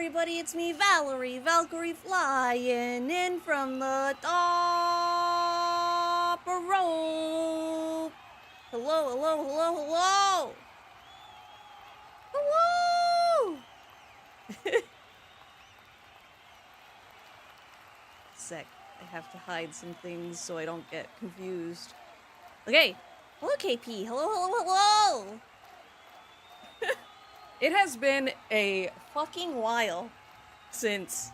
everybody, it's me, Valerie Valkyrie, flying in from the top rope. Hello, hello, hello, hello. Hello. Sec, I have to hide some things so I don't get confused. Okay, hello KP, hello, hello, hello. It has been a fucking while since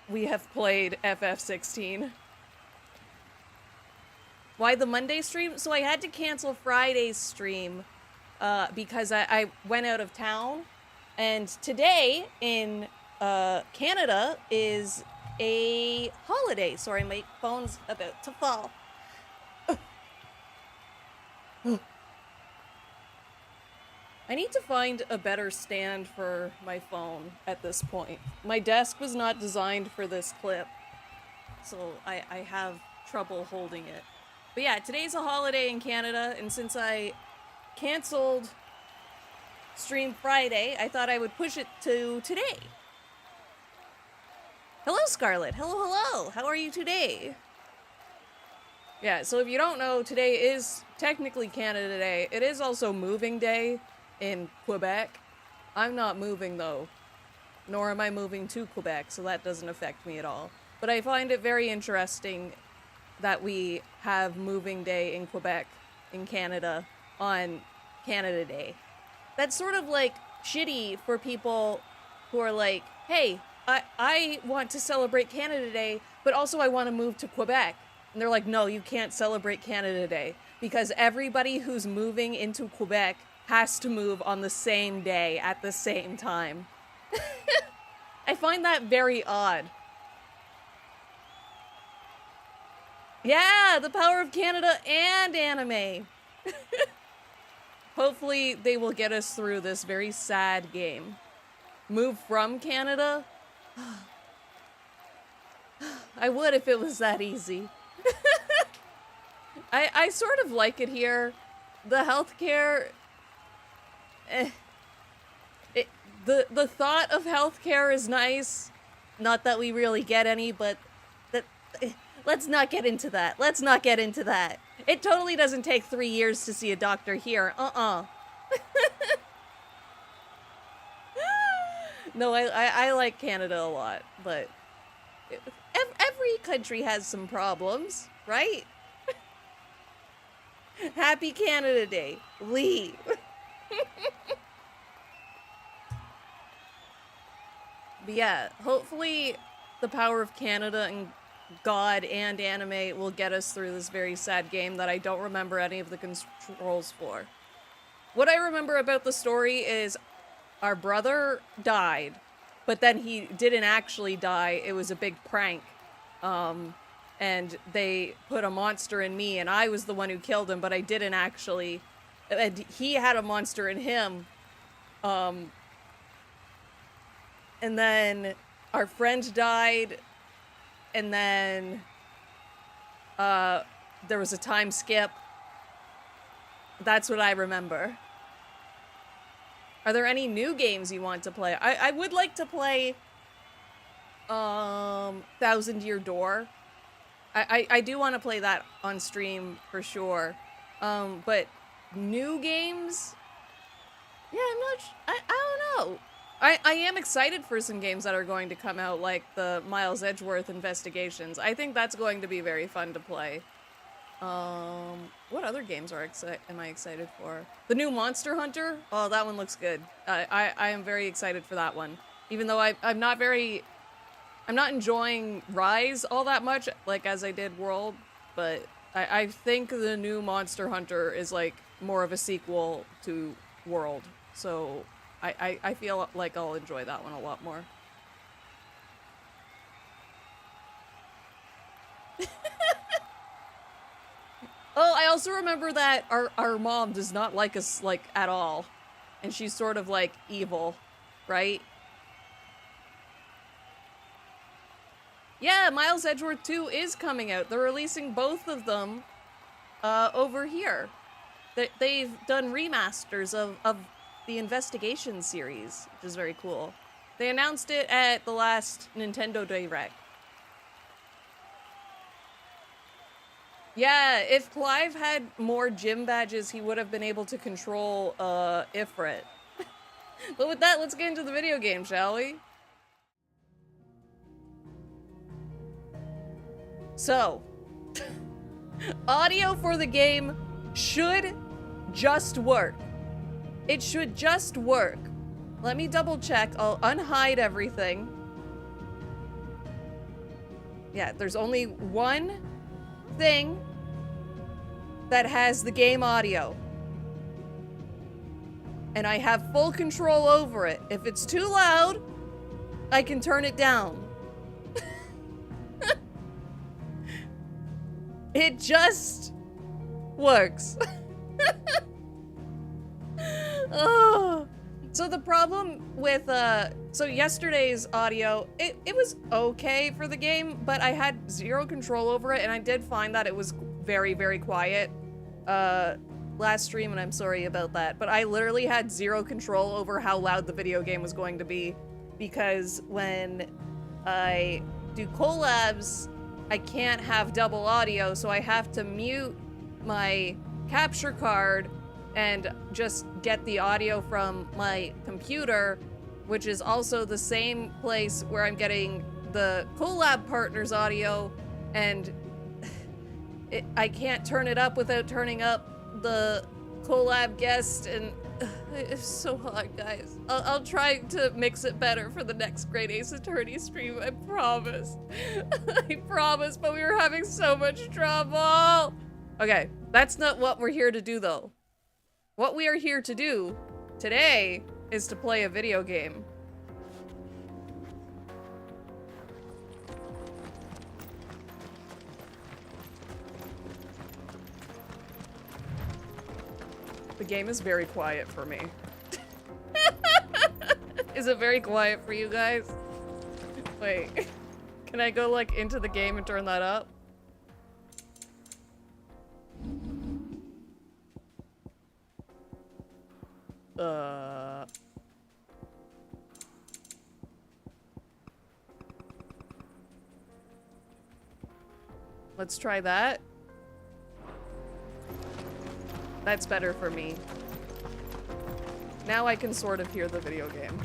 we have played FF16. Why the Monday stream? So I had to cancel Friday's stream because I went out of town. And today in Canada is a holiday. Sorry, my phone's about to fall. I need to find a better stand for my phone at this point. My desk was not designed for this clip, so I have trouble holding it. But yeah, today's a holiday in Canada, and since I canceled Stream Friday, I thought I would push it to today. Hello, Scarlett. Hello, hello. How are you today? Yeah, so if you don't know, today is technically Canada Day. It is also Moving Day in Quebec. I'm not moving though, nor am I moving to Quebec, so that doesn't affect me at all. But I find it very interesting that we have Moving Day in Quebec, in Canada, on Canada Day. That's sort of like shitty for people who are like, hey, I want to celebrate Canada Day, but also I want to move to Quebec. And they're like, no, you can't celebrate Canada Day because everybody who's moving into Quebec has to move on the same day at the same time. I find that very odd. Yeah, the power of Canada and anime. Hopefully they will get us through this very sad game. Move from Canada? I would if it was that easy. I sort of like it here. The healthcare... The thought of healthcare is nice. Not that we really get any, but let's not get into that. Let's not get into that. It totally doesn't take 3 years to see a doctor here. No, I like Canada a lot, but every country has some problems, right? Happy Canada Day. Leave. But yeah, hopefully the power of Canada and God and anime will get us through this very sad game that I don't remember any of the controls for. What I remember about the story is our brother died, but then he didn't actually die. It was a big prank. And they put a monster in me, and I was the one who killed him, but I didn't actually. And he had a monster in him. And then our friend died, and then there was a time skip. That's what I remember. Are there any new games you want to play? I would like to play Thousand Year Door. I do want to play that on stream for sure. But new games? Yeah, I'm not I don't know. I am excited for some games that are going to come out, like the Miles Edgeworth Investigations. I think that's going to be very fun to play. What other games am I excited for? The new Monster Hunter? Oh, that one looks good. I am very excited for that one. Even though I'm not enjoying Rise all that much, like as I did World, but I think the new Monster Hunter is like more of a sequel to World. So I feel like I'll enjoy that one a lot more. Oh, I also remember that our mom does not like us, like, at all. And she's sort of, like, evil, right? Yeah, Miles Edgeworth 2 is coming out. They're releasing both of them over here. They've done remasters of the Investigation series, which is very cool. They announced it at the last Nintendo Direct. Yeah, if Clive had more gym badges, he would have been able to control Ifrit. But with that, let's get into the video game, shall we? So, audio for the game should just work. It should just work. Let me double check. I'll unhide everything. Yeah, there's only one thing that has the game audio. And I have full control over it. If it's too loud, I can turn it down. It just works. Oh. So the problem with, so yesterday's audio, it was okay for the game, but I had zero control over it, and I did find that it was very, very quiet, last stream, and I'm sorry about that, but I literally had zero control over how loud the video game was going to be, because when I do collabs, I can't have double audio, so I have to mute my capture card and just get the audio from my computer, which is also the same place where I'm getting the collab partner's audio, and I can't turn it up without turning up the collab guest, and it's so hard, guys. I'll try to mix it better for the next Great Ace Attorney stream, I promise. I promise, but we were having so much trouble. Okay, that's not what we're here to do, though. What we are here to do today is to play a video game. The game is very quiet for me. Is it very quiet for you guys? Wait, can I go like into the game and turn that up? Let's try that. That's better for me. Now I can sort of hear the video game.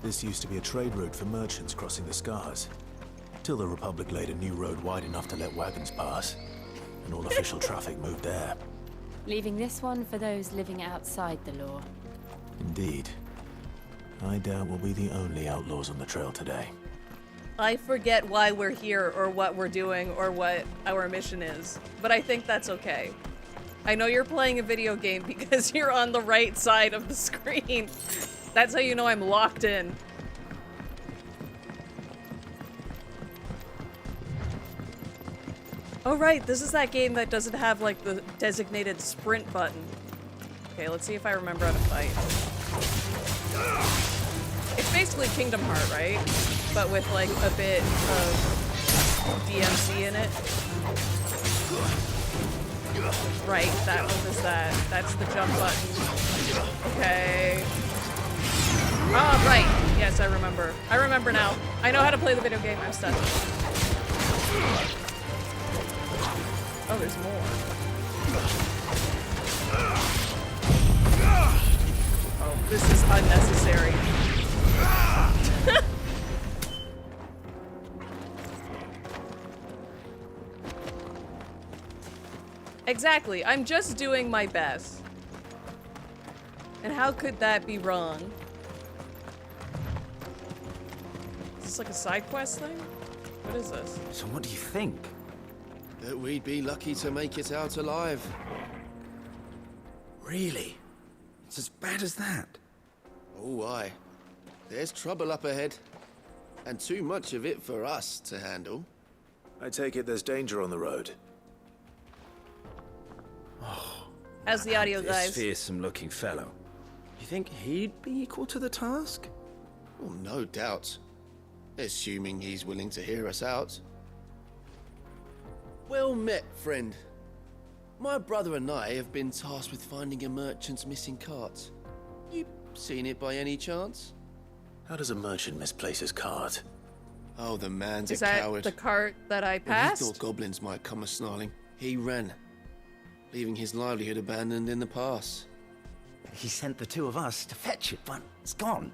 This used to be a trade route for merchants crossing the Scars, till the Republic laid a new road wide enough to let wagons pass, and all official traffic moved there. Leaving this one for those living outside the law. Indeed. I doubt we'll be the only outlaws on the trail today. I forget why we're here, or what we're doing, or what our mission is, but I think that's okay. I know you're playing a video game because you're on the right side of the screen. That's how you know I'm locked in. Oh right, this is that game that doesn't have like the designated sprint button. Okay, let's see if I remember how to fight. It's basically Kingdom Heart, right? But with like a bit of DMC in it. Right, that one is that. That's the jump button. Okay. Oh, right. Yes, I remember. I remember now. I know how to play the video game. I'm stuck. Oh, there's more. Oh, this is unnecessary. Exactly. I'm just doing my best. And how could that be wrong? Is this like a side quest thing? What is this? So what do you think? That we'd be lucky to make it out alive. Really? It's as bad as that? Oh, aye. There's trouble up ahead. And too much of it for us to handle. I take it there's danger on the road. How's the audio, This guys? fearsome-looking fellow. You think he'd be equal to the task? Oh, no doubt. Assuming he's willing to hear us out. Well met, friend. My brother and I have been tasked with finding a merchant's missing cart. You Seen it by any chance? How does a merchant misplace his cart? Oh, the man's Is a that coward. the cart that I When he passed? thought goblins might come a-snarling, he ran, leaving his livelihood abandoned in the pass. He sent the two of us to fetch it, but it's gone.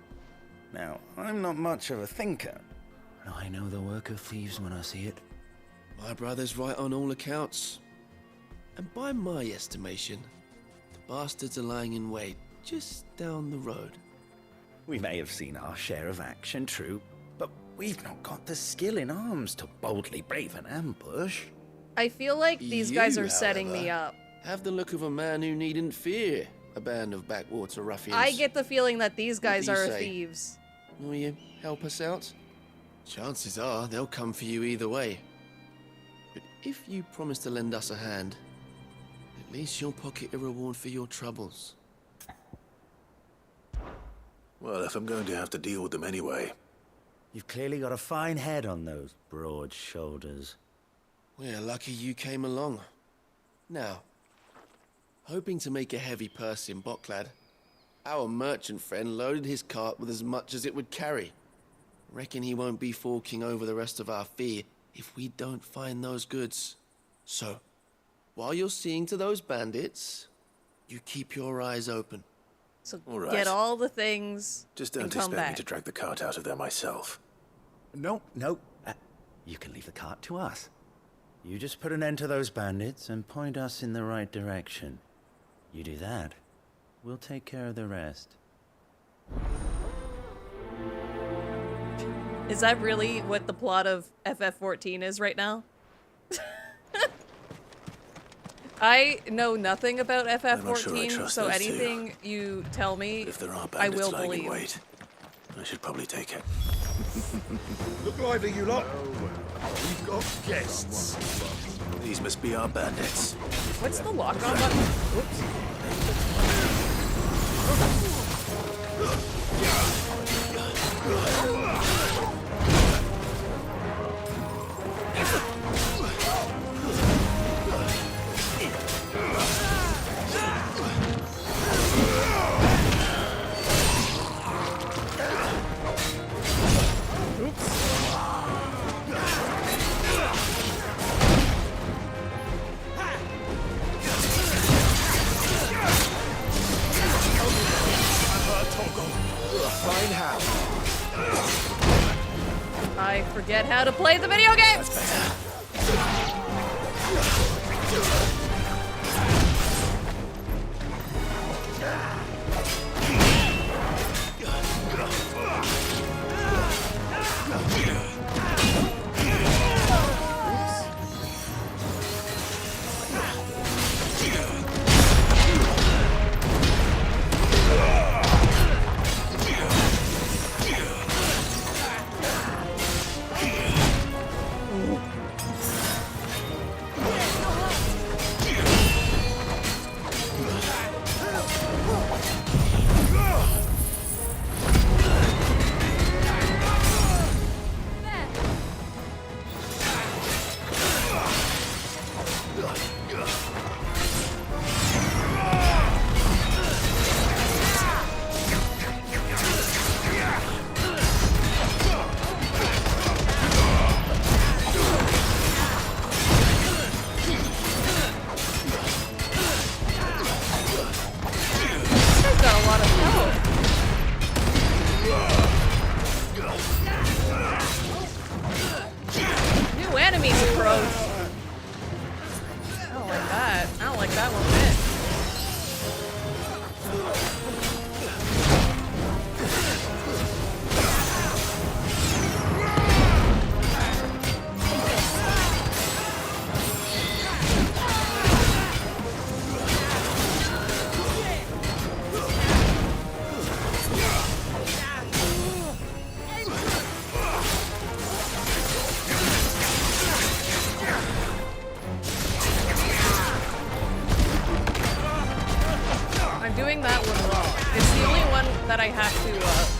Now, I'm not much of a thinker. But I know the work of thieves when I see it. My brother's right on all accounts. And by my estimation, the bastards are lying in wait just down the road. We may have seen our share of action, true, but we've not got the skill in arms to boldly brave an ambush. I feel like these guys You, are setting me however, up. Have the look of a man who needn't fear a band of backwater ruffians. I get the feeling that these guys do you are say? thieves. Will you help us out? Chances are they'll come for you either way. But if you promise to lend us a hand, at least you'll pocket a reward for your troubles. Well, if I'm going to have to deal with them anyway. You've clearly got a fine head on those broad shoulders. We're lucky you came along. Now, hoping to make a heavy purse in Boklad, our merchant friend loaded his cart with as much as it would carry. Reckon he won't be forking over the rest of our fee if we don't find those goods. So, while you're seeing to those bandits, you keep your eyes open. So All right. get all the things Just and don't come expect me back. to drag the cart out of there myself. No. You can leave the cart to us. You just put an end to those bandits and point us in the right direction. You do that, we'll take care of the rest. Is that really what the plot of FF14 is right now? I know nothing about I'm not sure I FF14, trust so those two. anything you tell me, If there are I bandits will lying in believe. wait, I should probably take it. Look lively, you lot. We've got guests. These must be our bandits. What's the lock-on button? Oops. Fine house. I forget how to play the video games! He's got a lot of health. New enemies approach. I don't like that. I don't like that one bit. I'm doing that one wrong. It's the only one that I have to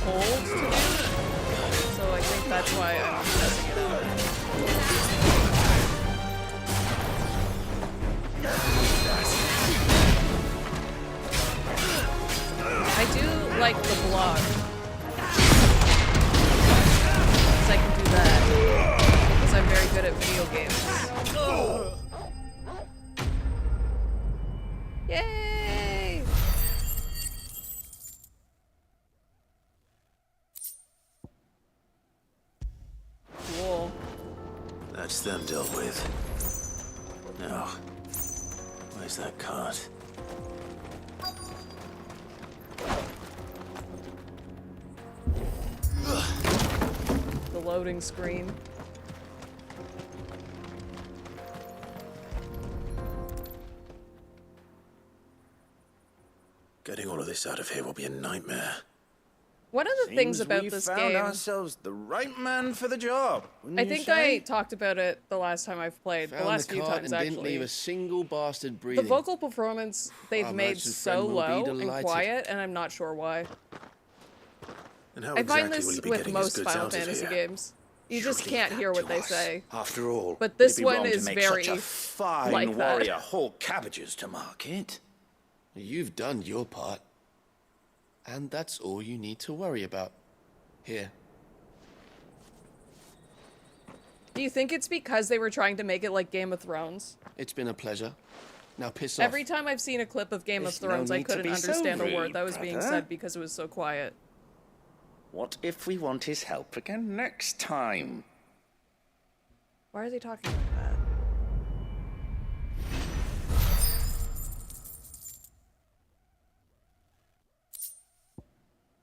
hold to do. So I think that's why I'm messing it up. I do like the block. Because I can do that. Because I'm very good at video games. Yay! Cool. That's them dealt with. Now, where's that cart? The loading screen. Getting all of this out of here will be a nightmare. One of the things Seems about we this found game, ourselves the right man for the job. I think I talked about it the last time I've played, the Found last the few cart times and didn't leave actually. a single bastard The breathing. vocal performance they've Our made merchant so friend will be low and delighted. quiet, and I'm not sure why. And how I find exactly will this you be with getting his most goods Final out of Fantasy here? games. You just Surely can't that hear what to they us. say. After all, But it'd this be one wrong to is make very such a fine like that. warrior hawk cabbages to market. You've done your part. And that's all you need to worry about. Here. Do you think it's because they were trying to make it like Game of Thrones? It's been a pleasure. Now piss off. Every time I've seen a clip of Game of There's no Thrones, I need to couldn't be so understand a word rude, that was being brother. said because it was so quiet. What if we want his help again next time? Why are they talking like that?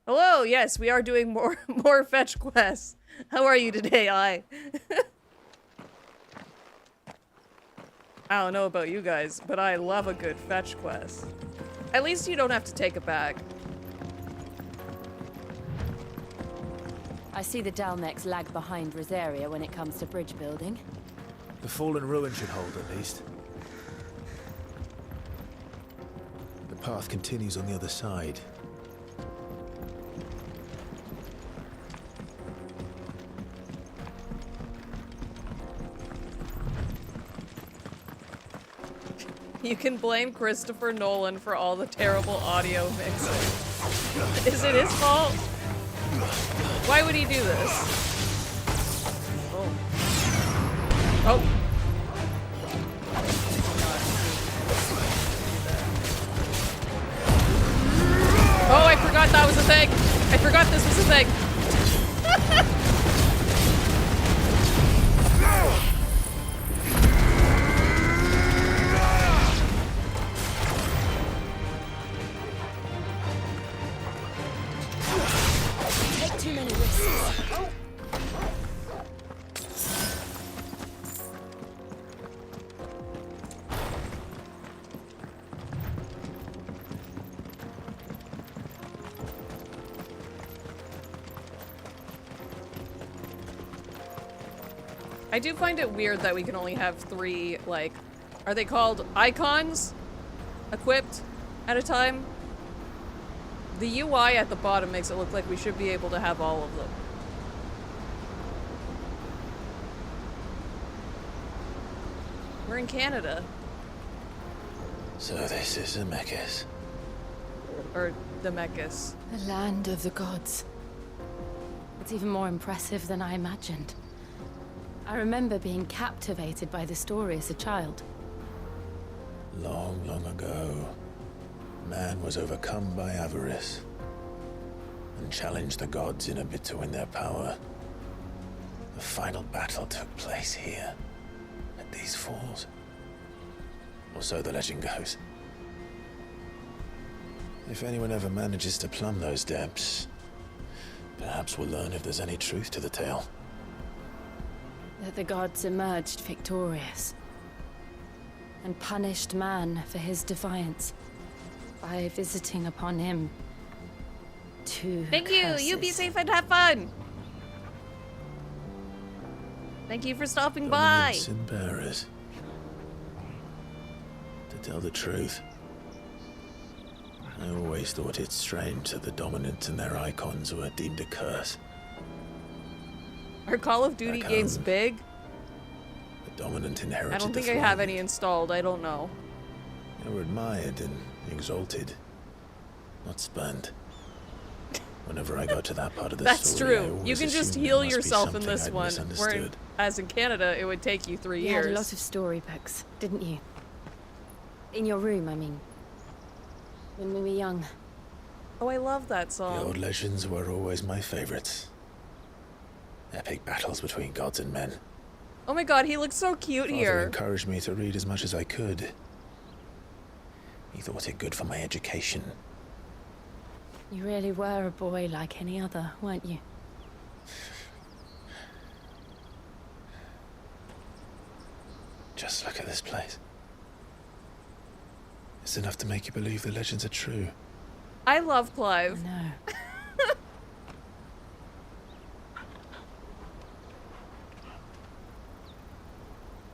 Hello, yes, we are doing more fetch quests. How are you today, I? I don't know about you guys, but I love a good fetch quest. At least you don't have to take it back. I see the Dalnecs lag behind Rosaria when it comes to bridge building. The fallen ruin should hold, at least. The path continues on the other side. You can blame Christopher Nolan for all the terrible audio mixing. Is it his fault? Why would he do this? Oh. Oh. Oh, I forgot that was a thing. I forgot this was a thing. Take too many risks. I do find it weird that we can only have 3, like, are they called icons? Equipped at a time? The UI at the bottom makes it look like we should be able to have all of them. We're in Canada. So this is Zemeckis. Or the Mechas. The land of the gods. It's even more impressive than I imagined. I remember being captivated by the story as a child. Long, long ago, man was overcome by avarice and challenged the gods in a bid to win their power. The final battle took place here, at these falls. Or so the legend goes. If anyone ever manages to plumb those depths, perhaps we'll learn if there's any truth to the tale. That the gods emerged victorious and punished man for his defiance by visiting upon him two Thank you! You be curses. safe and have fun! Thank you for stopping by! Dominants and bearers. To tell the truth, I always thought it strange that the dominants and their icons were deemed a curse. Are Call of Duty Back games home. big? The dominant inherited I don't the think I have throne. any installed, I don't know. They were admired and exalted, not spurned. Whenever I got to that part of the That's story, I true. always You can just assumed there heal must be yourself in something this I'd one, misunderstood. whereas in Canada it would take you 3 You years. had a lot of storybooks, didn't you? In your room, I mean. When we were young. Oh, I love that The song. old legends were always my favorites. Epic battles between gods and men. Oh my god, he looks so cute Father here. encouraged me to read as much as I could. He thought it good for my education. You really were a boy like any other, weren't you? Just look at this place. It's enough to make you believe the legends are true. I love Clive. No.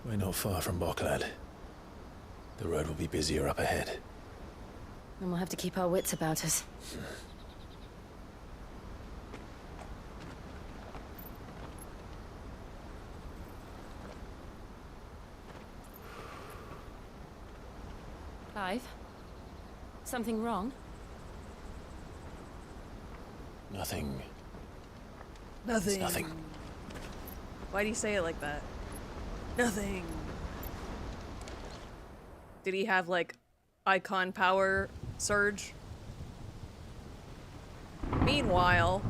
We're not far from Boklad. The road will be busier up ahead. And we'll have to keep our wits about us. Clive? Something wrong? Nothing. Nothing. It's nothing. Why do you say it like that? Nothing. Did he have, like, icon power surge? Meanwhile...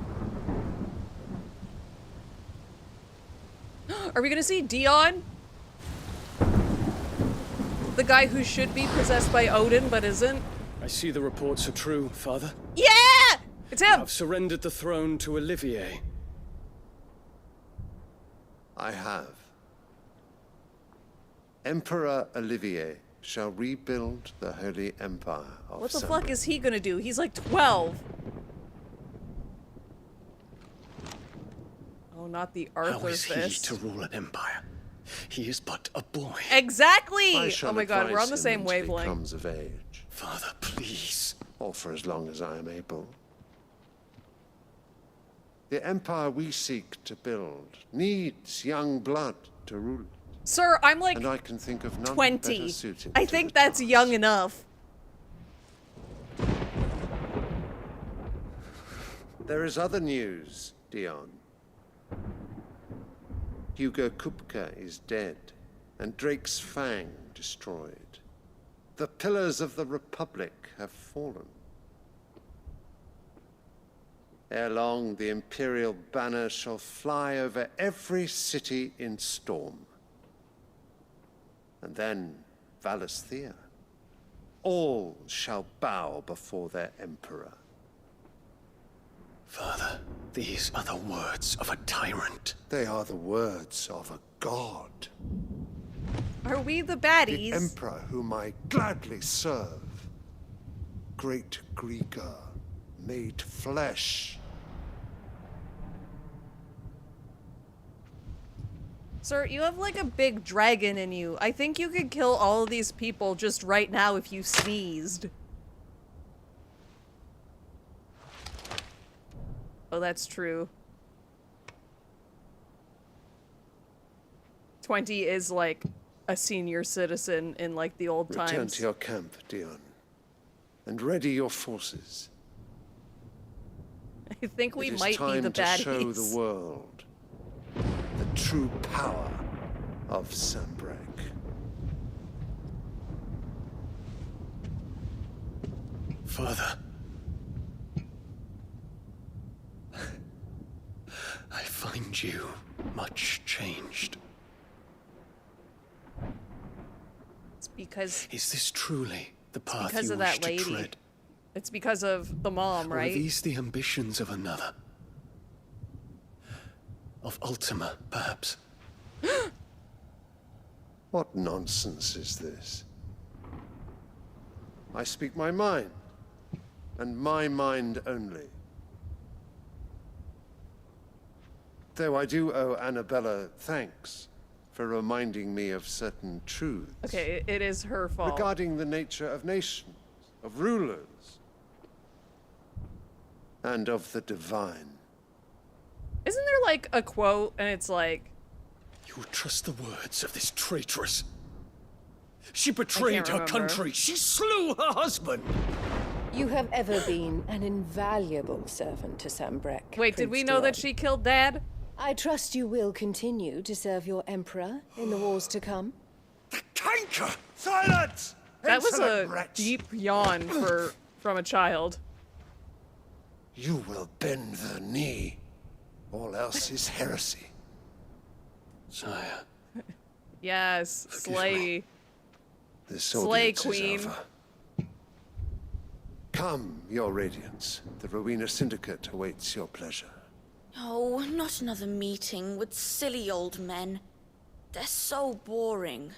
Are we gonna see Dion? The guy who should be possessed by Odin, but isn't? I see the reports are true, Father. Yeah! It's him! I've surrendered the throne to Olivier. I have. Emperor Olivier shall rebuild the Holy Empire of What the Sambre. fuck is he gonna do? He's like 12. Oh, not the How Arthur is he fist. to rule an empire? He is but a boy. Exactly! I shall Oh my god, we're on advise the him same until he wavelength. comes of age, Father, please. or for as long as I am able. The empire we seek to build needs young blood to rule it, Sir, I'm like and I can think of none 20. better suited I to think the that's task. young enough. There is other news, Dion. Hugo Kupka is dead, and Drake's Fang destroyed. The pillars of the Republic have fallen. Ere long, the Imperial banner shall fly over every city in Storm. And then Valisthea. All shall bow before their Emperor. Father, these are the words of a tyrant. They are the words of a god. Are we the The baddies? Emperor whom I gladly serve. Great Grieger, made flesh. Sir, you have like a big dragon in you. I think you could kill all of these people just right now if you sneezed. Oh, that's true. 20 is like a senior citizen in like the old Return times. to your camp, Dion, and ready your forces. I think we It is might be time the to baddies. show the world the true power of Sambrek. Father. I find you much changed. It's because Is this truly the path because you of wish that to lady. tread? It's because of the mom, Or are right? these the ambitions of another? Of Ultima, perhaps? What nonsense is this? I speak my mind, and my mind only. Though I do owe Annabella thanks for reminding me of certain truths Okay, it is her fault. regarding the nature of nations, of rulers, and of the divine. Isn't there like a quote and it's like, You would trust the words of this traitress. She betrayed her remember. country. She slew her husband. You have ever been an invaluable servant to Sambrek. Wait, did Prince we know that Dion. she killed Dad? I trust you will continue to serve your Emperor in the wars to come. Canker! Silence! That was Insolent a wretch! deep yawn from a child. You will bend the knee. All else is heresy. Sire, Yes, Forgive slay. me. This Slay audience queen. is over. Come, your radiance. The Rowena Syndicate awaits your pleasure. Oh, not another meeting with silly old men. They're so boring.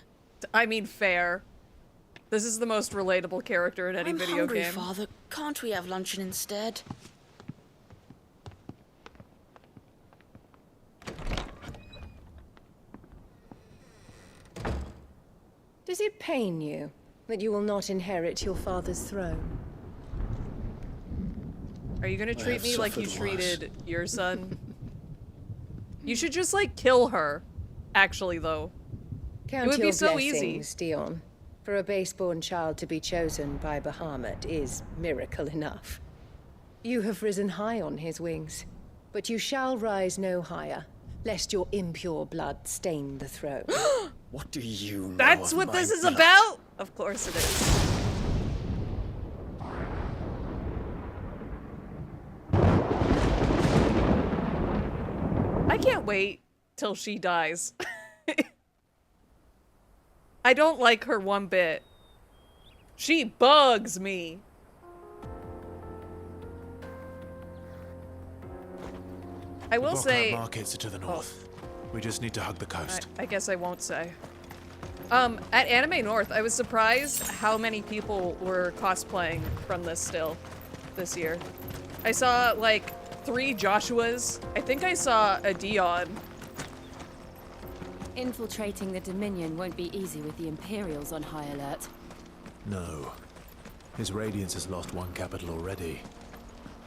I mean, fair. This is the most relatable character in any I'm video hungry, game. Father. Can't we have luncheon instead? Does it pain you that you will not inherit your father's throne? Are you gonna treat have me like you suffered worse. treated your son? You should just, like, kill her. Actually, though. Count would be your so easy. blessings, Dion. For a base-born child to be chosen by Bahamut is miracle enough. You have risen high on his wings, but you shall rise no higher, lest your impure blood stain the throne. What do you know? That's of what my this is blood? about? Of course it is. I can't wait till she dies. I don't like her one bit. She bugs me. I will say... markets are to the north. We just need to hug the coast. I guess I won't say. At Anime North, I was surprised how many people were cosplaying from this this year. I saw, like, 3 Joshuas. I think I saw a Dion. Infiltrating the Dominion won't be easy with the Imperials on high alert. No. His Radiance has lost one capital already.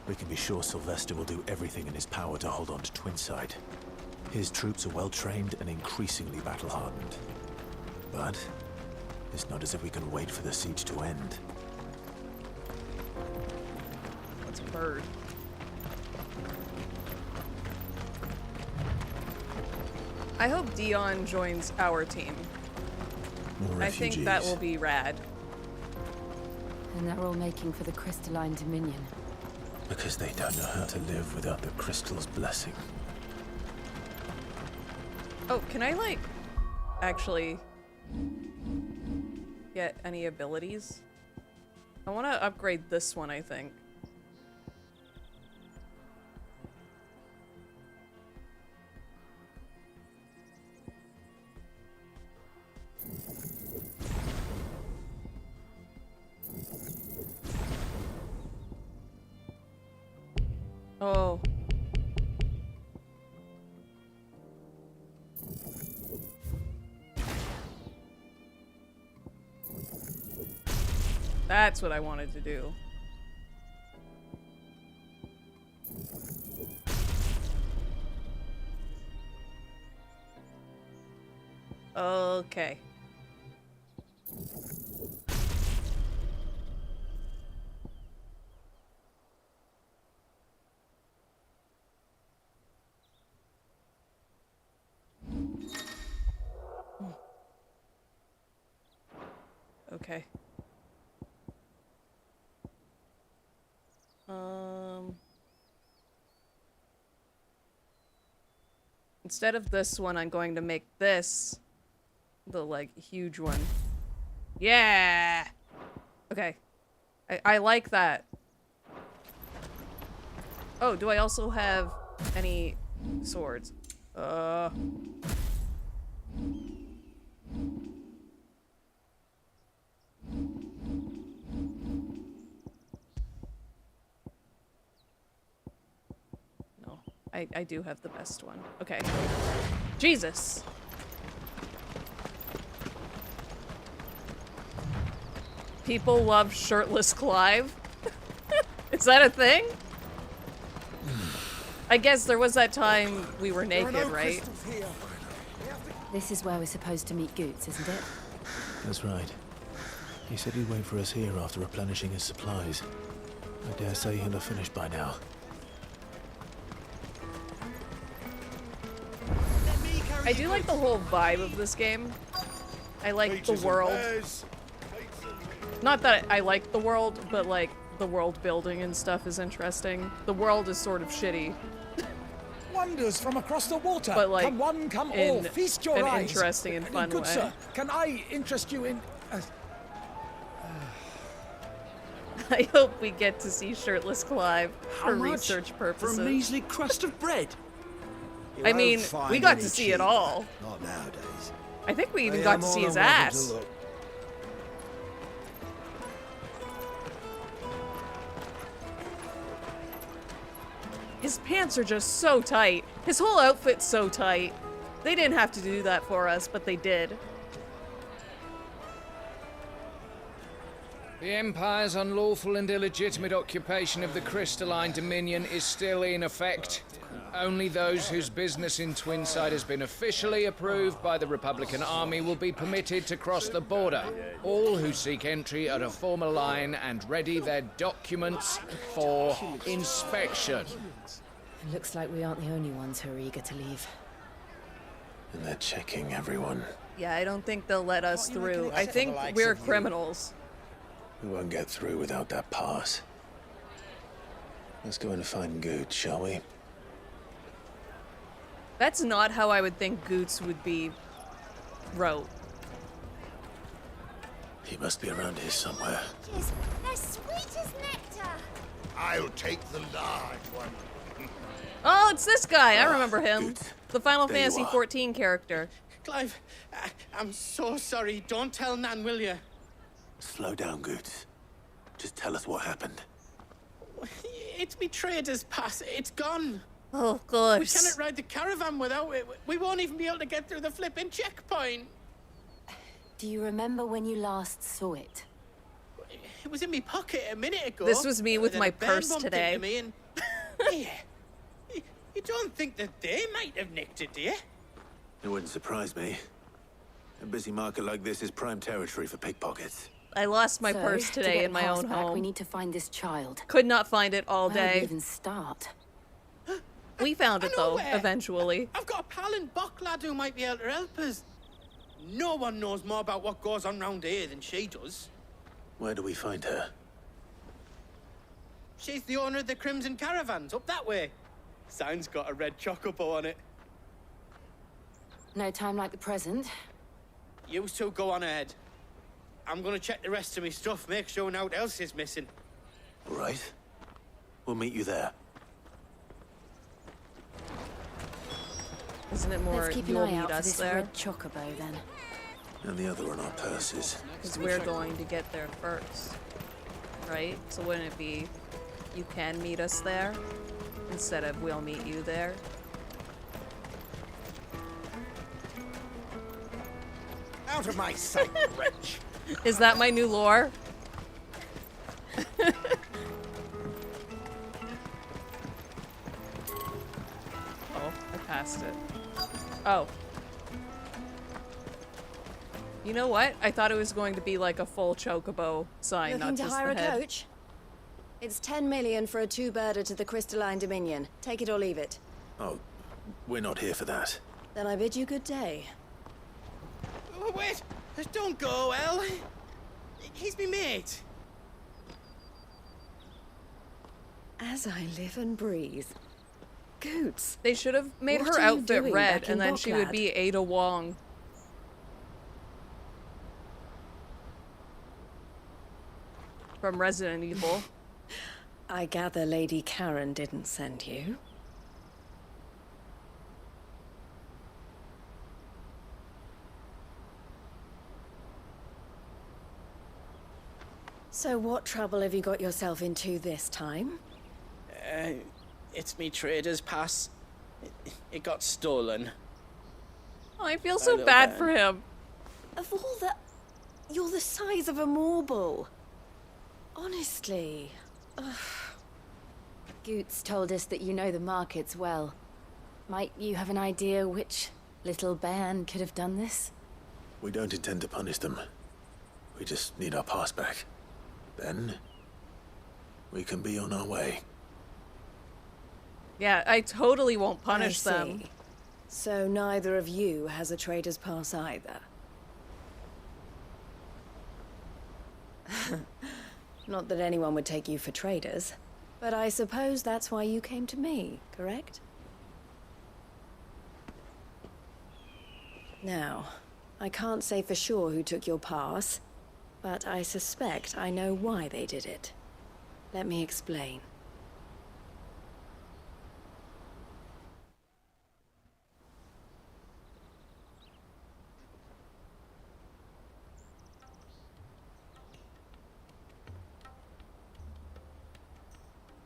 We can be sure Sylvester will do everything in his power to hold on to Twinside. His troops are well trained and increasingly battle-hardened. But it's not as if we can wait for the siege to end. What's a bird? I hope Dion joins our team. More I think that will be rad. And they're all making for the Crystalline Dominion. Because they don't know how to live without the crystal's blessing. Oh, can I, like, actually get any abilities? I want to upgrade this one, I think. Oh. That's what I wanted to do. Okay. Okay. Instead of this one, I'm going to make this the, like, huge one. Yeah! Okay. I like that. Oh, do I also have any swords? No. I do have the best one. Okay. Jesus! People love shirtless Clive? Is that a thing? I guess there was that time we were naked, right? This is where we're supposed to meet Goots, isn't it? That's right. He said he'd wait for us here after replenishing his supplies. I dare say he'll have finished by now. I do like the whole vibe of this game. I like the world. Not that I like the world, but like the world building and stuff is interesting. The world is sort of shitty. Wonders from across the water. But like, come one, come all, feast your an eyes. interesting and fun Good way. sir, can I interest you in... I hope we get to see shirtless Clive How for much research purposes. For a measly crust of bread? I mean, we got to see it all. Not nowadays. I think we even got to see his ass. His pants are just so tight. His whole outfit's so tight. They didn't have to do that for us, but they did. The Empire's unlawful and illegitimate occupation of the Crystalline Dominion is still in effect. Only those whose business in Twinside has been officially approved by the Republican Army will be permitted to cross the border. All who seek entry are to form a line and ready their documents for inspection. It looks like we aren't the only ones who are eager to leave. And they're checking everyone. Yeah, I don't think they'll let us through. I think we're criminals. We won't get through without that pass. Let's go in and find Good, shall we? That's not how I would think Goots would be wrote. He must be around here somewhere. They're sweet as nectar. I'll take the large one. Oh, it's this guy. I remember him. Good. The Final There you Fantasy are. 14 character. Clive, I'm so sorry. Don't tell Nan, will you? Slow down, Good. Just tell us what happened. It's me trader's pass. It's gone. Oh, We gosh. cannot ride the caravan without it. We won't even be able to get through the flipping checkpoint. Do you remember when you last saw it? It was in my pocket a minute ago. This was me with Then my a bear purse bumped today. into me and... Yeah. You don't think that they might have nicked it, do you? It wouldn't surprise me. A busy market like this is prime territory for pickpockets. I lost my So, purse to today get in the my pass own back, We home. need to find this child. Could not find it all Where would we day. even start? We found it I know though, where. eventually. I've got a pal in Buck lad who might be able to help us. No one knows more about what goes on round here than she does. Where do we find her? She's the owner of the Crimson Caravans, up that way. Sign's got a red chocobo on it. No time like the present. You two go on ahead. I'm gonna check the rest of my stuff, make sure nothing else is missing. All right. We'll meet you there. Isn't it more Let's keep an you'll eye meet out for us this there? red chocobo then. And the other on our purses. Because we're going to get there first. Right? So wouldn't it be you can meet us there instead of we'll meet you there? Out of my sight, wretch. Is that my new lore? Oh, I passed it. Oh. You know what? I thought it was going to be like a full chocobo sign, Looking not to just hire the a head. coach? It's 10 million for a two-birder to the Crystalline Dominion. Take it or leave it. Oh, we're not here for that. Then I bid you good day. Oh, wait! Don't go, El. He's me mate. As I live and breathe. Goots. They should have made What her are you outfit doing red, back and in then she would Boklad? be Ada Wong. From Resident Evil. I gather Lady Karen didn't send you. So what trouble have you got yourself into this time? It's me trader's pass. It got stolen. Oh, I feel By so little bad Ben. for him. Of all the... You're the size of a marble. Honestly. Goots told us that you know the markets well. Might you have an idea which little bairn could have done this? We don't intend to punish them. We just need our pass back. Then, we can be on our way. Yeah, I totally won't punish I them. see. So neither of you has a trader's pass either. Not that anyone would take you for traders, but I suppose that's why you came to me, correct? Now, I can't say for sure who took your pass, but I suspect I know why they did it. Let me explain.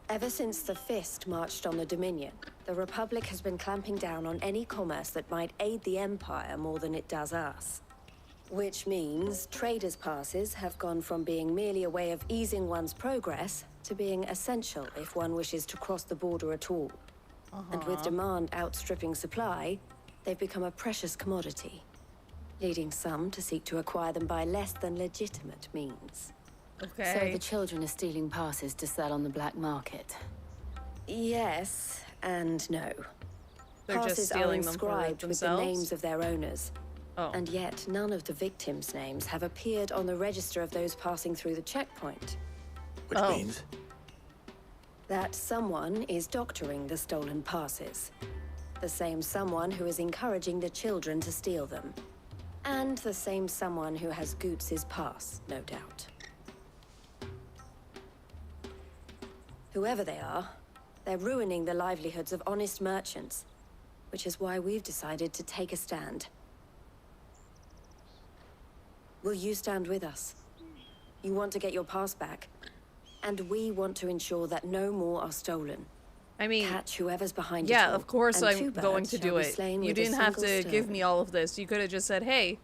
Ever since the Fist marched on the Dominion, the Republic has been clamping down on any commerce that might aid the Empire more than it does us. Which means traders' passes have gone from being merely a way of easing one's progress to being essential if one wishes to cross the border at all. And with demand outstripping supply, they've become a precious commodity, leading some to seek to acquire them by less than legitimate means. Okay. So the children are stealing passes to sell on the black market. Yes and no. They're just Passes are stealing them for inscribed with the themselves? names of their owners. Oh. And yet none of the victims' names have appeared on the register of those passing through the checkpoint. Which means? That someone is doctoring the stolen passes. The same someone who is encouraging the children to steal them. And the same someone who has Goots's pass, no doubt. Whoever they are, they're ruining the livelihoods of honest merchants, which is why we've decided to take a stand. Will you stand with us? You want to get your pass back, and we want to ensure that no more are stolen. I mean, catch whoever's behind it. yeah, all, of course and I'm two going birds to shall do be it. slain You with a didn't have single to give stone. me all of this. You could have just said, hey,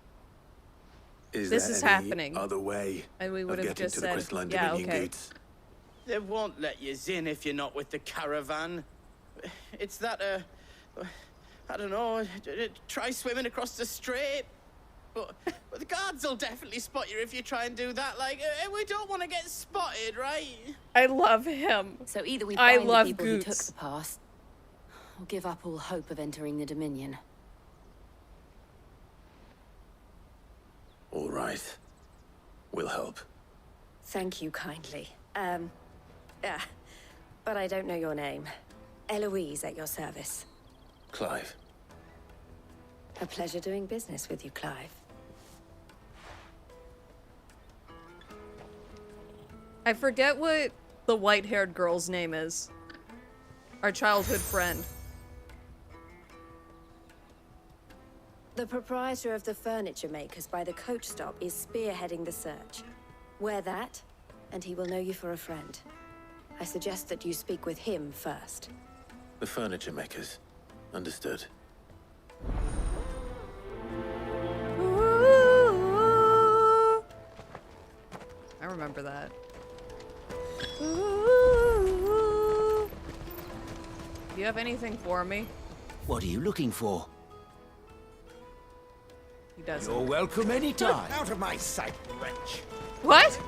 Is this there is any happening. other way And we of would have getting just to the said, Crystalline yeah, Dominion okay. Goods? They won't let you in if you're not with the caravan. It's that, I don't know, try swimming across the strait. But the guards will definitely spot you if you try and do that. Like, we don't want to get spotted, right? I love him. So either we I find the love people who took Goots. the pass, or give up all hope of entering the Dominion. All right. We'll help. Thank you kindly. But I don't know your name. Eloise at your service. Clive. A pleasure doing business with you, Clive. I forget what the white-haired girl's name is. Our childhood friend. The proprietor of the furniture makers by the coach stop is spearheading the search. Wear that, and he will know you for a friend. I suggest that you speak with him first. The furniture makers. Understood. I remember that. Do you have anything for me? What are you looking for? He doesn't. You're welcome anytime. Out of my sight, wretch. What?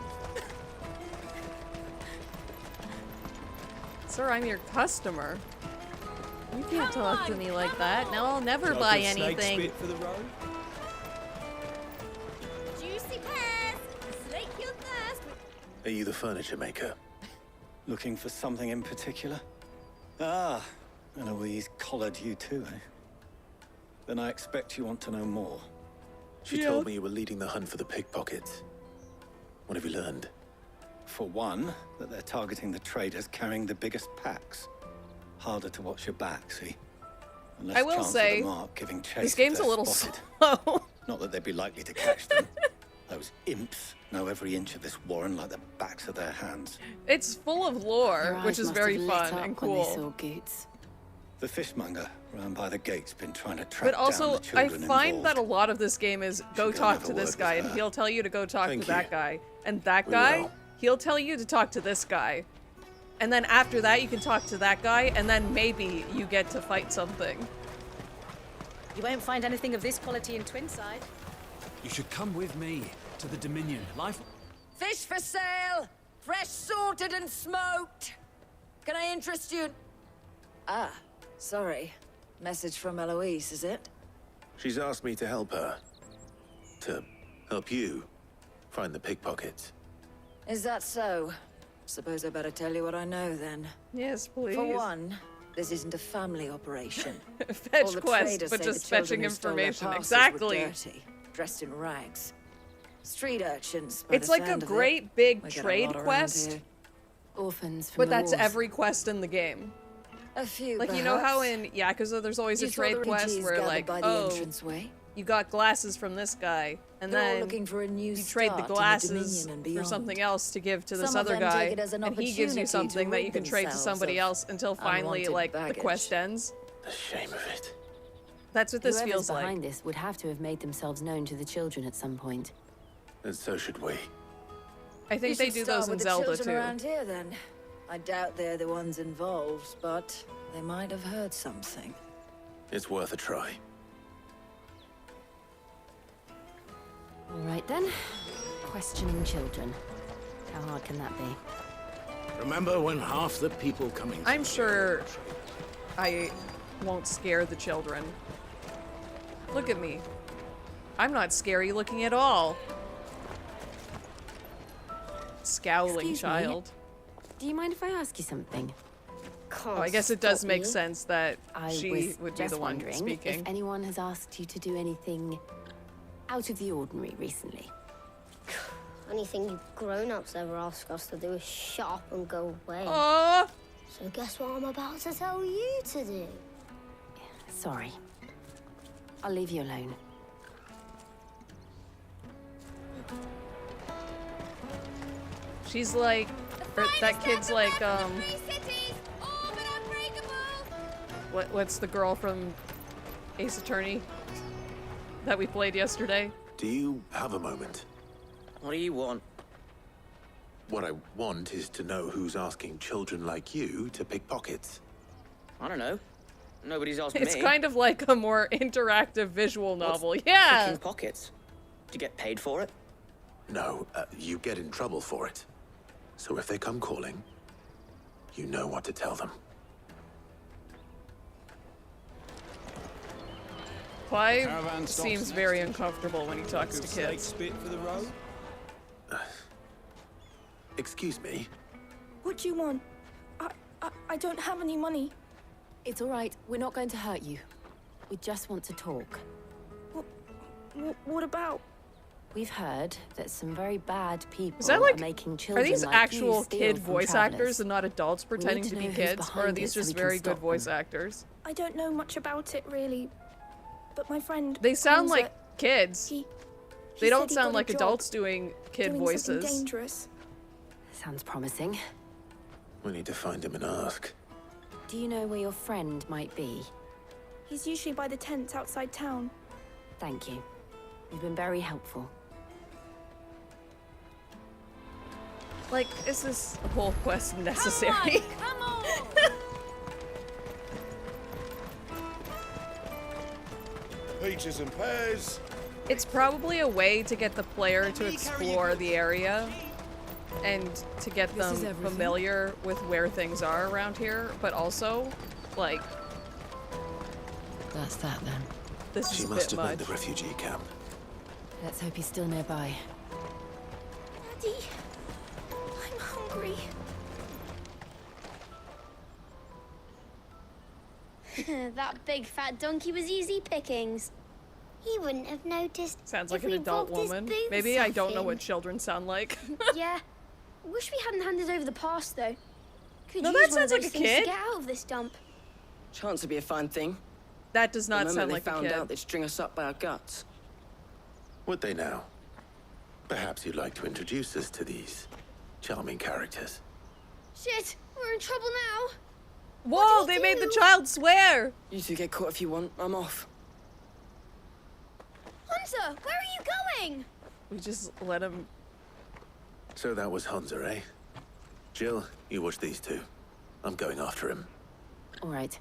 Sir, I'm your customer. You can't talk to me like that. Now I'll never buy anything. For the road? Juicy pears! Slake your thirst! Are you the furniture maker? Looking for something in particular? Ah, Eloise collared you too, eh? Then I expect you want to know more. She told me you were leading the hunt for the pickpockets. What have you learned? For one, that they're targeting the traders carrying the biggest packs. Harder to watch your back, see? And less I will chance say, of the mark giving chase this if game's a they're little spotted. slow. Not that they'd be likely to catch them. Those imps know every inch of this warren like the backs of their hands. It's full of lore, Your which eyes is must very have lit fun up and when they cool. saw Goots. The fishmonger round by the gate's been trying to track But also, down the I children find involved. that a lot of this game is go Should go talk have to a this word guy, with and her. he'll tell you to go talk Thank to that you. guy. And that We guy, will. he'll tell you to talk to this guy. And then after that, you can talk to that guy, and then maybe you get to fight something. You won't find anything of this quality in Twinside. You should come with me to the Dominion. Life. Fish for sale! fresh sorted and smoked. Can I interest you? Ah, sorry. Message from Eloise, is it? She's asked me to help her. To help you find the pickpockets. Is that so? Suppose I better tell you what I know then. Yes, please. For one, this isn't a family operation. Fetch All the quest, traders but say just the children fetching who stole their information. parcels Exactly. were dirty, dressed in rags. Street urchins. By It's the like a sound of it. great big We get a trade lot around quest. here. Orphans from But the that's wars. every quest in the game. A few, Like, you know how in Yakuza there's always a You saw trade the quest refugees where, gathered like, by the oh, entranceway? you got glasses from this guy, and They're all then looking for a new you trade the start in the glasses Dominion and for beyond. something else to give to this Some of other them guy, take it as an and he gives opportunity you to something that rid you can trade to themselves somebody of else until finally, unwanted like, the baggage. quest ends. The shame of it. That's what this Whoever's feels like. behind this would have to have made themselves known to the children at some point. And so should we. I think they do those in with Zelda the children too. around here, then. I doubt they're the ones involved, but they might have heard something. It's worth a try. All right then. Questioning children. How hard can that be? Remember when half the people coming... I'm sure I won't scare the children. Look at me. I'm not scary looking at all. Scowling Excuse me? child. Do you mind if I ask you something? Oh, I guess it does Stop make me. sense that I she was would be just the one wondering speaking. if anyone has asked you to do anything out of the ordinary recently. Anything you grown-ups ever ask us to do is shop and go away. Aww. So guess what I'm about to tell you to do? Sorry. I'll leave you alone. She's like, or that kid's like, what's the girl from Ace Attorney that we played yesterday? Do you have a moment? What do you want? What I want is to know who's asking children like you to pick pockets. I don't know. Nobody's asked It's me. kind of like a more interactive visual novel. Yeah. Picking pockets. Do you get paid for it? No, you get in trouble for it. So if they come calling, you know what to tell them. Clive Caravan stops seems next very to- uncomfortable when he talks to kids. Spit for the road? Excuse me? What do you want? I don't have any money. It's all right. We're not going to hurt you. We just want to talk. What about? We've heard that some very bad people Is that like, are making are children these like actual you steal kid from voice travelers. actors and not adults pretending to to be know who's kids? Or are behind these it so just we can very good stop voice them. actors? I don't know much about it really, but my friend. They sound owns like it. kids. He They don't said he sound got a like job adults doing kid doing something voices. dangerous. Sounds promising. We need to find him and ask. Do you know where your friend might be? He's usually by the tents outside town. Thank you. You've been very helpful. Like, is this whole quest necessary? Come on! Peaches and pears. It's probably a way to get the player to explore the area and to get This them is everything? familiar with where things are around here, but also, like, That's that then. this She is a must bit have been much. the refugee camp. Let's hope he's still nearby. Daddy, I'm hungry. That big fat donkey was easy pickings. He wouldn't have noticed. Sounds if like an we adult robbed his woman. boots Maybe I off don't know him. what children sound like. Yeah. Wish we hadn't handed over the pass though. Could No, use that one of sounds like those a things kid. to get out of this dump. Chance to be a fine thing. That does not the sound moment like a they kid. found out they'd string us up by our guts. Would they now? Perhaps you'd like to introduce us to these charming characters. Shit, we're in trouble now. Whoa, they made the child swear! You two get caught if you want. I'm off. Hunter, where are you going? We just let him. So that was Hunter, eh? Jill, you watch these two. I'm going after him. All right.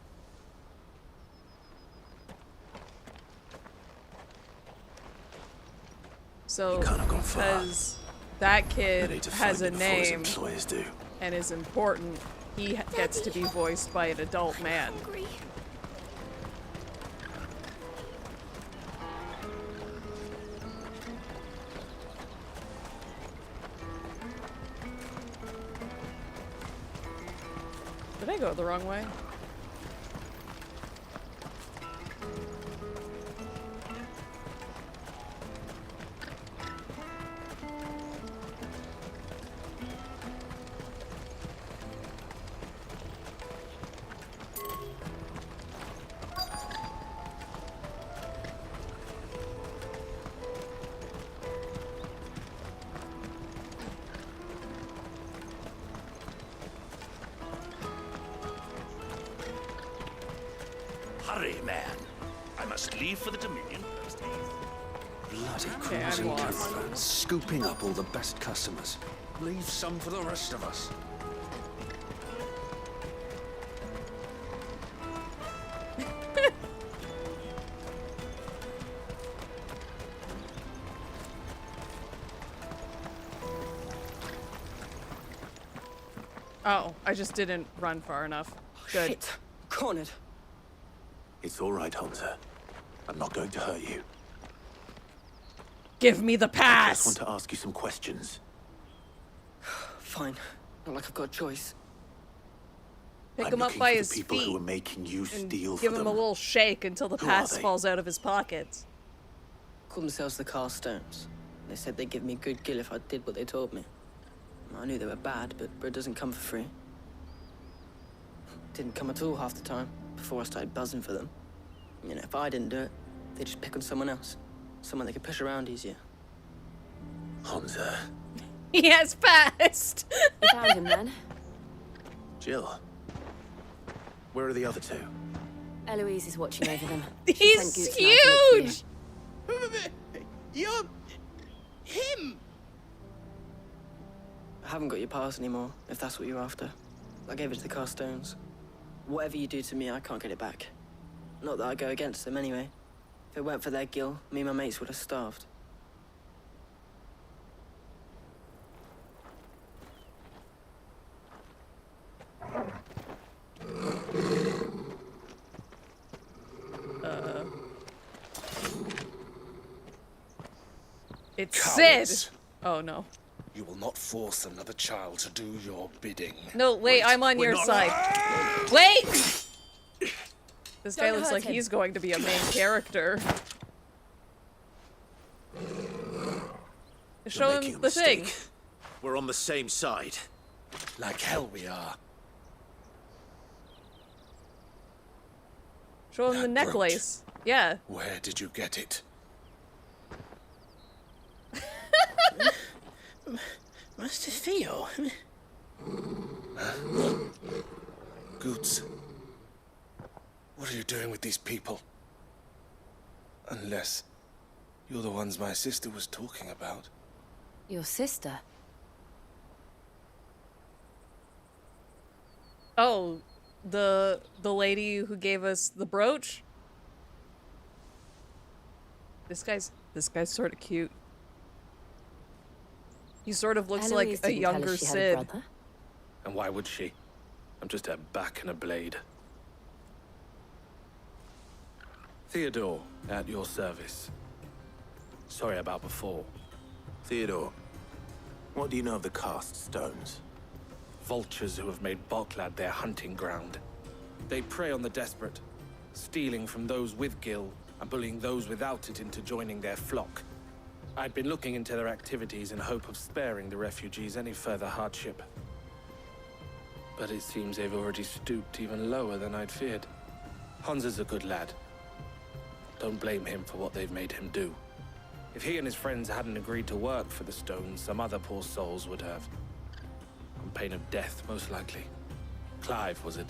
So, You can't have gone far. because that They kid need to has a find him before his name employers do. and is important, he gets to be voiced by an adult man. Did I go the wrong way? Hurry, man. I must leave for the Dominion first. Bloody Okay, I'm cruising lost. caravan, scooping up all the best customers. Leave some for the rest of us. Oh, I just didn't run far enough. Good. Shit. Cornered. It's all right, Hunter. I'm not going to hurt you. Give me the I pass! just want to ask you some questions. Fine. Not like I've got a choice. Pick I'm him up looking by for his the people feet who are making you and steal give for him them. a little shake until the Who are pass they? falls out of his pockets. Called themselves the Carstones. They said they'd give me good gill if I did what they told me. I knew they were bad, but bread doesn't come for free. Didn't come at all half the time, before I started buzzing for them. You know, if I didn't do it, they'd just pick on someone else. Someone they could push around easier. Hunter. He has passed! We found him then. Jill. Where are the other two? Eloise is watching over them. He's She sent Goose and I to look for you. You're... him! I haven't got your pass anymore, if that's what you're after. I gave it to the Carstones. Whatever you do to me, I can't get it back. Not that I go against them anyway. If it weren't for their gill, me and my mates would have starved. It's Cowards. Sid! Oh no. You will not force another child to do your bidding. No, wait, I'm on your side. Wait! This guy Don't looks hurt like him. he's going to be a main character. Show making him a the thing. mistake. We're on the same side. Like hell we are. Show him the That brooch. necklace. Yeah. Where did you get it? Master Theo. Goots. What are you doing with these people? Unless you're the ones my sister was talking about. Your sister? Oh, the lady who gave us the brooch? This guy's sort of cute. He sort of looks Eloise like a didn't tell us younger she had a Sid. brother. And why would she? I'm just her back and a blade. Theodore, at your service. Sorry about before. Theodore, what do you know of the cast stones? Vultures who have made Boklad their hunting ground. They prey on the desperate, stealing from those with gill and bullying those without it into joining their flock. I'd been looking into their activities in hope of sparing the refugees any further hardship. But it seems they've already stooped even lower than I'd feared. Hans is a good lad. Don't blame him for what they've made him do. If he and his friends hadn't agreed to work for the stones, some other poor souls would have. On pain of death, most likely. Clive, was it?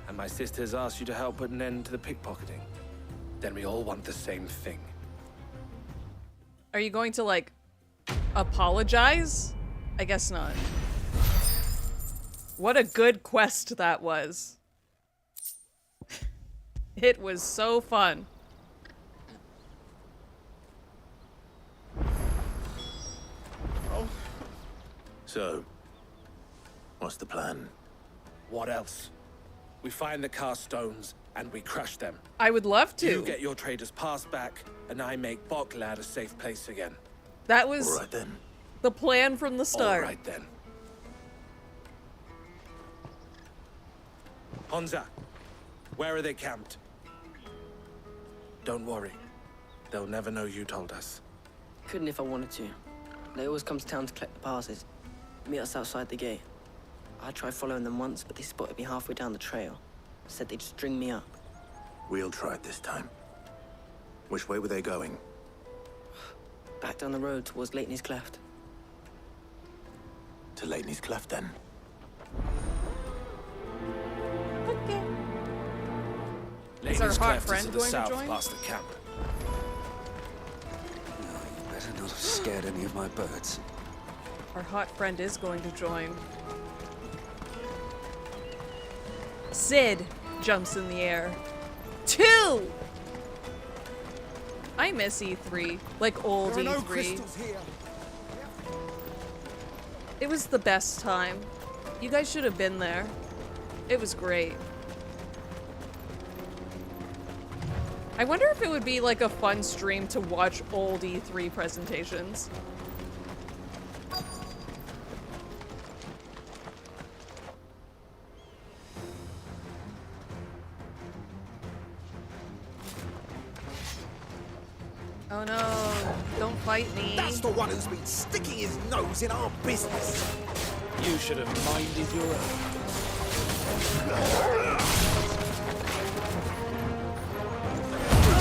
And my sisters asked you to help put an end to the pickpocketing. Then we all want the same thing. Are you going to, like, apologize? I guess not. What a good quest that was. It was so fun. So, what's the plan? What else? We find the cast stones and we crush them. I would love to. You get your traders' pass back, and I make Boklad a safe place again. That was All right, then. the plan from the start. All right, then. Honza, where are they camped? Don't worry. They'll never know you told us. Couldn't if I wanted to. They always come to town to collect the passes. Meet us outside the gate. I tried following them once, but they spotted me halfway down the trail. Said they'd string me up. We'll try it this time. Which way were they going? Back down the road towards Leitney's Cleft. To Leitney's Cleft, then. Okay. Is Leitney's our hot Cleft friend is to the going to south join? past the camp. No, you better not have scared any of my birds. Our hot friend is going to join. Sid jumps in the air. 2! I miss E3. Like old There are no E3. crystals here. It was the best time. You guys should have been there. It was great. I wonder if it would be like a fun stream to watch old E3 presentations. Oh no, don't fight me. That's the one who's been sticking his nose in our business. You should have minded your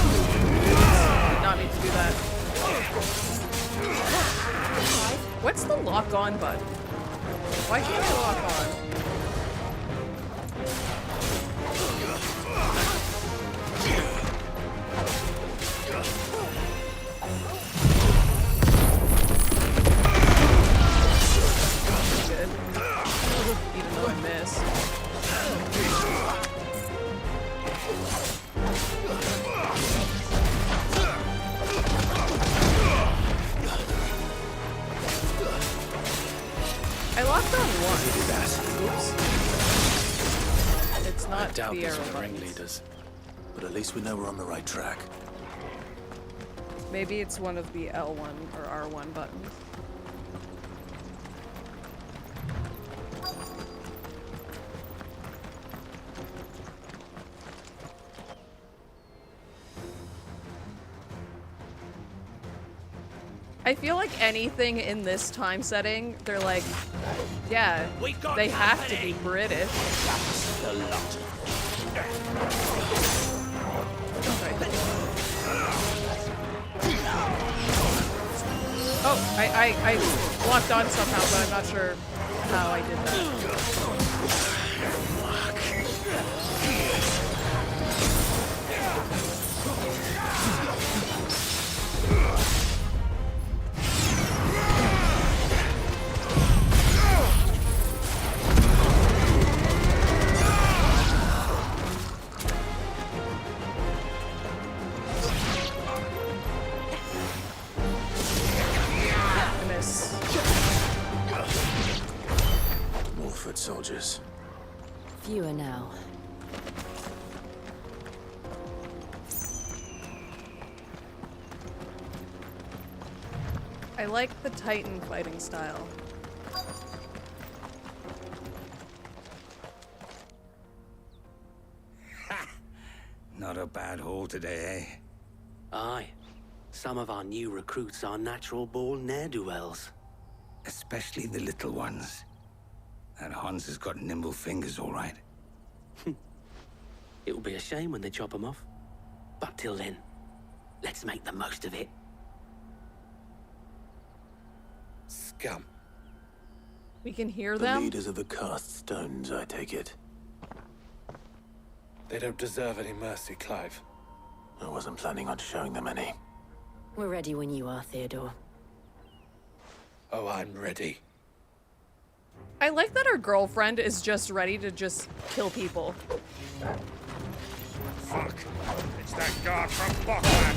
Did not need to do that. What's the lock on button? Why can't I lock on? Good. Even though I missed. I locked on one. Oops. It's not doubt the these arrow are the buttons. ringleaders. But at least we know we're on the right track. Maybe it's one of the L1 or R1 buttons. I feel like anything in this time setting, they're like, yeah, they have to be British. The lot. Oh, I locked on somehow, but I'm not sure how I did that. Soldiers. Fewer now. I like the Titan fighting style. Not a bad haul today, eh? Aye. Some of our new recruits are natural-born ne'er-do-wells. Especially the little ones. That Hans has got nimble fingers, all right. It will be a shame when they chop them off. But till then, let's make the most of it. Scum. We can hear The them. leaders of the cast stones, I take it. They don't deserve any mercy, Clive. I wasn't planning on showing them any. We're ready when you are, Theodore. Oh, I'm ready. I like that our girlfriend is just ready to just kill people. Fuck. It's that guard from Bockland.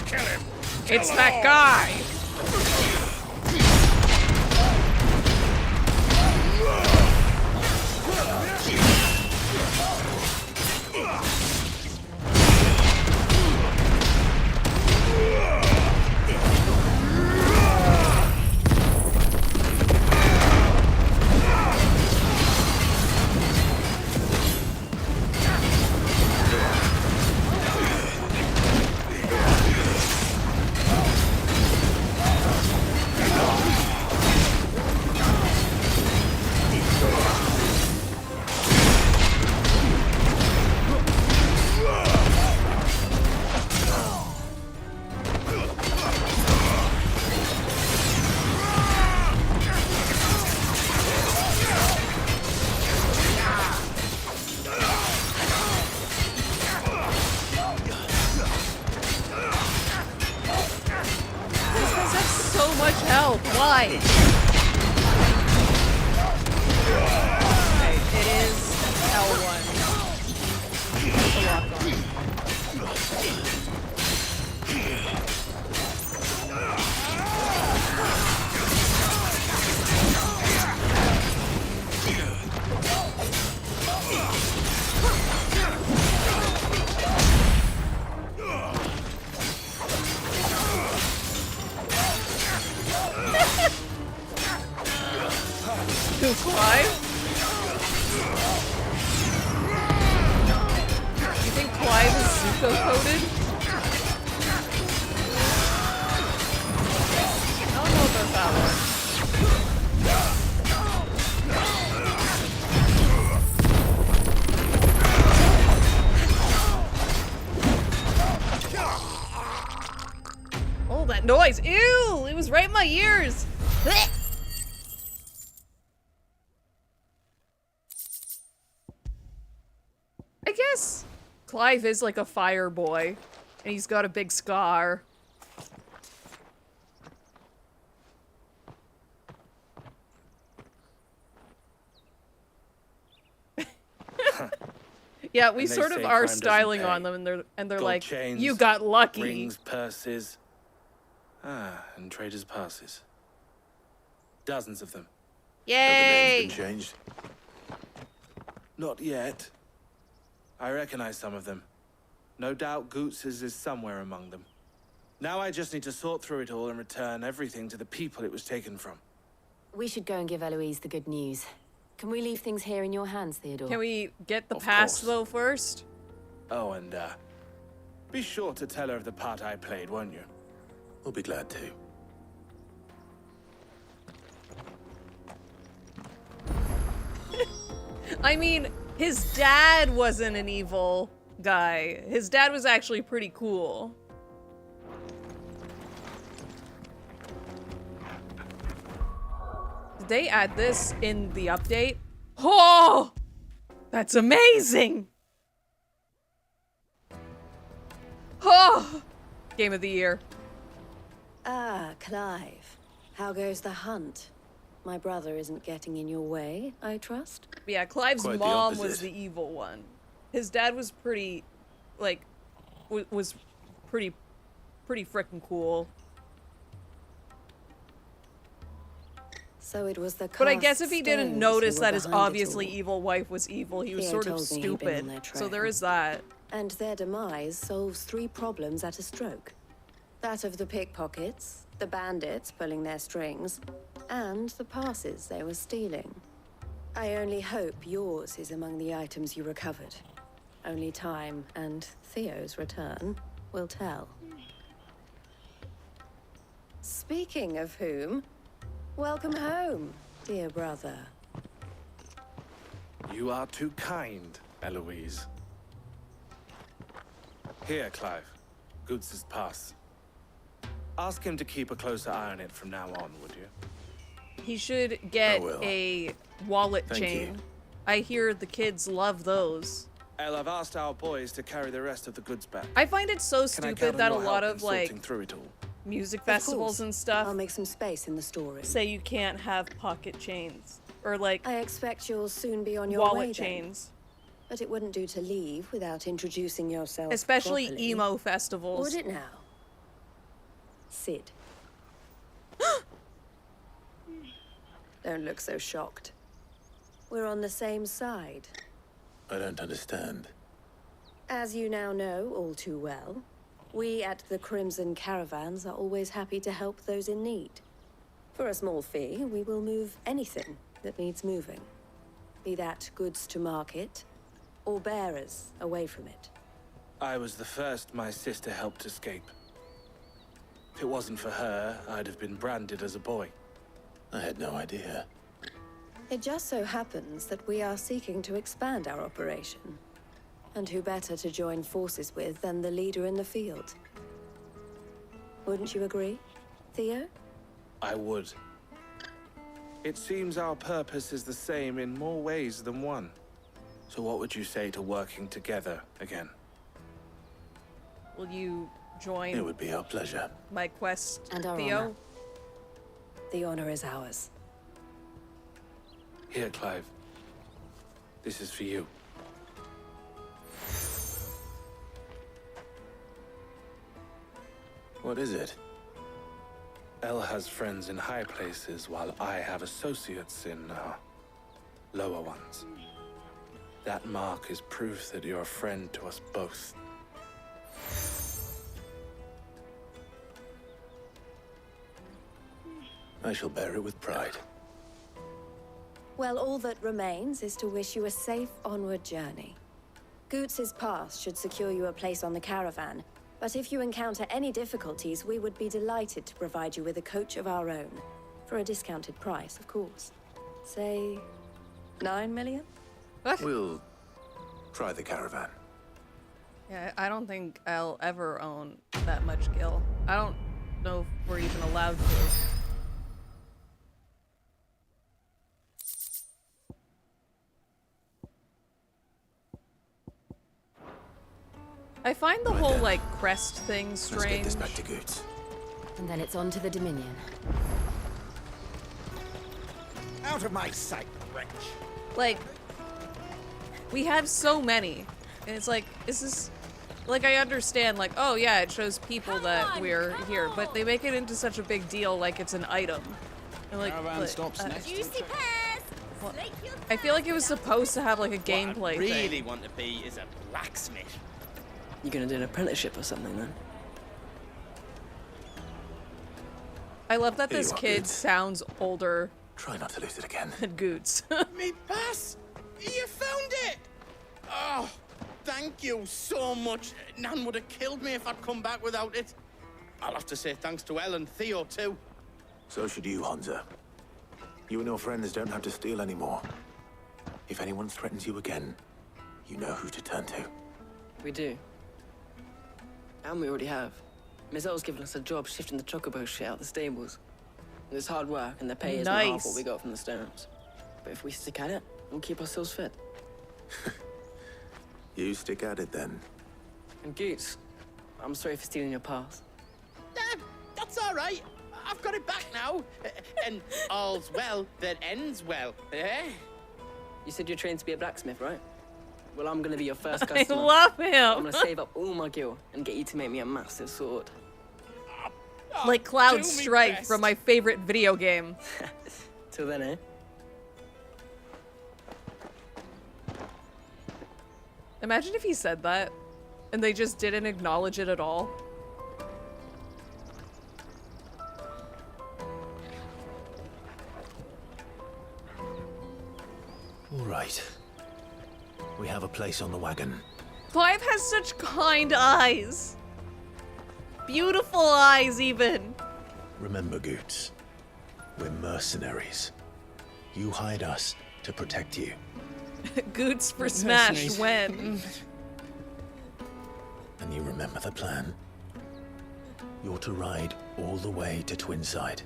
Kill him. Kill It's them that all. guy. Why? Okay, it is L1. To lock on. Who, Clive? You think Clive is Zuko-coded? I don't know about that one. Oh, that noise! Ew! It was right in my ears! I guess Clive is like a fire boy, and he's got a big scar. Yeah, we sort of are styling on them, and they're like, chains, "You got lucky." Rings, purses, and traders' passes. Dozens of them. Yay! Have the names been changed? Not yet. I recognize some of them. No doubt Goots's is somewhere among them. Now I just need to sort through it all and return everything to the people it was taken from. We should go and give Eloise the good news. Can we leave things here in your hands, Theodore? Can we get the pass, though, first? Oh, and, be sure to tell her of the part I played, won't you? We'll be glad to. I mean, his dad wasn't an evil guy. His dad was actually pretty cool. Did they add this in the update? Oh! That's amazing! Oh! Game of the year. Ah, Clive. How goes the hunt? My brother isn't getting in your way, I trust? Yeah, Clive's Quite the mom was opposite. the evil one. His dad was pretty, like, was pretty frickin' cool. So it was the But I guess if he didn't Stones notice who were that his behind it obviously all. evil wife was evil, he was Theo sort of told me he'd been on stupid. their So there trail. is that. And their demise solves 3 problems at a stroke. That of the pickpockets, the bandits pulling their strings, and the passes they were stealing. I only hope yours is among the items you recovered. Only time and Theo's return will tell. Speaking of whom, welcome home, dear brother. You are too kind, Eloise. Here, Clive. Goots's pass. Ask him to keep a closer eye on it from now on, would you? He should get I will. a wallet Thank chain. you. I hear the kids love those. El, I've asked our boys to carry the rest of the goods back. I find it so Can I stupid count on that a your lot help of in like sorting through it all? music Of festivals course. and stuff I'll make some space in the storeroom. say you can't have pocket chains or like I expect you'll soon be on your wallet way then. chains, But it wouldn't do to leave without introducing yourself especially properly. emo festivals. Would it now? Sid. Don't look so shocked. We're on the same side. I don't understand. As you now know all too well, we at the Crimson Caravans are always happy to help those in need. For a small fee, we will move anything that needs moving. Be that goods to market, or bearers away from it. I was the first my sister helped escape. If it wasn't for her, I'd have been branded as a boy. I had no idea. It just so happens that we are seeking to expand our operation. And who better to join forces with than the leader in the field? Wouldn't you agree, Theo? I would. It seems our purpose is the same in more ways than one. So what would you say to working together again? Will you join? It would be our pleasure. My quest, And our Theo? honor. The honor is ours. Here, Clive. This is for you. What is it? Elle has friends in high places, while I have associates in, lower ones. That mark is proof that you're a friend to us both. I shall bear it with pride. Well, all that remains is to wish you a safe onward journey. Goots's pass should secure you a place on the caravan, but if you encounter any difficulties, we would be delighted to provide you with a coach of our own. For a discounted price, of course. Say, 9 million? We'll try the caravan. Yeah, I don't think I'll ever own that much gil. I don't know if we're even allowed to. I find the whole, like, crest thing strange. Let's get this back to Goots. And then it's on to the Dominion. Out of my sight, wretch. Like, we have so many. And it's like, is this... Like, I understand, like, oh yeah, it shows people that we're here, but they make it into such a big deal like it's an item. And like, Caravan stops next. Juicy pears! Well, Slake your I feel like it was supposed to have, like, a gameplay What I really thing. want to be is a blacksmith. You gonna do an apprenticeship or something then? I love that Here this you are, kid Goots. sounds older Try not to lose it again. than Goots. Me pass! You found it! Oh, thank you so much. Nan would have killed me if I'd come back without it. I'll have to say thanks to Elle and Theo too. So should you, Hansa. You and your friends don't have to steal anymore. If anyone threatens you again, you know who to turn to. We do. And we already have. Miss L's given us a job shifting the chocobo shit out the stables. It's hard work, and the pay isn't half Nice. what we got from the stones. But if we stick at it, we'll keep ourselves fit. You stick at it then. And Goots, I'm sorry for stealing your pass. That's all right. I've got it back now. And all's well that ends well, eh? You said you're trained to be a blacksmith, right? Well, I'm gonna be your first I customer. love him. I'm gonna save up all my gil and get you to make me a massive sword. Like do Cloud me Strike best. from my favorite video game. Till then, eh? Imagine if he said that, and they just didn't acknowledge it at all. All right. We have a place on the wagon. Clive has such kind eyes. Beautiful eyes, even. Remember, Goots, we're mercenaries. You hired us to protect you. Goots for Smash when. And you remember the plan? You're to ride all the way to Twinside.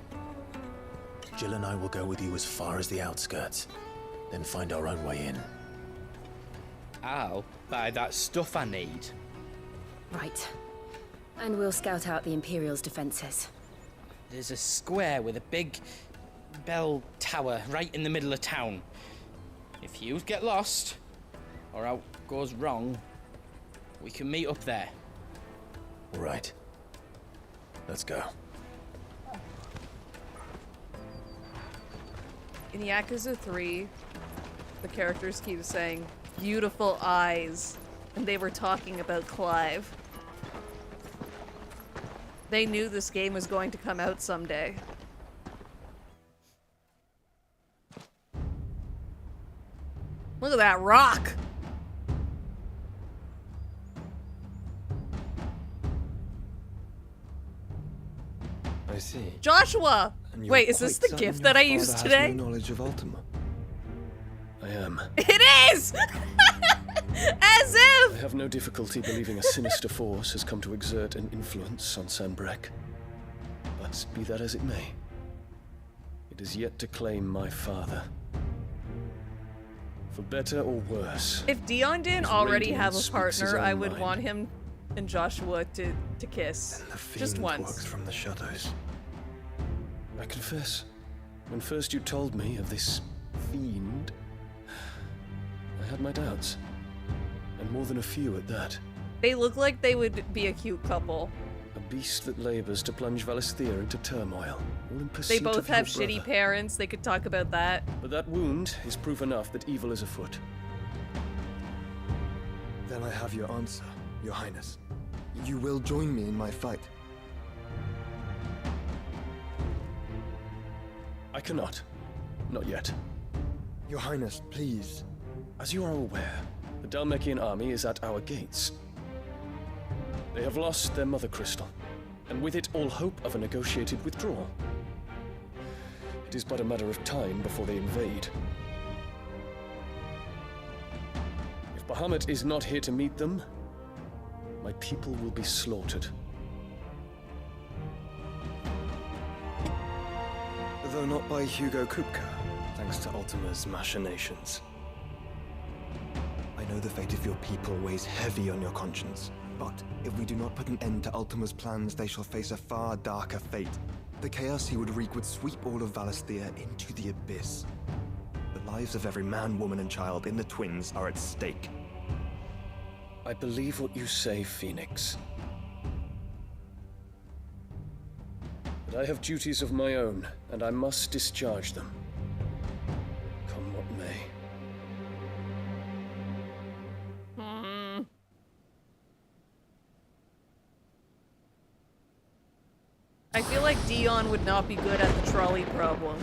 Jill and I will go with you as far as the outskirts, then find our own way in. I'll buy that stuff I need. Right. And we'll scout out the Imperial's defenses. There's a square with a big bell tower right in the middle of town. If you get lost, or out goes wrong, we can meet up there. All right. Let's go. In Yakuza 3, the characters keep saying, beautiful eyes, and they were talking about Clive. They knew this game was going to come out someday. Look at that rock! I see. Joshua! And you're Wait, is this quite the certain gift that I your used father today? has no knowledge of Ultima. I am. It is! As if! I have no difficulty believing a sinister force has come to exert an influence on Sanbreque. But be that as it may, it is yet to claim my father. For better or worse. If Dion didn't his already radiance have a speaks his partner, own I would mind. want him and Joshua to kiss. And the fiend Just once. works from the shadows. I confess, when first you told me of this fiend, I had my doubts. And more than a few at that. They look like they would be a cute couple. A beast that labors to plunge Valisthea into turmoil, all in pursuit They both of your have shitty brother. parents. They could talk about that. But that wound is proof enough that evil is afoot. Then I have your answer, Your Highness. You will join me in my fight. I cannot. Not yet. Your Highness, please. As you are aware, the Dhalmekian army is at our gates. They have lost their mother crystal, and with it all hope of a negotiated withdrawal. It is but a matter of time before they invade. If Bahamut is not here to meet them, my people will be slaughtered. Though not by Hugo Kupka, thanks to Ultima's machinations. I know the fate of your people weighs heavy on your conscience, but if we do not put an end to Ultima's plans, they shall face a far darker fate. The chaos he would wreak would sweep all of Valisthea into the abyss. The lives of every man, woman, and child in the Twins are at stake. I believe what you say, Phoenix. But I have duties of my own, and I must discharge them. Come what may. I feel like Dion would not be good at the trolley problem.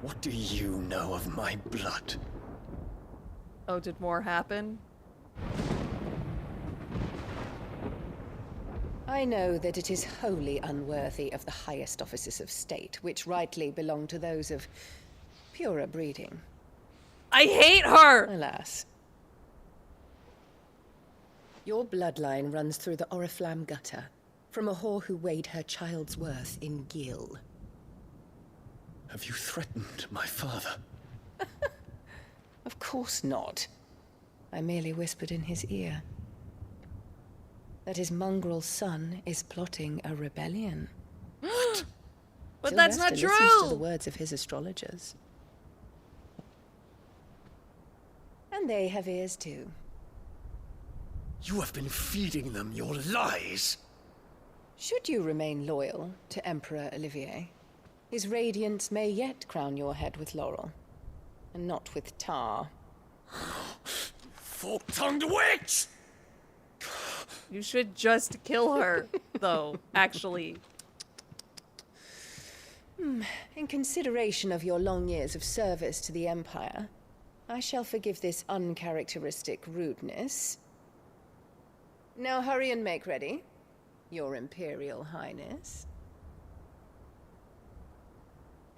What do you know of my blood? Oh, did more happen? I know that it is wholly unworthy of the highest offices of state, which rightly belong to those of purer breeding. I hate her! Alas. Your bloodline runs through the Oriflamme gutter, from a whore who weighed her child's worth in gil. Have you threatened my father? Of course not. I merely whispered in his ear that his mongrel son is plotting a rebellion. But that's not true! Listens to the words of his astrologers. And they have ears too. You have been feeding them your lies! Should you remain loyal to Emperor Olivier, his radiance may yet crown your head with laurel, and not with tar. Fork-tongued witch! You should just kill her, though, actually. In consideration of your long years of service to the Empire, I shall forgive this uncharacteristic rudeness. Now hurry and make ready, Your Imperial Highness.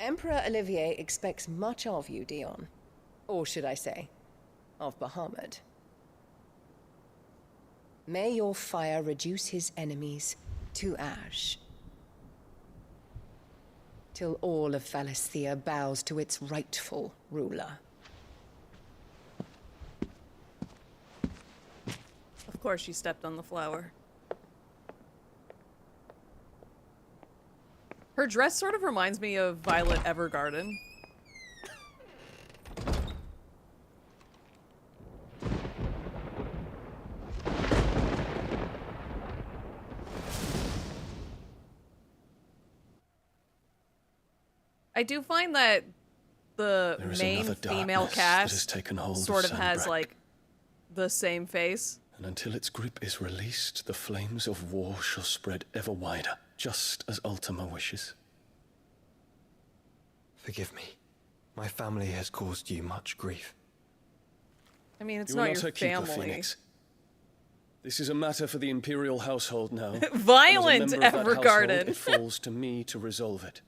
Emperor Olivier expects much of you, Dion. Or should I say, of Bahamut. May your fire reduce his enemies to ash, till all of Valisthea bows to its rightful ruler. Of course she stepped on the flower. Her dress sort of reminds me of Violet Evergarden. I do find that the There is main another female darkness that has cast taken hold of sort of has Sanbreque. like the same face. And until its grip is released, the flames of war shall spread ever wider, just as Ultima wishes. Forgive me. My family has caused you much grief. I mean, it's You are not not your her keeper, family. Phoenix. This is a matter for the Imperial household now. Violent, and as a member of that Evergarden. household, it falls to me to resolve it.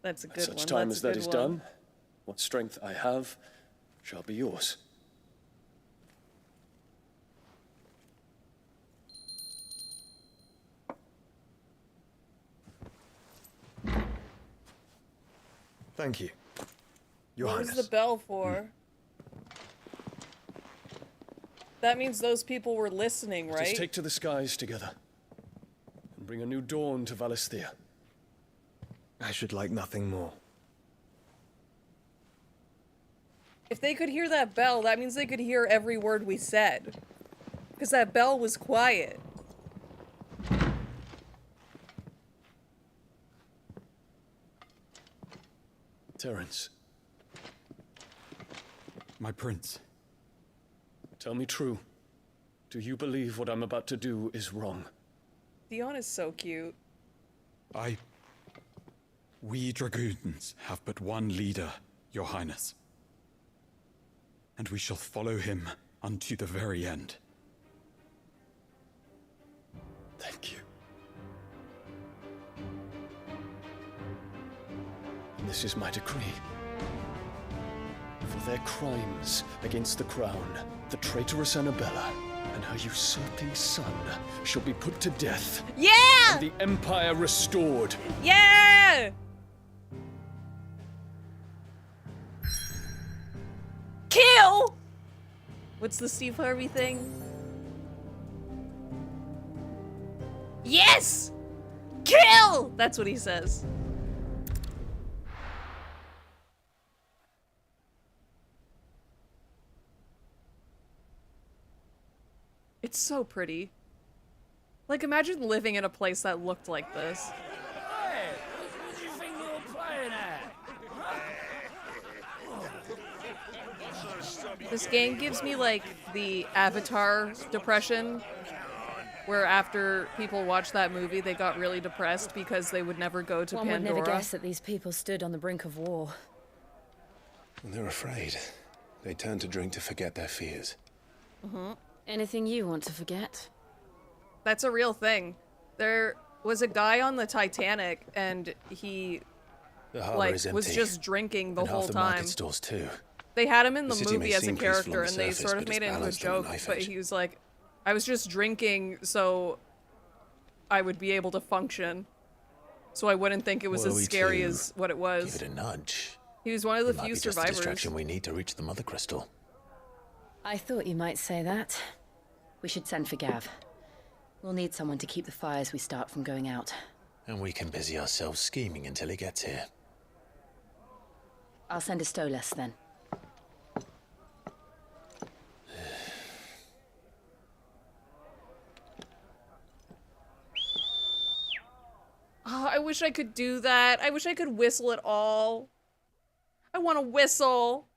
That's a At good such one. time That's as a that good is one. done, what strength I have shall be yours. Thank you, Your What Highness. was the bell for? That means those people were listening, Let us right? take to the skies together and bring a new dawn to Valisthea. I should like nothing more. If they could hear that bell, that means they could hear every word we said. Because that bell was quiet. Terence, My prince. tell me true. Do you believe what I'm about to do is wrong? Dion is so cute. We dragoons have but one leader, Your Highness. And we shall follow him unto the very end. Thank you. And this is my decree. For their crimes against the crown, the traitorous Annabella and her usurping son shall be put to death. Yeah! And the Empire restored. Yeah! Kill! What's the Steve Harvey thing? Yes! Kill! That's what he says. It's so pretty. Like, imagine living in a place that looked like this. Hey, who do you think you're playing at? This game gives me, like, the Avatar depression, where after people watched that movie, they got really depressed because they would never go to One Pandora. would never guess that these people stood on the brink of war. And they're afraid. They turn to drink to forget their fears. Anything you want to forget? That's a real thing. There was a guy on the Titanic, and he, The harbor like, is empty. was just drinking the and whole half the time. market stalls too. They had him in The the city may movie as a seem peaceful on character, the and they surface, sort of but made it's it into a balanced on the joke, knife but edge. he was like, I was just drinking so I would be able to function. So I wouldn't think it was Were as we scary to as what it was. Give it a nudge. He was one of the It might few be just the survivors. distraction we need to reach the Mother Crystal. I thought you might say that. We should send for Gav. We'll need someone to keep the fires we start from going out. And we can busy ourselves scheming until he gets here. I'll send a Stolas then. Oh, I wish I could do that. I wish I could whistle at all. I want to whistle.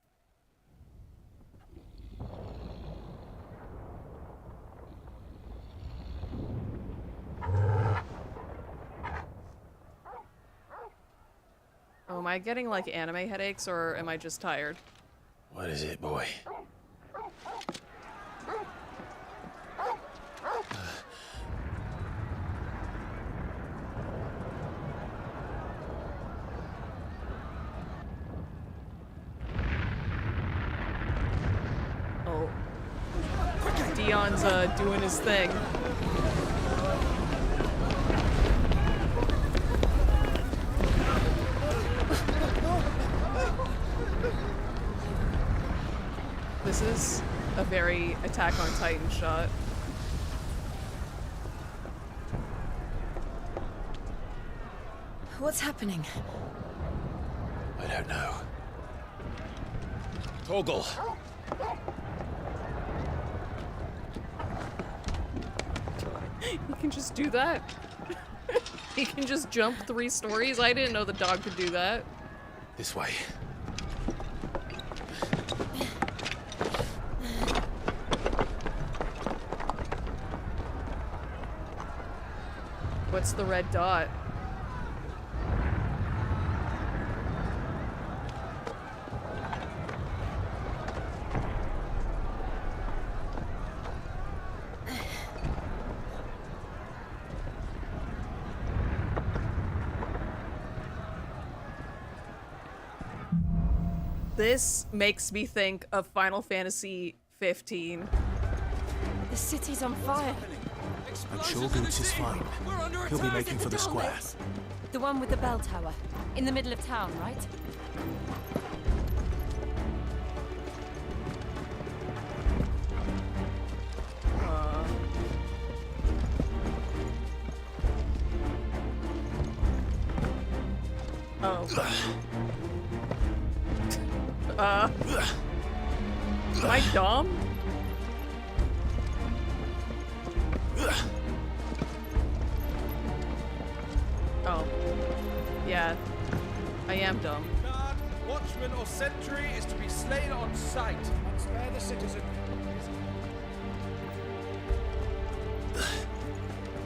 Oh, am I getting like anime headaches or am I just tired? What is it, boy? Oh. Dion's doing his thing. This is a very Attack on Titan shot. What's happening? I don't know. Torgal! He can just do that. He can just jump 3 stories. I didn't know the dog could do that. This way. What's the red dot? This makes me think of Final Fantasy 15. The city's on fire. I'm sure Boots is fine. He'll be making for the square. The one with the bell tower. In the middle of town, right? Am I dumb? Oh. Yeah. I am dumb. Guard, watchman, or sentry is to be slain on sight. Spare the citizen.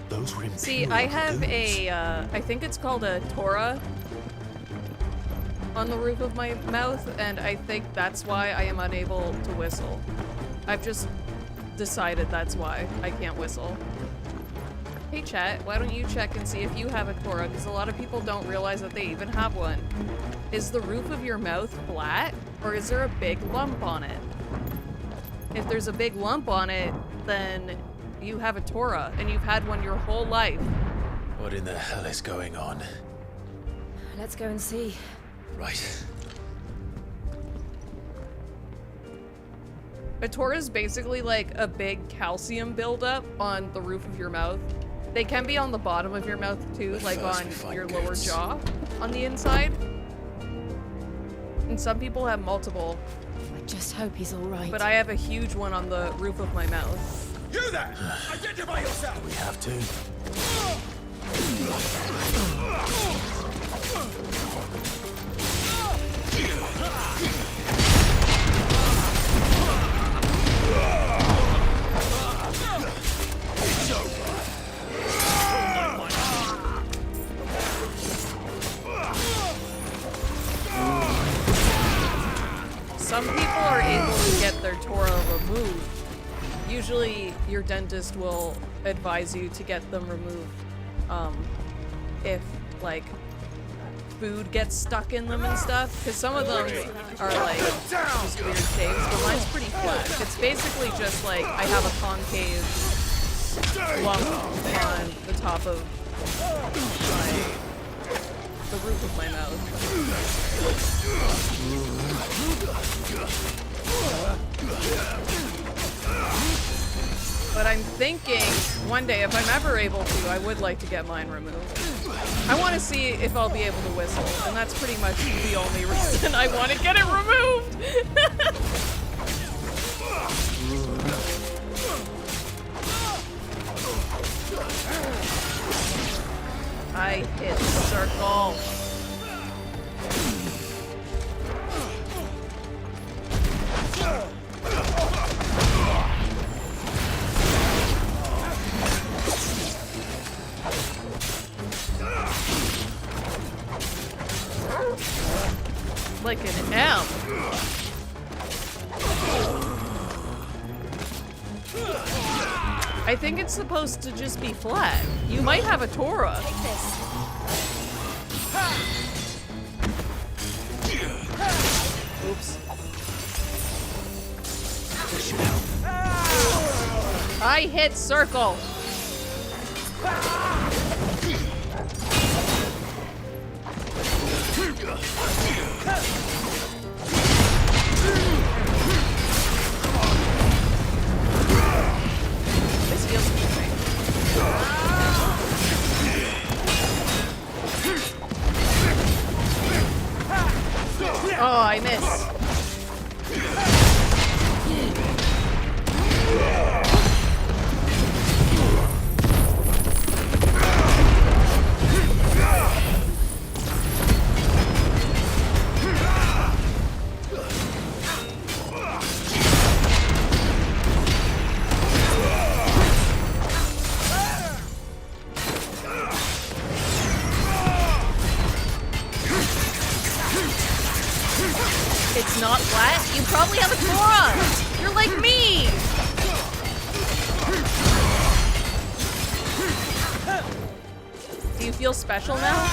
Those were See, I have a, I think it's called a Torah on the roof of my mouth, and I think that's why I am unable to whistle. I've just decided that's why I can't whistle. Hey chat, why don't you check and see if you have a Torah, because a lot of people don't realize that they even have one. Is the roof of your mouth flat, or is there a big lump on it? If there's a big lump on it, then you have a Torah, and you've had one your whole life. What in the hell is going on? Let's go and see. Right. A Torah is basically like a big calcium buildup on the roof of your mouth. They can be on the bottom of your mouth too, like on your lower jaw, on the inside. And some people have multiple. I just hope he's all right. But I have a huge one on the roof of my mouth. You there! Identify yourself! We have to. Some people are able to get their Torah removed. Usually your dentist will advise you to get them removed if like food gets stuck in them and stuff, because some of them are like just weird shapes, but mine's pretty flat. It's basically just like I have a concave lump on the top of the roof of my mouth. But I'm thinking one day, if I'm ever able to, I would like to get mine removed. I want to see if I'll be able to whistle, and that's pretty much the only reason I want to get it removed. I hit circle. Like an M. I think it's supposed to just be flat. You might have a Torah. Take this. Oops. I hit circle. This feels amazing. Oh, I missed. feel special now?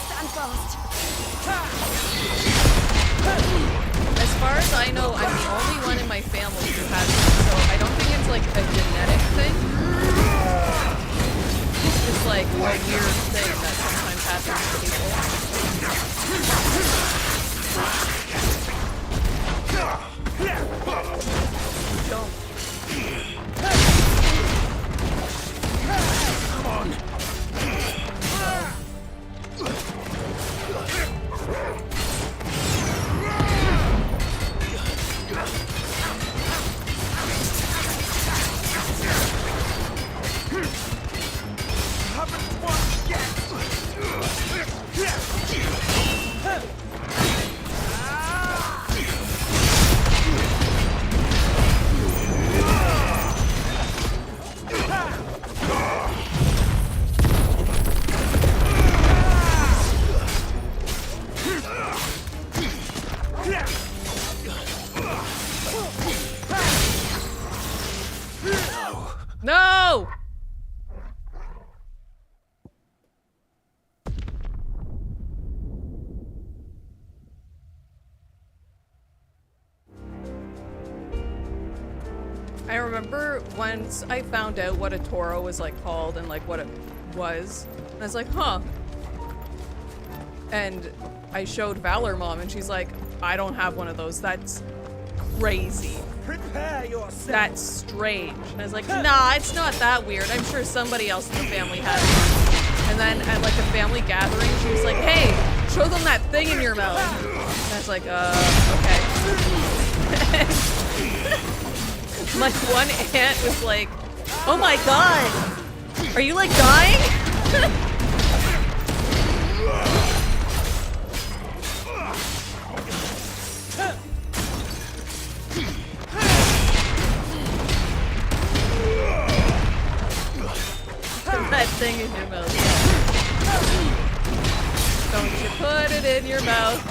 Stand fast. As far as I know, I'm the only one in my family who has it, so I don't think it's like a genetic thing. It's just like a weird thing that sometimes happens to people. Don't. Come on. Haven't won yet. No! I remember once I found out what a Toro was like called and like what it was. And I was like, huh. And I showed Valor Mom and she's like, I don't have one of those. That's crazy. Prepare yourself. That's strange. And I was like, nah, it's not that weird. I'm sure somebody else in the family has one. And then at like a family gathering, she was like, hey, show them that thing in your mouth. And I was like, okay. My one aunt was like, oh my god, are you like dying? That thing in your mouth. Don't you put it in your mouth.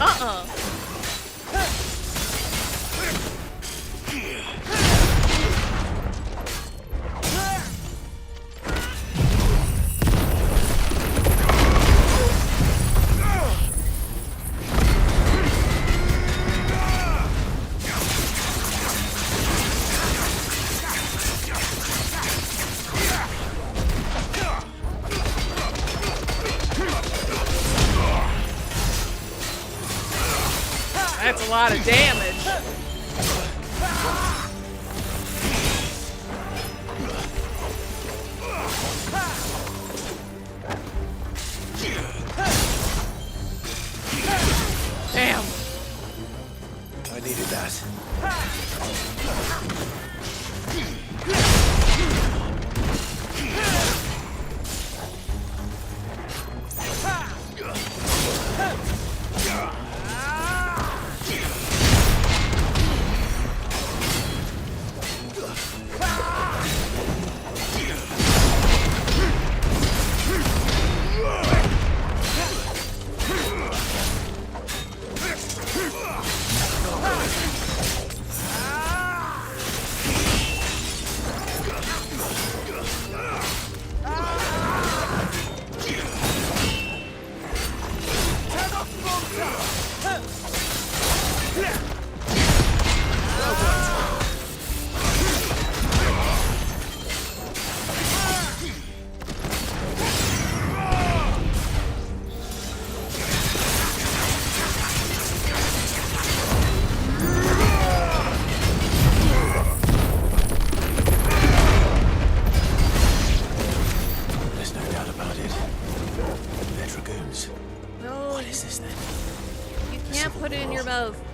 That's a lot of damage. Damn. I needed that.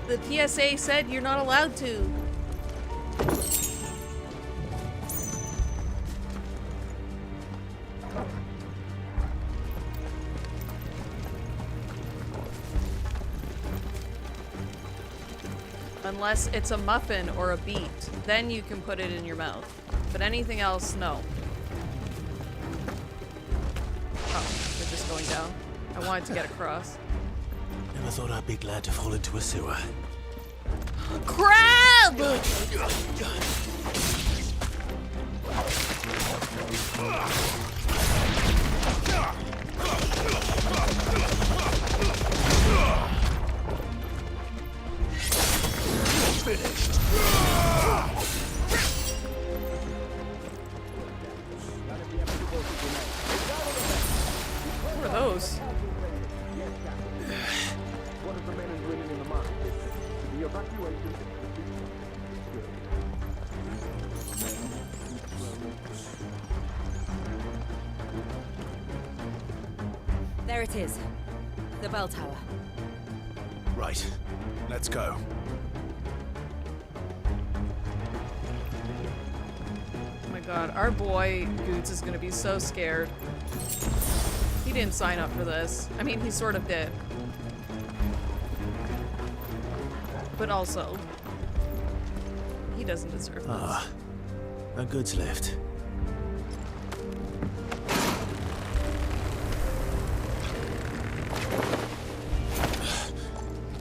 The PSA said you're not allowed to. Unless it's a muffin or a beet, then you can put it in your mouth. But anything else, no. Oh, they're just going down. I wanted to get across. Never thought I'd be glad to fall into a sewer. Crab! Finished. What are those? One of the men and women in the market district. The evacuation. There it is. The bell tower. Right. Let's go. Oh my god, our boy Goots is gonna be so scared. He didn't sign up for this. I mean, he sort of did. But also, he doesn't deserve this. Ah, a goods lift.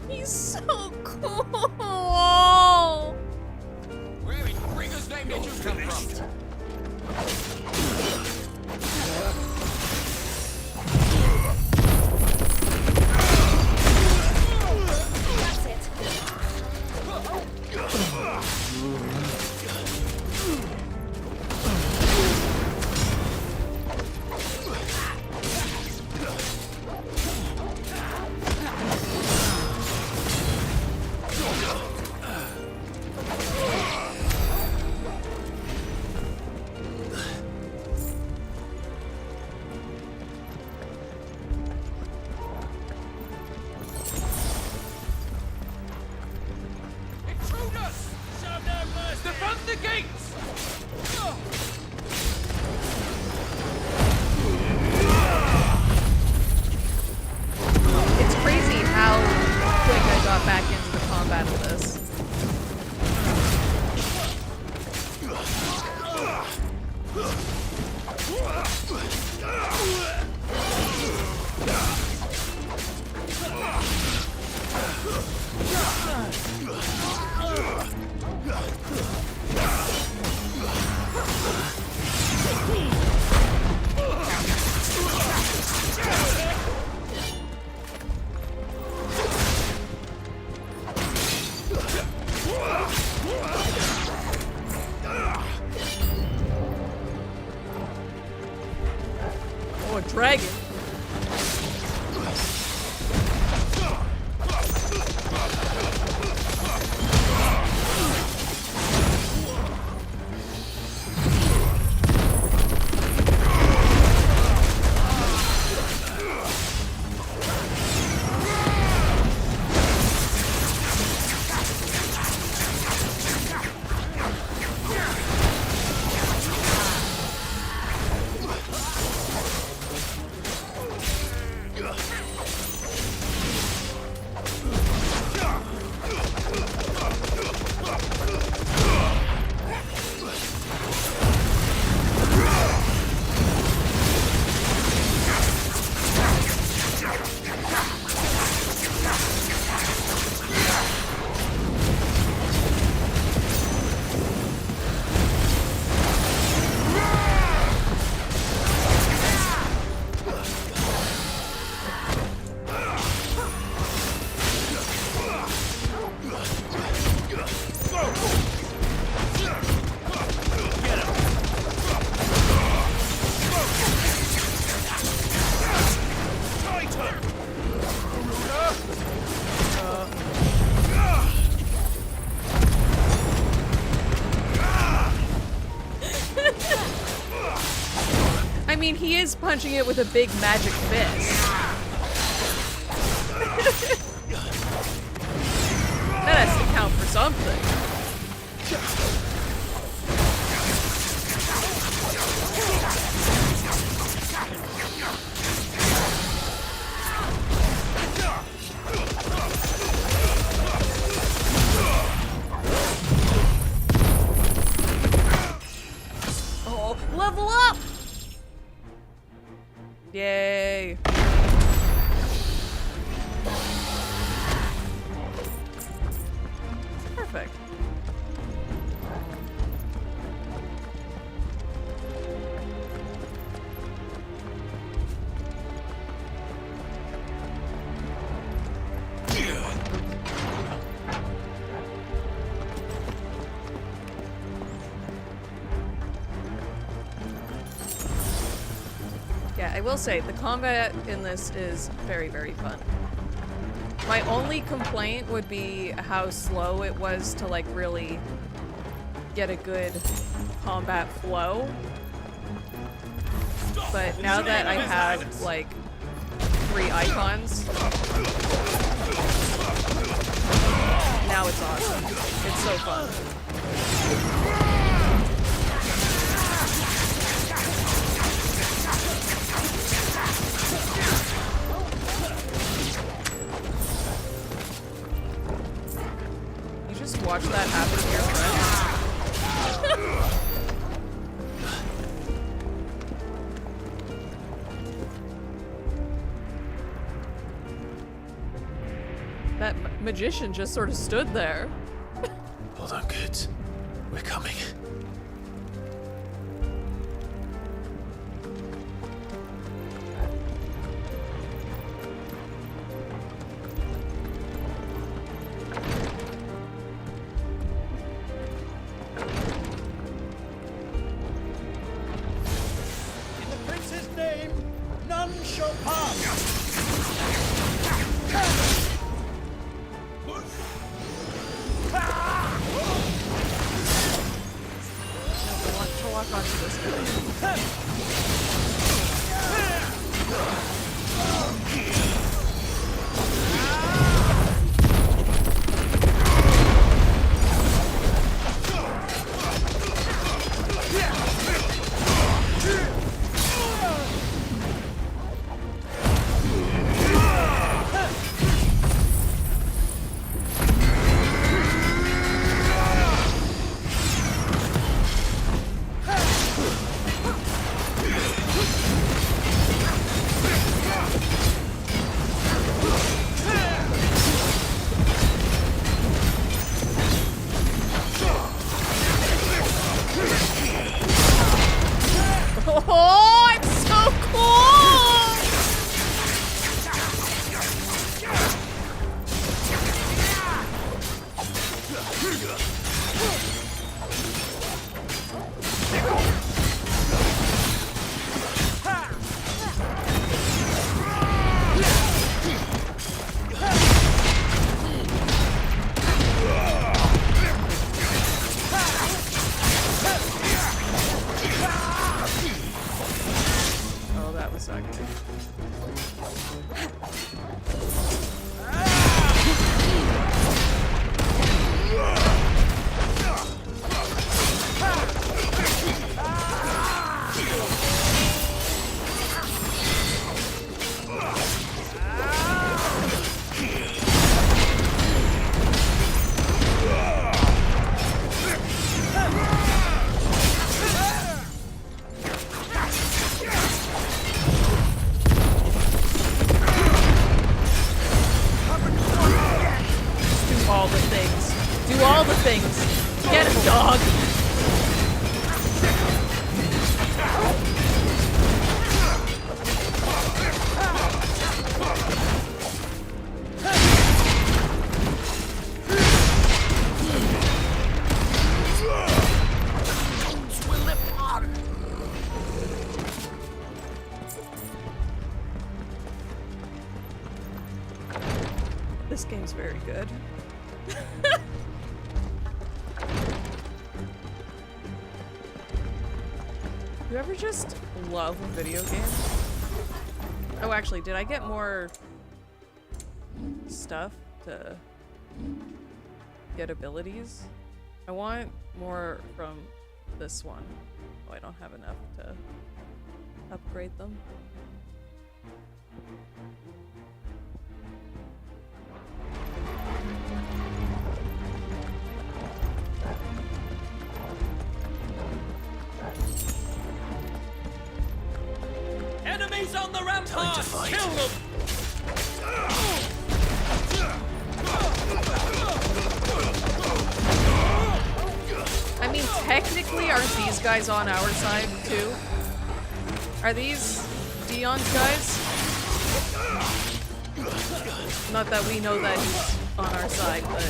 He's so cool! Where in Gringer's name did you come from? That's it. Intruders! Show no mercy! Defend the gates! It's crazy how quick I got back into the combat of this. Oh, a dragon. I mean, he is punching it with a big magic fist. That has to count for something. Oh, level up! Yay. will say, the combat in this is very, very fun. My only complaint would be how slow it was to, like, really get a good combat flow. But now that I have, like, 3 icons, now it's awesome. It's so fun. You just watch that happen to your friends. That magician just sort of stood there. Hold on, kids. We're coming. In the prince's name, none shall pass. To walk onto this guy. Oh, it's so cool! Oh, that was not good. Do all the things. Do all the things. Get him, dog. This game's very good. You ever just love a video game? Oh, actually, did I get more stuff to get abilities? I want more from this one. Oh, I don't have enough to upgrade them. Enemies on the ramparts! Kill them! I mean, technically, aren't these guys on our side, too? Are these Dion's guys? Not that we know that he's on our side, but...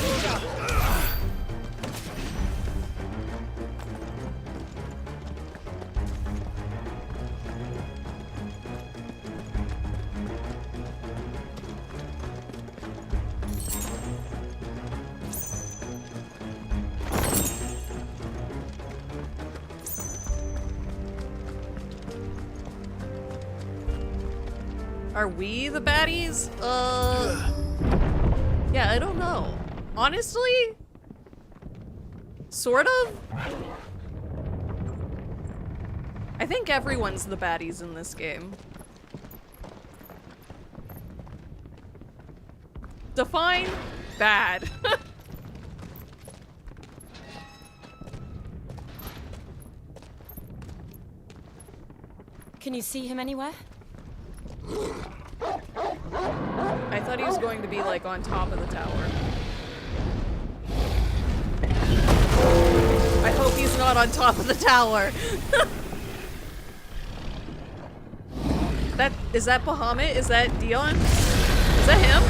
Are we the baddies? Yeah, I don't know. Honestly? Sort of? I think everyone's the baddies in this game. Define bad. Can you see him anywhere? I thought he was going to be like on top of the tower. I hope he's not on top of the tower. Is that Bahamut? Is that Dion? Is that him?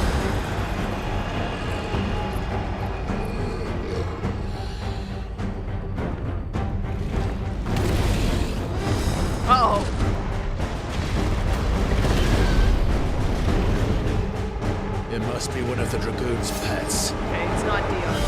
Uh-oh. It must be one of the Dragoon's pets. Okay, it's not Dion.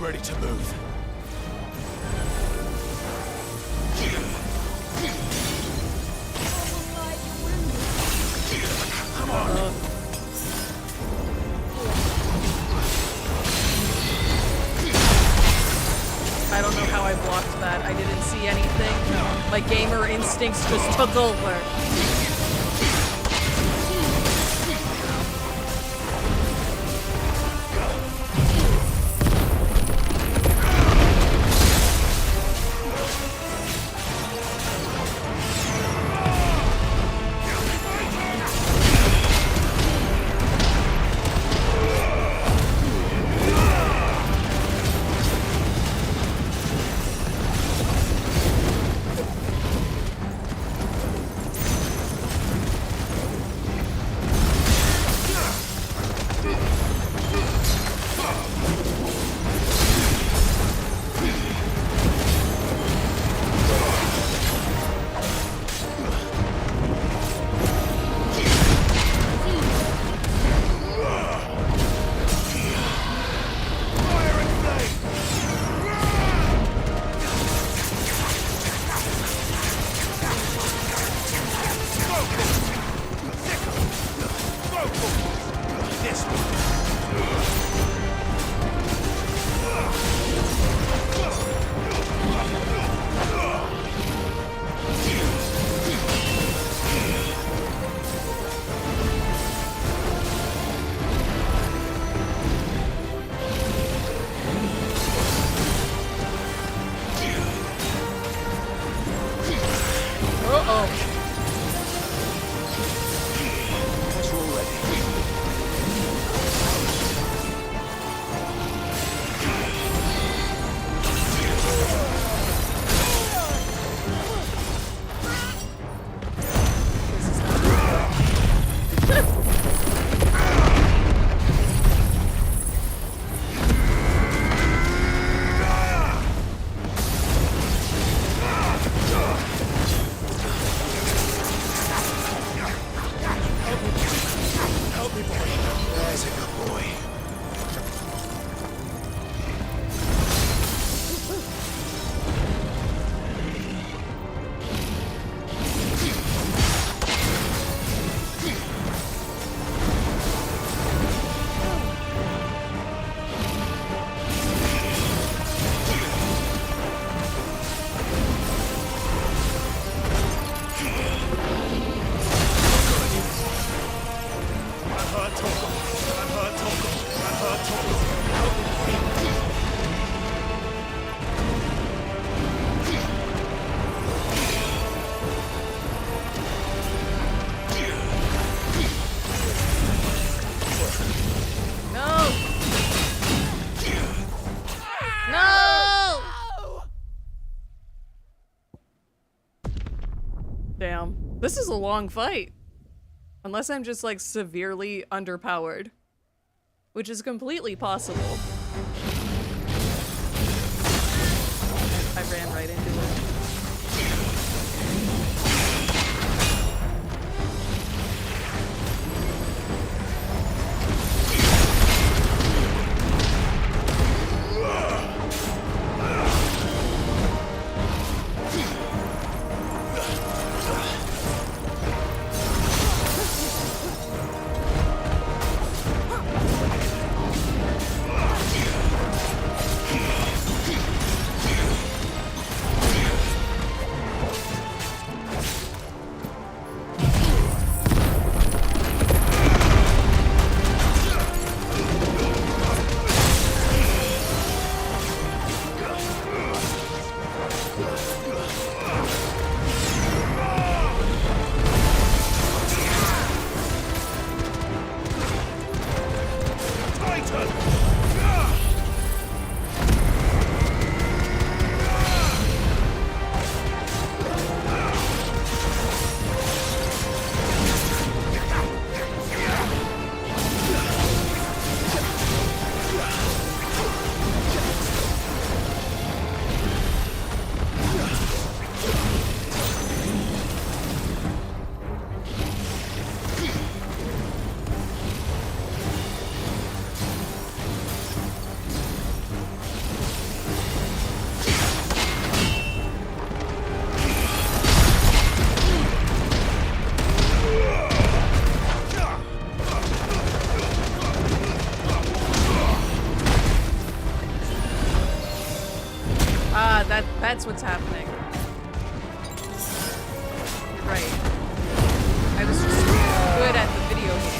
ready to move. Come on. I blocked that. I didn't see anything. My gamer instincts just took over. Damn. This is a long fight. Unless I'm just like severely underpowered. Which is completely possible. I ran right into it. That's what's happening. You're right. I was just good at the video game.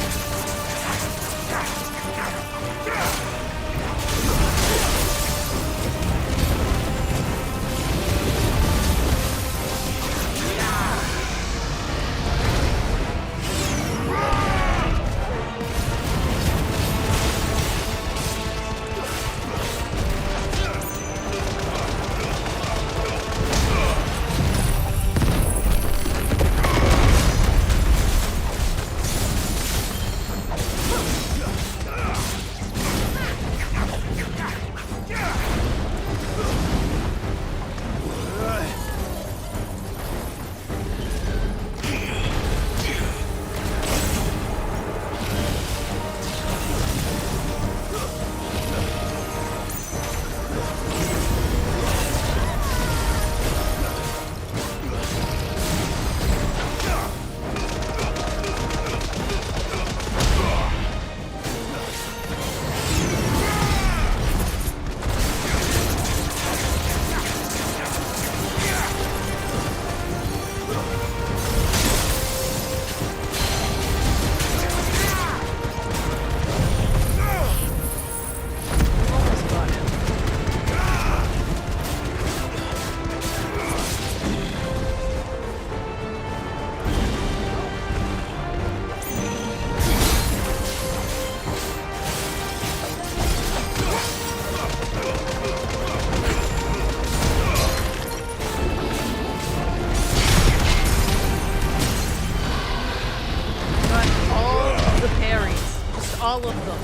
All of them.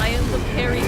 I am the parry queen.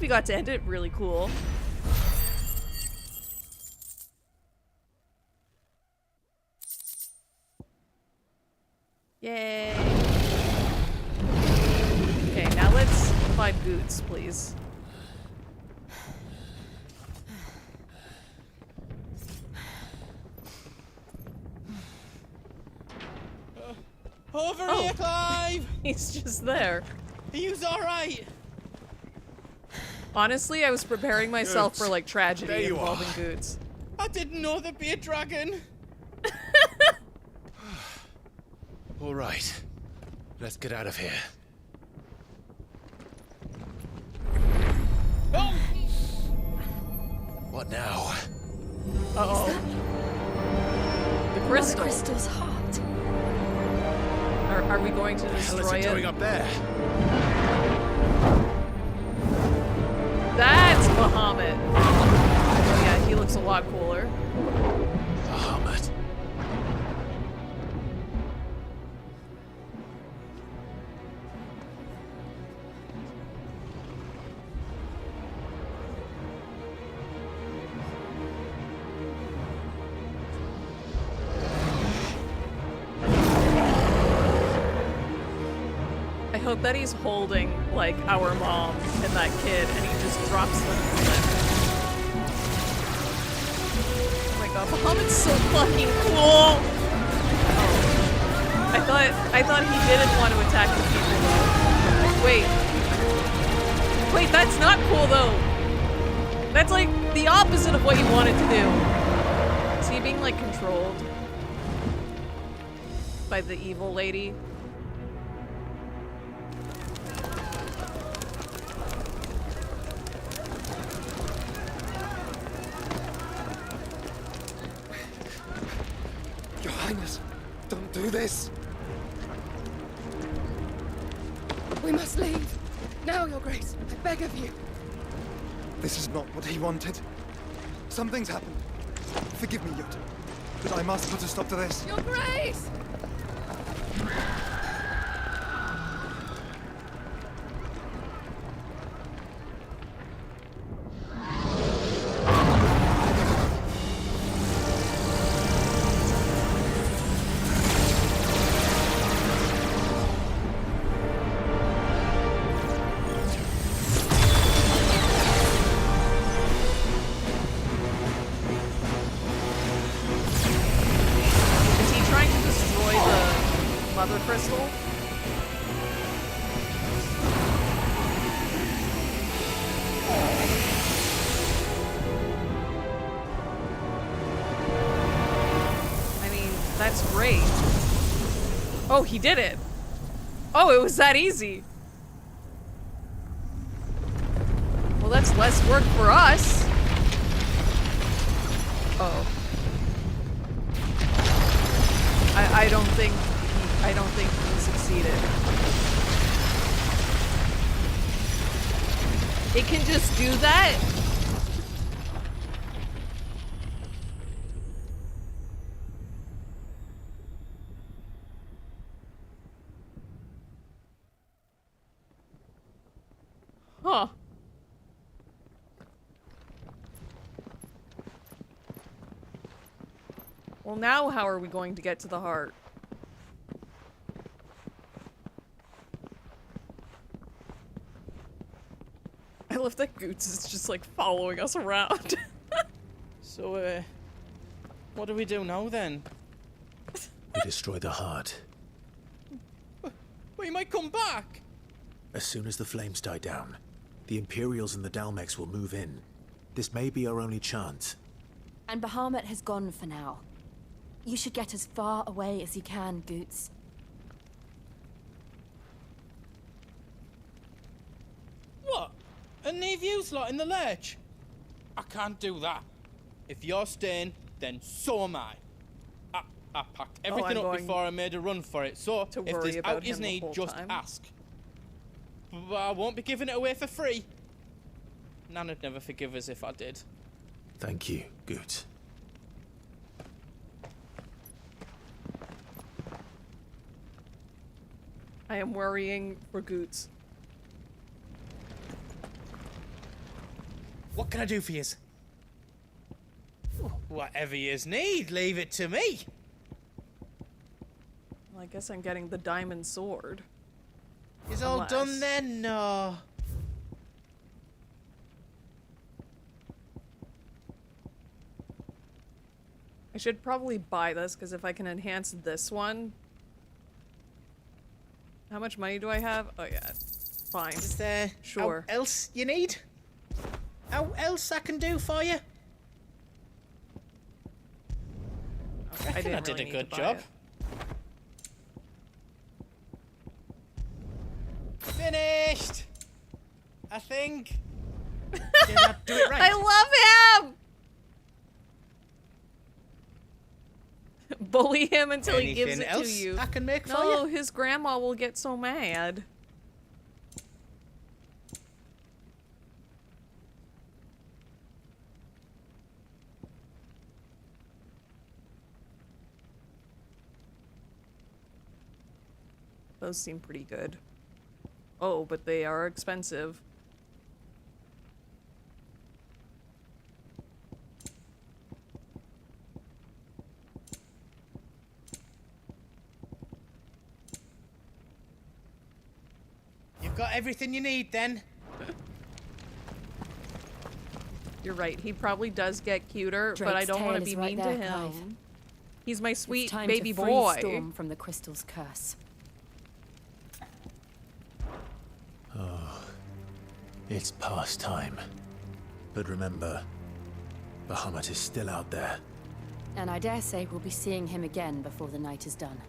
We got to end it really cool. Yay. Okay, now let's find Goots, please. Over here, Clive! He's just there. He's alright! Honestly, I was preparing myself Goots. for like tragedy There you involving are. Goots. I didn't know there'd be a dragon. All right. Let's get out of here. Oh! What now? Uh-oh. The crystal. The crystal's heart. Are we going to What the hell is destroy it doing it? up there? That's Bahamut. Oh yeah, he looks a lot cooler. Bahamut. hope that he's holding, like, our mom and that kid, and he just drops them. Oh my god, Bahamut's so fucking cool! Oh. I thought he didn't want to attack the people, though. Wait. Wait, that's not cool, though! That's, like, the opposite of what you wanted to do. Is he being, like, controlled by the evil lady? Your Highness, don't do this. We must leave. Now, Your Grace. I beg of you. This is not what he wanted. Something's happened. Forgive me, Yut, but I must put a stop to this. Your Grace! Oh, he did it. Oh, it was that easy. Well, that's less work for us. Uh-oh. I don't think he succeeded. It can just do that? Huh. Well, now how are we going to get to the heart? I love that Goots is just like following us around. So, what do we do now then? We destroy the heart. Well, you might come back. As soon as the flames die down, the Imperials and the Dalmex will move in. This may be our only chance. And Bahamut has gone for now. You should get as far away as you can, Goots. What? And leave you lot in the lurch? I can't do that. If you're staying, then so am I. I packed everything up before I made a run for it, so if there's out his need, just ask. But I won't be giving it away for free. Nana'd never forgive us if I did. Thank you, Goots. I am worrying for Goots. What can I do for yous? Whatever yous need, leave it to me. Well, I guess I'm getting the diamond sword. Is all done then? No. I should probably buy this, because if I can enhance this one... How much money do I have? Oh yeah, fine. Is there sure else you need? How else I can do for you? I reckon I did a good job. Finished! I think. Did I do it right? I love him! Bully him until he gives it to you. I can make for you? No, his grandma will get so mad. Those seem pretty good. Oh, but they are expensive. Got everything you need then? You're right. He probably does get cuter, but I Drake's don't want to tail be is right mean there, to him. Clive. He's my sweet It's time baby to free boy. Storm from the crystal's curse. Oh, it's past time. But remember, Bahamut is still out there. And I dare say we'll be seeing him again before the night is done.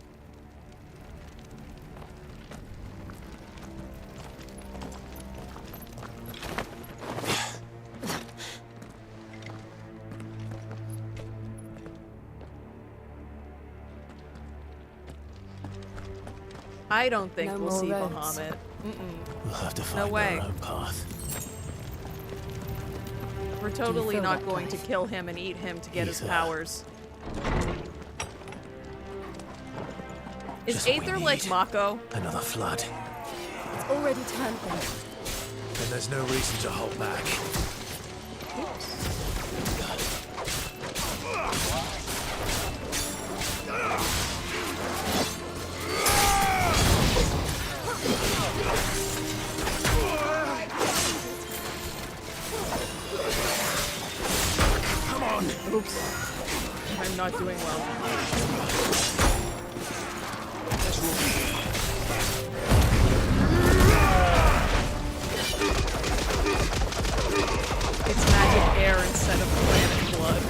I don't think No we'll more see roads. Bahamut. We'll have to No find way. our own path. We're totally feel not that, going to Clive? kill him and eat him to get his Aether. powers. Is Just what we Aether like need. Mako? Another flood. It's already turned them. And there's no reason to hold back. Come on! Oops. I'm not doing well. It's magic air instead of planet blood.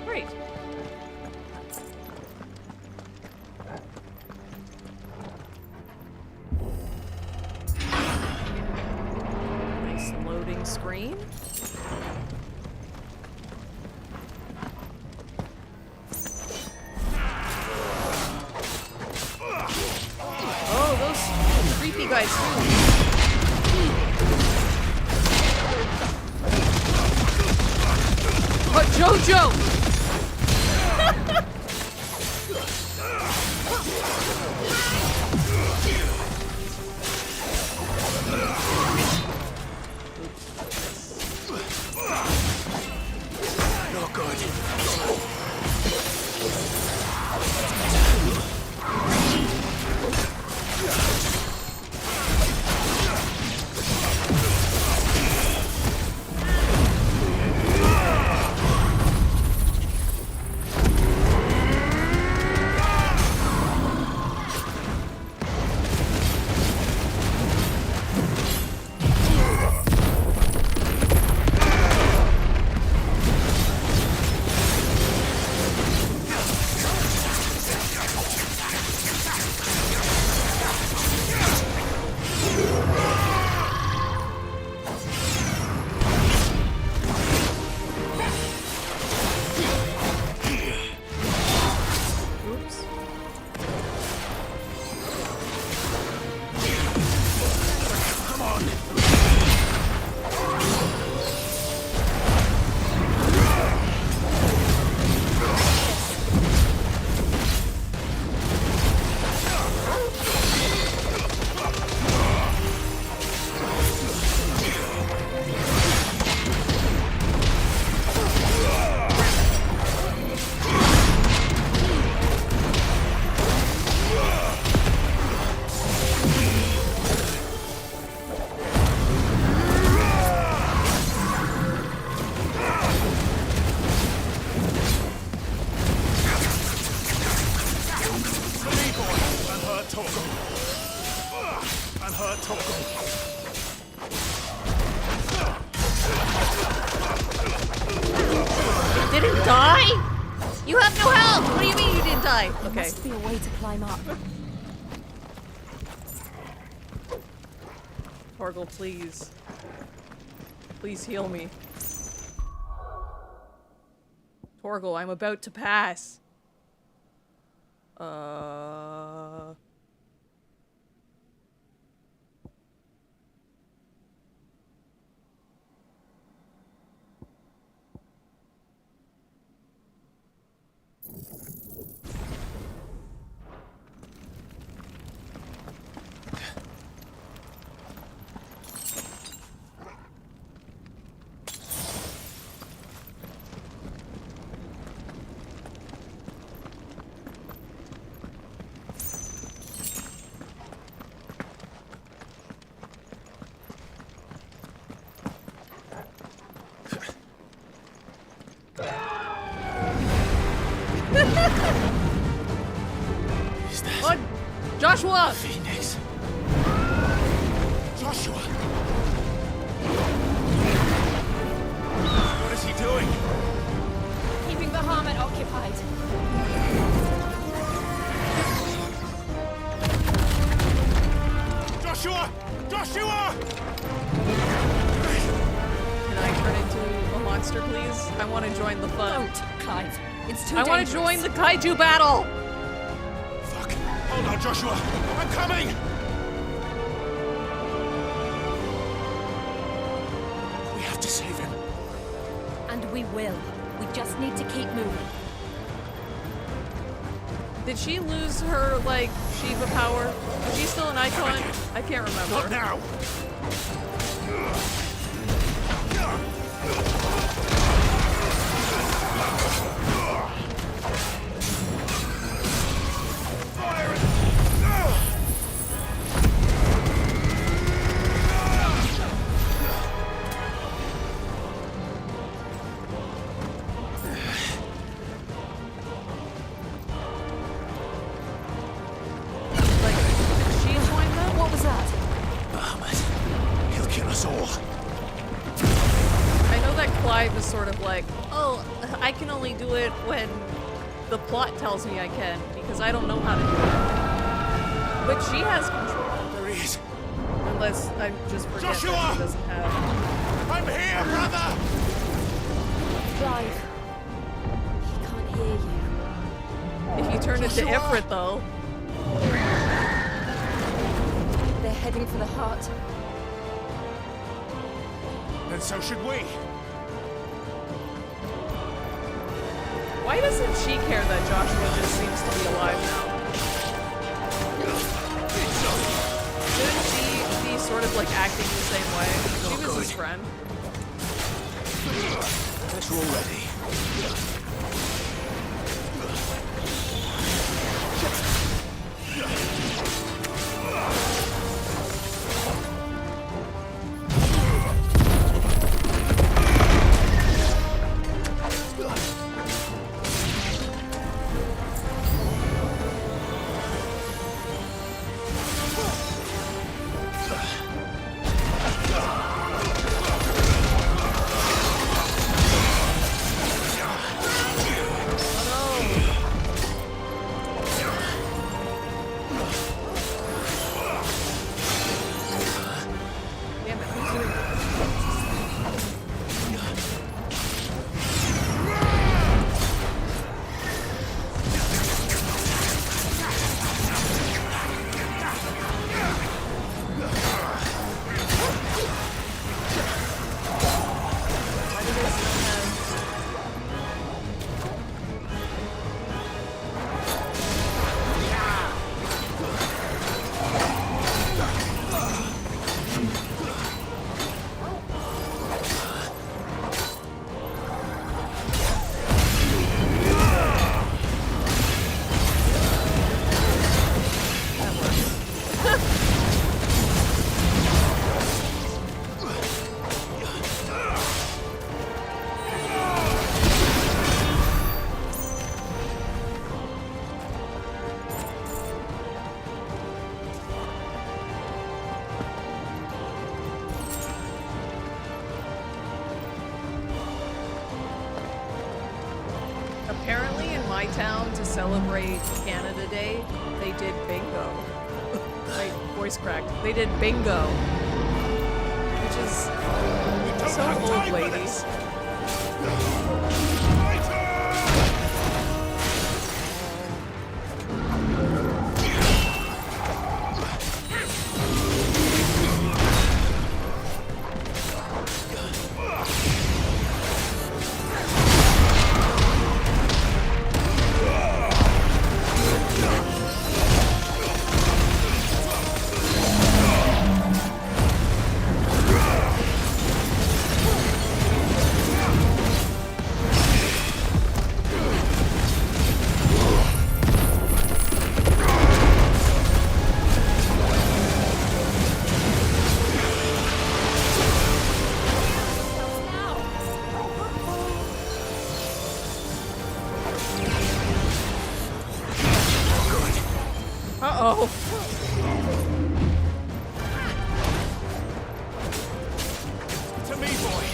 Great. Nice loading screen. Oh, those creepy guys too. But Jojo! Not good. Oops. Come on. It didn't die? You have no health! What do you mean you didn't die? There Okay. must be a way to climb up. Torgal, please. Please heal me. Torgal, I'm about to pass. Joshua! Phoenix. Joshua! What is he doing? Keeping the Bahamut occupied. Joshua! Joshua! Can I turn into a monster, please? I want to join the fun. Don't, Clive. It's too I want to join the kaiju battle! Hold on, Joshua! I'm coming! We have to save him. And we will. We just need to keep moving. Did she lose her, like, Shiva power? Is she still an icon? I can't remember. Not now! Sort of like, oh, I can only do it when the plot tells me I can, because I don't know how to do it. But she has control. There he is. Unless I just forget Joshua! that she doesn't have. I'm here, brother! Clive, he can't hear you. If you turn into Joshua! Ifrit, though. They're heading for the heart. Then so should we. Why doesn't she care that Joshua just seems to be alive now? Shouldn't she be sort of like acting the same way? She was his friend. Guess we're all ready. Apparently in my town, to celebrate Canada Day, they did bingo. Wait, voice cracked. They did bingo. which is so old lady. Uh-oh. To me, boy.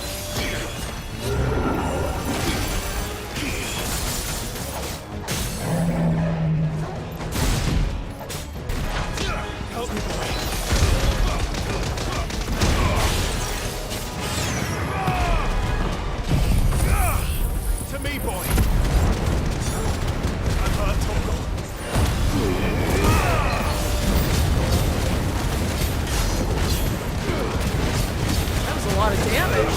Help me, boy. To me, boy. I'm hurt, Torgal. That was a lot of damage.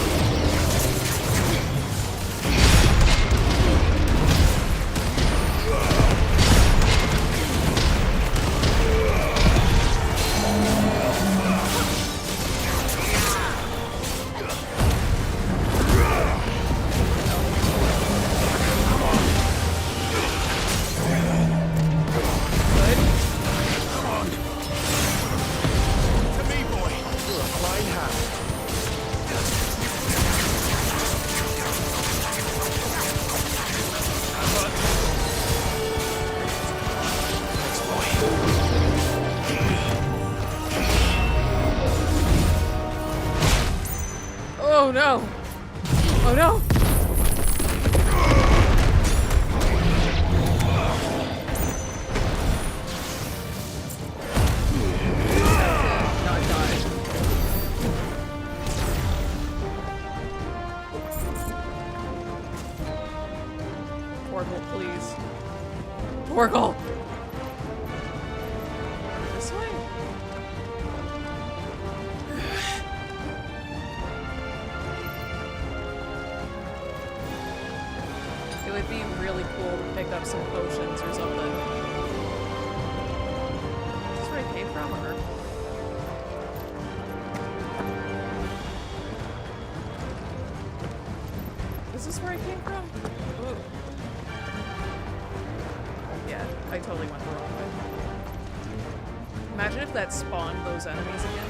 To me, boy. Flying hand. Oh no! Oh no! Not die. Torgal, please. Torgal! This way? It would be really cool to pick up some potions or something. Is this where I came from, or? Is this where I came from? Ooh. Yeah, I totally went the wrong way. Imagine if that spawned those enemies again.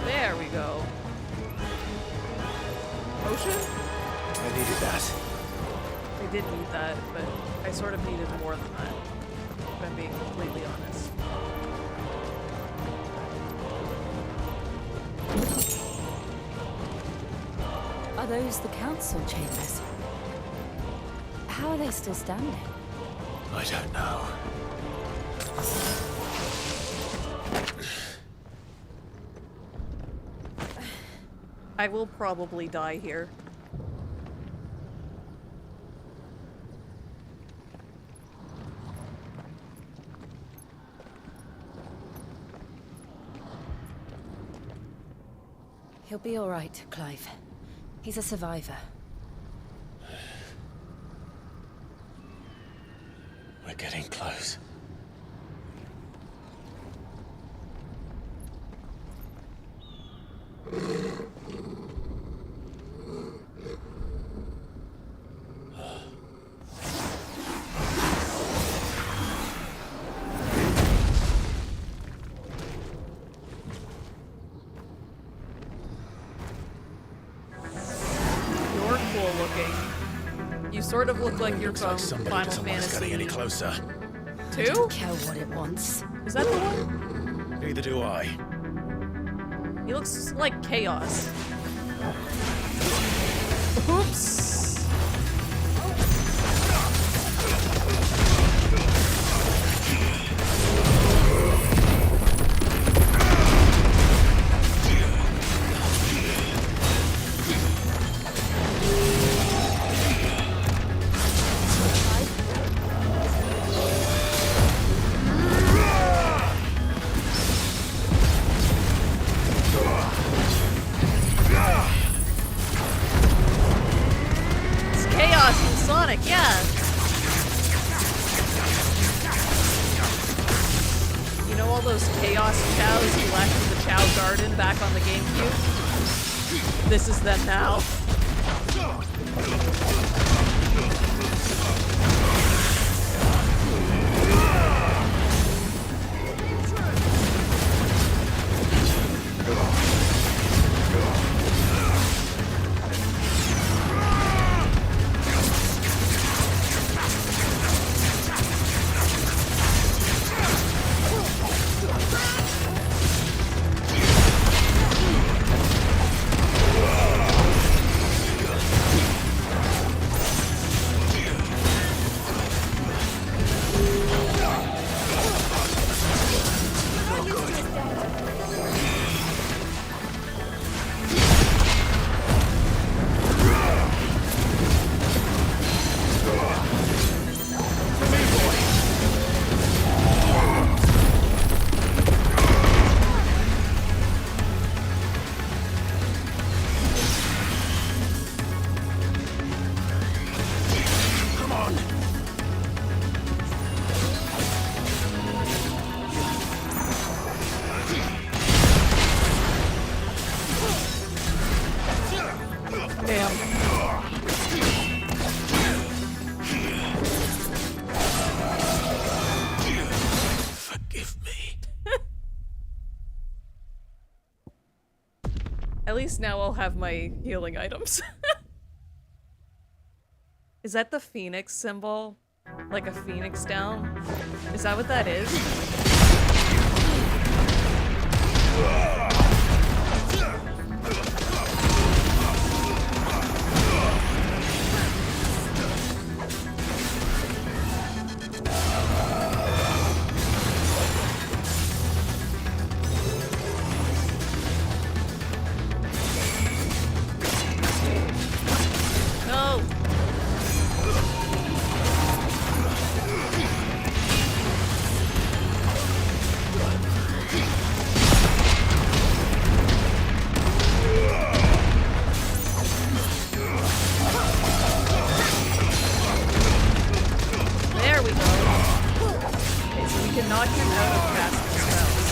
There we go. Potion? I needed that. I did need that, but I sort of needed more than that, if I'm being completely honest. Are those the council chambers? How are they still standing? I don't know. I will probably die here. He'll be all right, Clive. He's a survivor. We're getting close. You're cool looking. You sort of look like you're from Like somebody Final doesn't want us Fantasy. getting any closer. I 2? don't care what it wants. Is that the one? Neither do I. He looks like chaos. Oops. yeah. You know all those chaos chows you left in the Chow Garden back on the GameCube? This is them now. At least now I'll have my healing items. Is that the phoenix symbol? Like a phoenix down? Is that what that is? No! There we go. Okay, so we can knock him out of casting spells.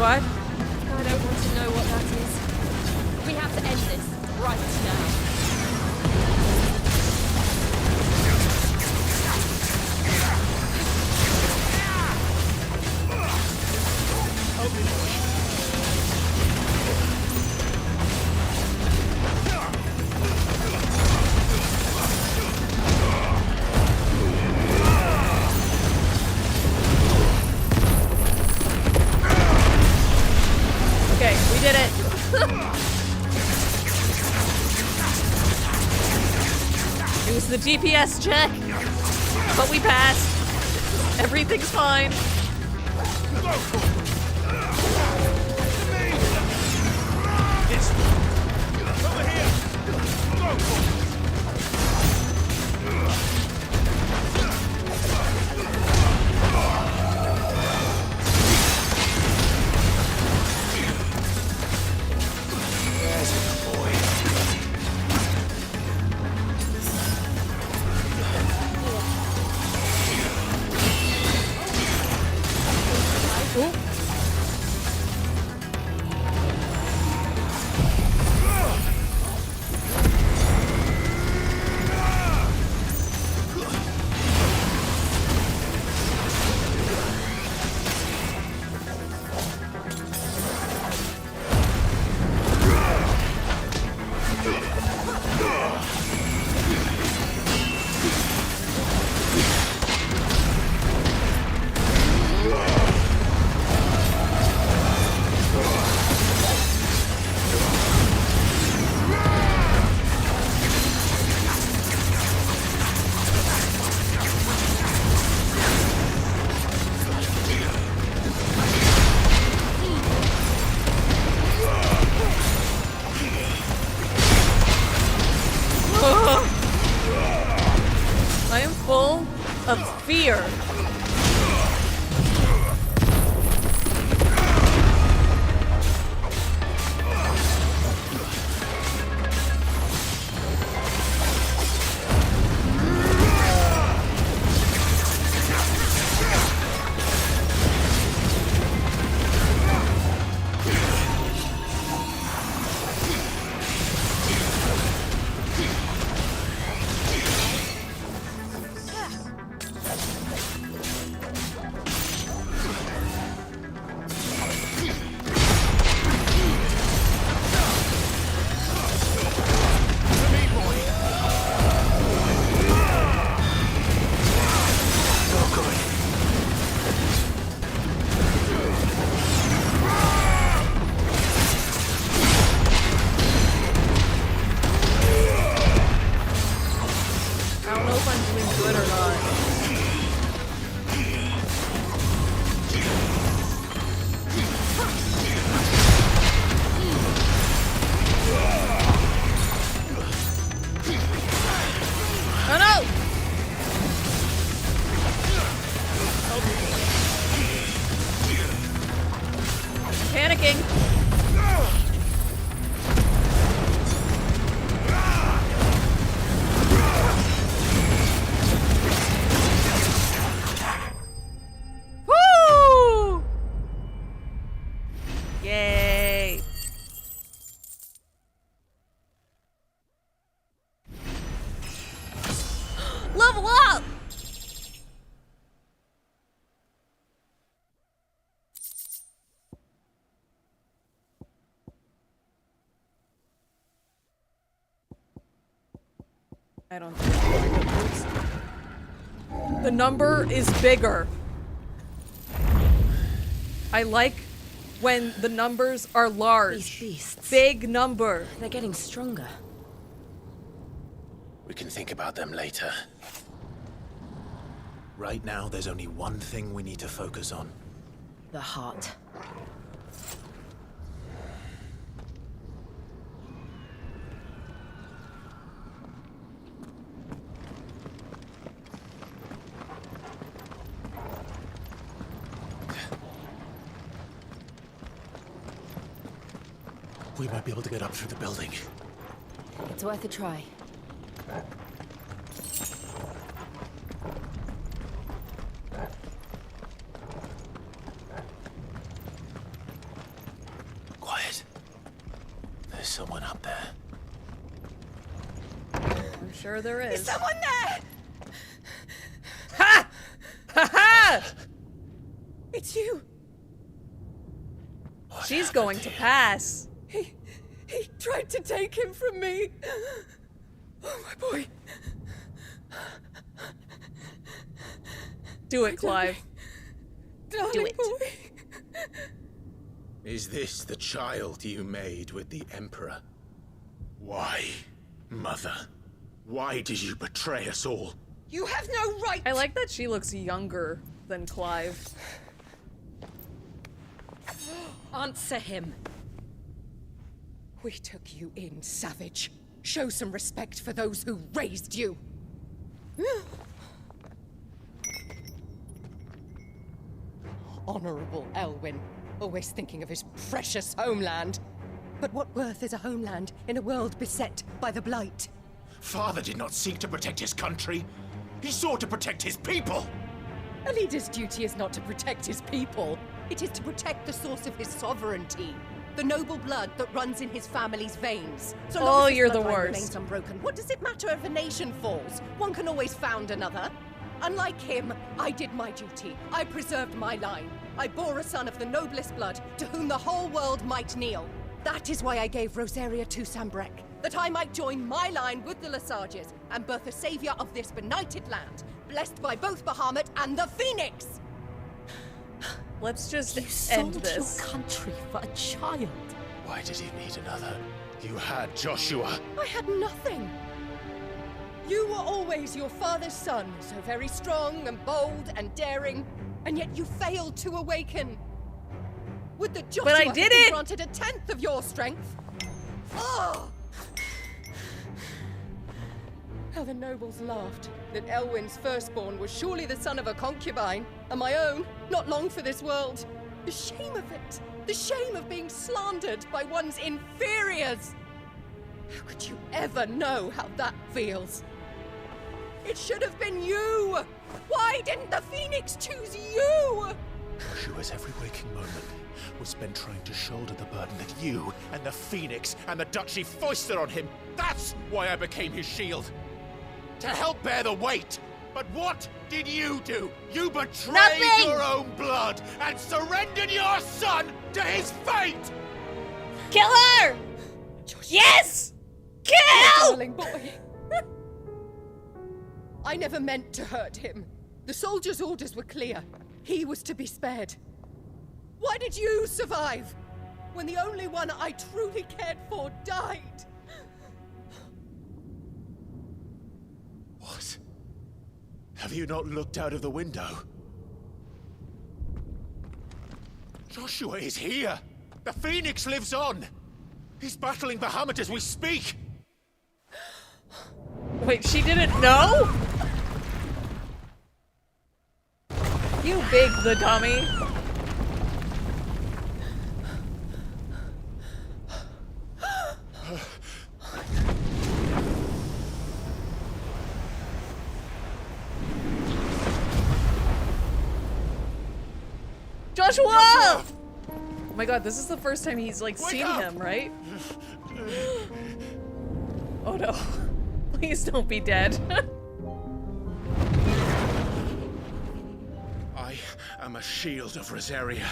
What? I don't want to know what that is. We have to end this right now. Okay, we did it. It was the DPS check, but we passed. Everything's fine. Over here! Go! of fear. Level up! I don't think the number is bigger. I like when the numbers are large. These beasts. Big number. They're getting stronger. We can think about them later. Right now, there's only one thing we need to focus on. The heart. We might be able to get up through the building. It's worth a try. Quiet. There's someone up there. I'm sure there is. Is someone there? Ha! Ha ha! It's you. She's going to pass. He tried to take him from me. Oh, my boy. Do it, Clive. Darling Do it. boy. Is this the child you made with the Emperor? Why, Mother? Why did you betray us all? You have no right. I like that she looks younger than Clive. Answer him. We took you in, savage. Show some respect for those who raised you. Honorable Elwyn, always thinking of his precious homeland. But what worth is a homeland in a world beset by the Blight? Father did not seek to protect his country. He sought to protect his people. A leader's duty is not to protect his people. It is to protect the source of his sovereignty. The noble blood that runs in his family's veins. So long as this you're the bloodline worst. remains unbroken, what does it matter if a nation falls? One can always found another. Unlike him, I did my duty. I preserved my line. I bore a son of the noblest blood, to whom the whole world might kneel. That is why I gave Rosaria to Sambrek, that I might join my line with the Lesages and birth a savior of this benighted land, blessed by both Bahamut and the Phoenix. Let's just You end sold this. your country for a child. Why did he need another? You had Joshua. I had nothing. You were always your father's son, so very strong and bold and daring, and yet you failed to awaken. Would that Joshua I had did been it! granted a tenth of your strength? Oh! How the nobles laughed that Elwyn's firstborn was surely the son of a concubine, and my own, not long for this world. The shame of it! The shame of being slandered by one's inferiors! How could you ever know how that feels? It should have been you! Why didn't the Phoenix choose you? Joshua's every waking moment was spent trying to shoulder the burden that you and the Phoenix and the Duchy foisted on him. That's why I became his shield. To help bear the weight. But what did you do? You betrayed Nothing! your own blood and surrendered your son to his fate! Kill her! Yes! Kill! Darling boy. I never meant to hurt him. The soldiers' orders were clear. He was to be spared. Why did you survive when the only one I truly cared for died? What? Have you not looked out of the window? Joshua is here! The Phoenix lives on! He's battling Bahamut as we speak! Wait, she didn't know? You big the dummy. Joshua! Oh my god, this is the first time he's like seen him, right? Oh no. Please don't be dead. I am a shield of Rosaria.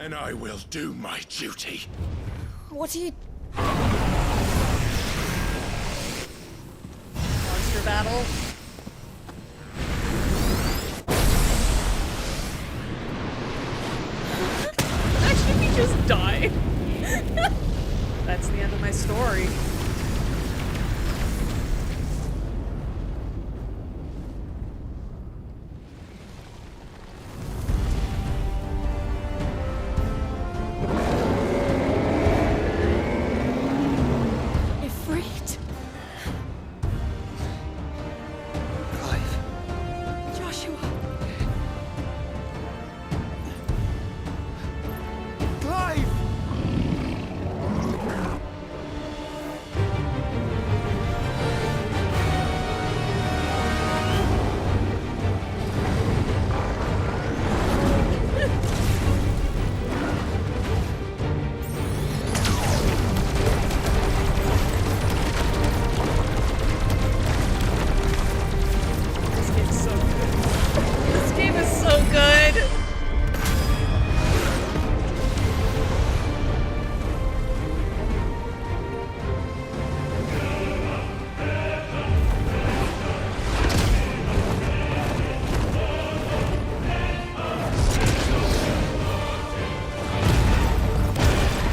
And I will do my duty. What are you... Monster battle. Imagine if he just died. That's the end of my story. Ifrit? Clive. Joshua? Clive! This game's so good. This game is so good.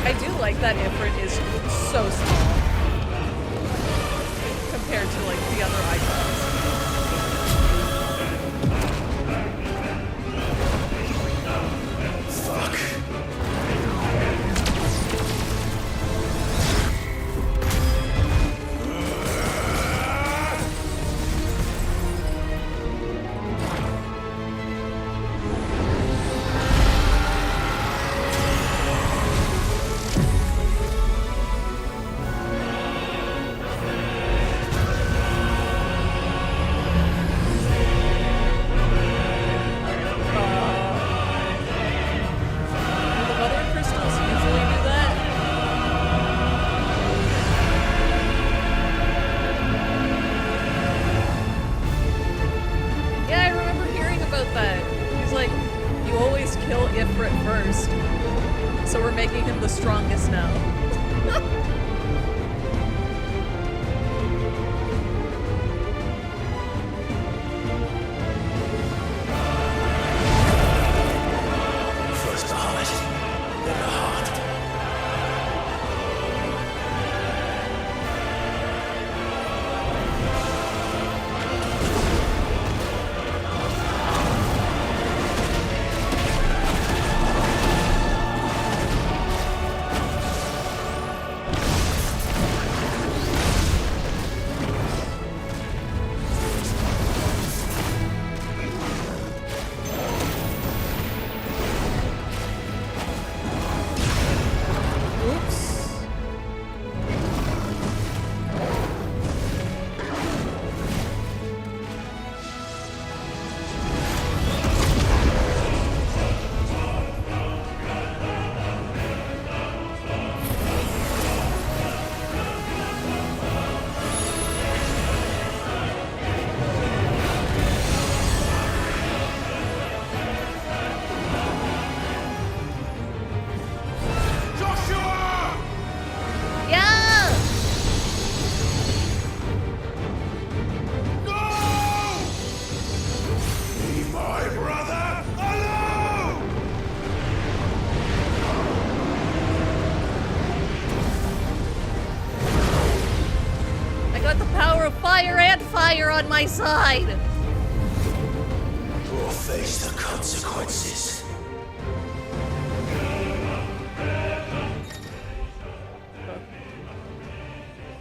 I do like that Ifrit is so small compared to like the other icons. Fuck. Do the mother crystals usually do that? Yeah, I remember hearing about that. He's like, you always kill Ifrit first. So we're making him the strongest now. First the heart, then the heart. power of fire and fire on my side! Or face the consequences.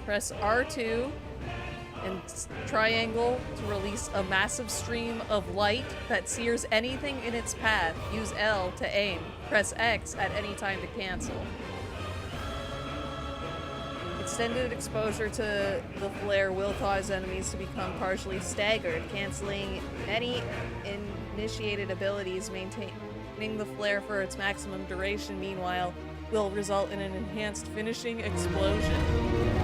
Press R2 and triangle to release a massive stream of light that sears anything in its path. Use L to aim. Press X at any time to cancel. Extended exposure to the flare will cause enemies to become partially staggered, canceling any initiated abilities. Maintaining the flare for its maximum duration, meanwhile, will result in an enhanced finishing explosion.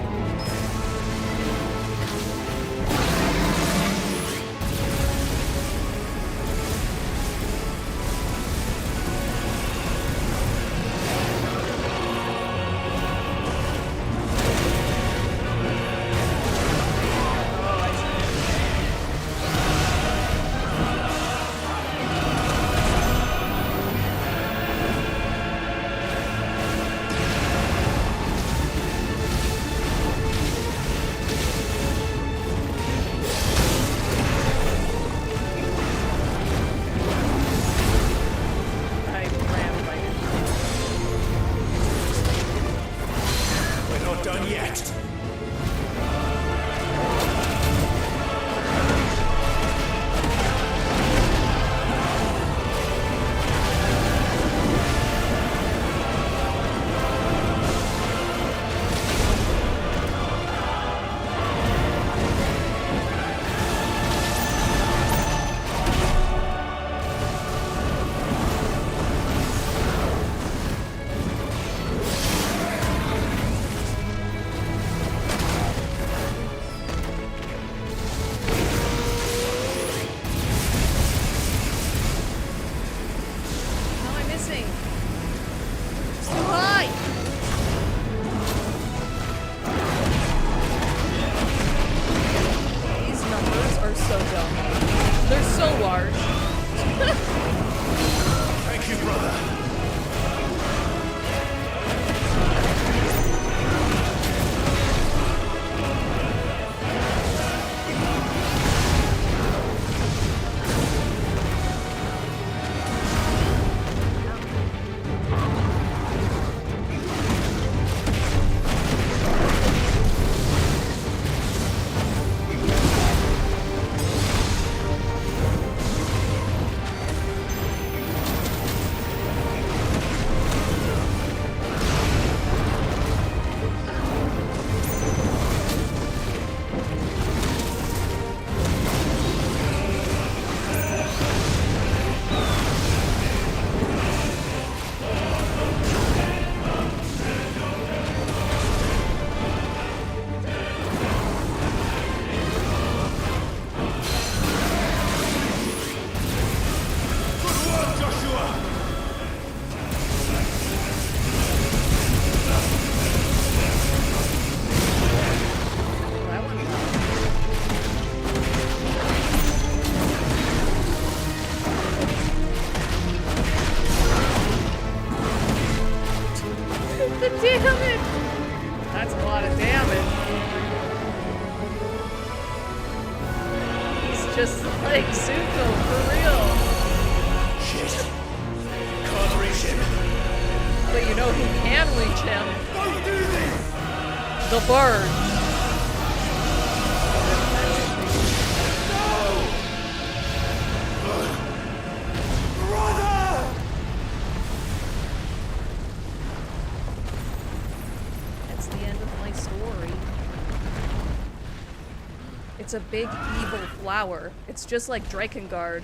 It's a big evil flower. It's just like Drakengard.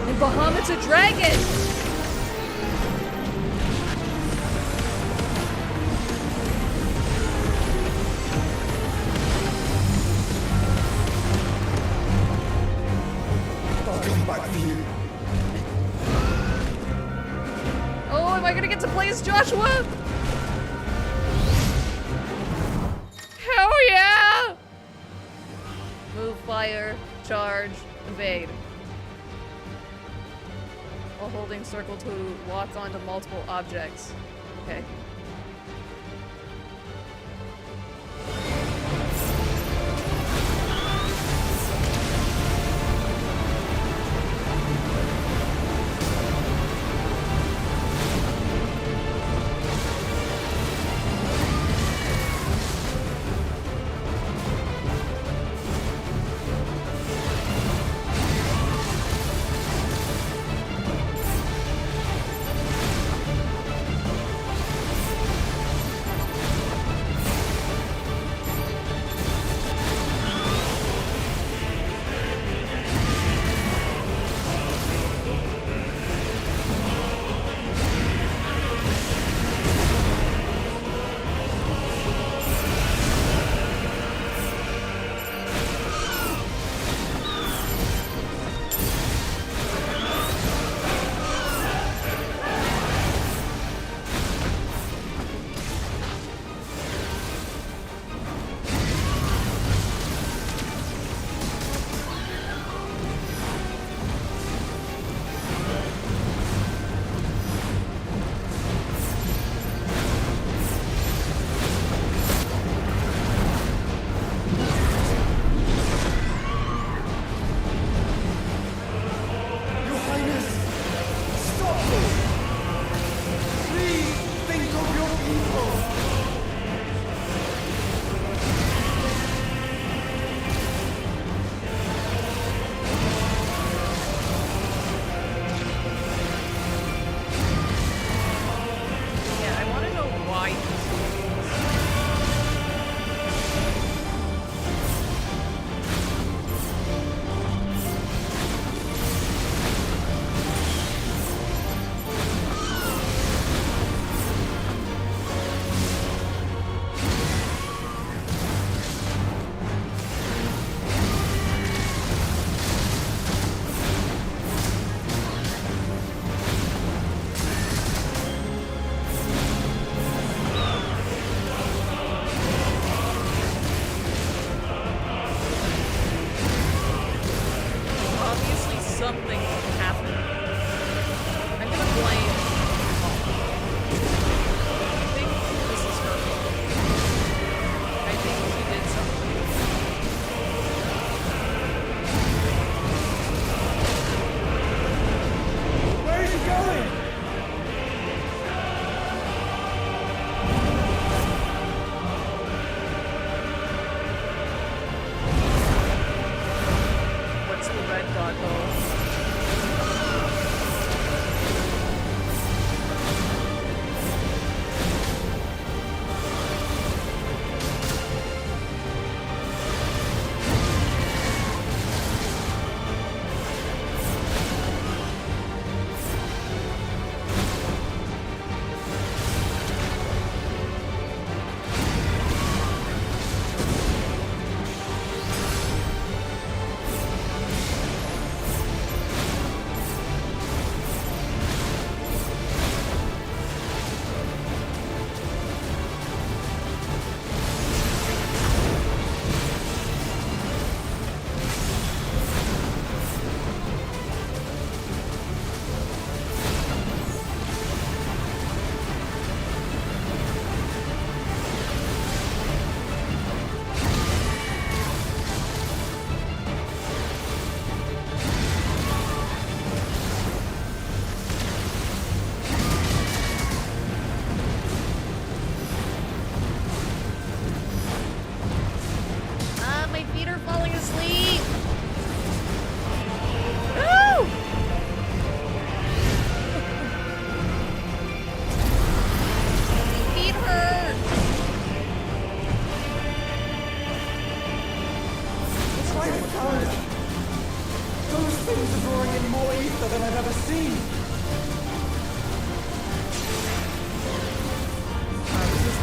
And Bahamut's a dragon! I'll come back for you. Oh, am I gonna get to play as Joshua? Hell yeah! Move, fire, charge, evade. While holding circle to lock onto multiple objects. Okay.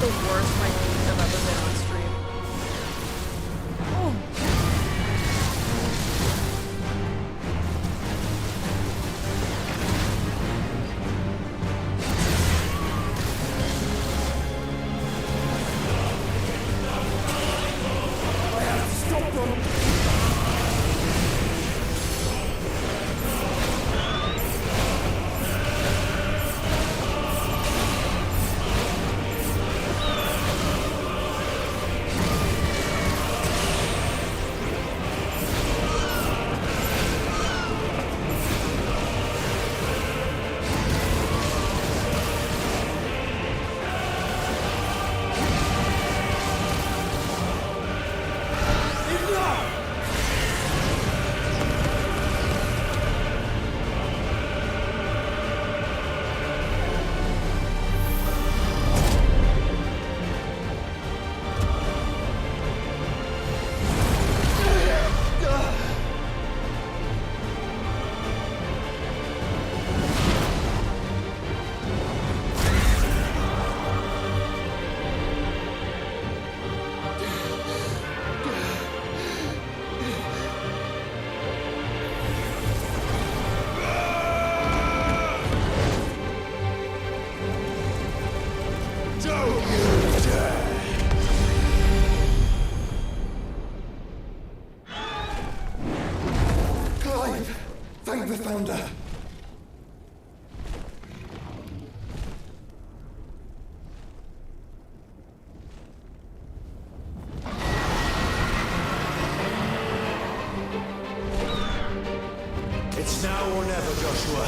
the worst my feet have ever been on stream. Oh. Thank the Founder! It's now or never, Joshua.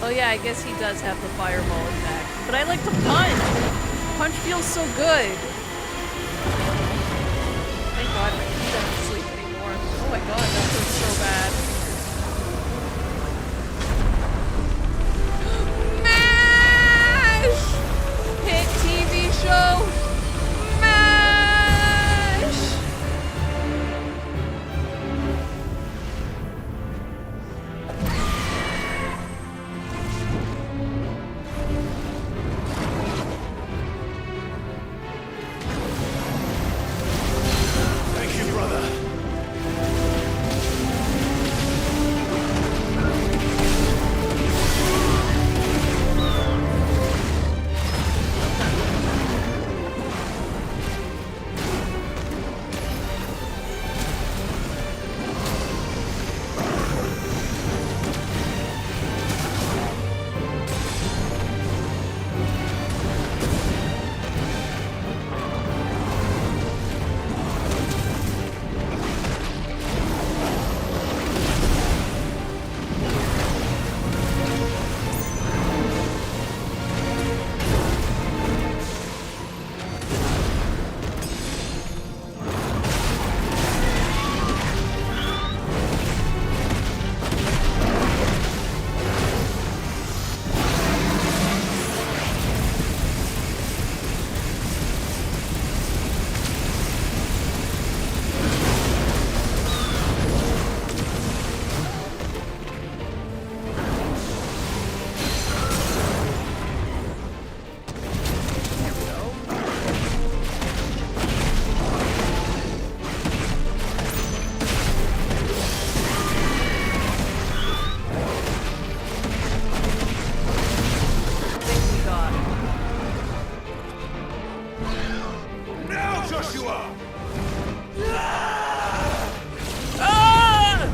Oh yeah, I guess he does have the fireball attack. But I like to punch! Punch feels so good! Thank God my feet aren't asleep anymore. Oh my god, that hurts so bad. MASH! Hit TV show! MASH! Thank you, brother. course you are! Ah!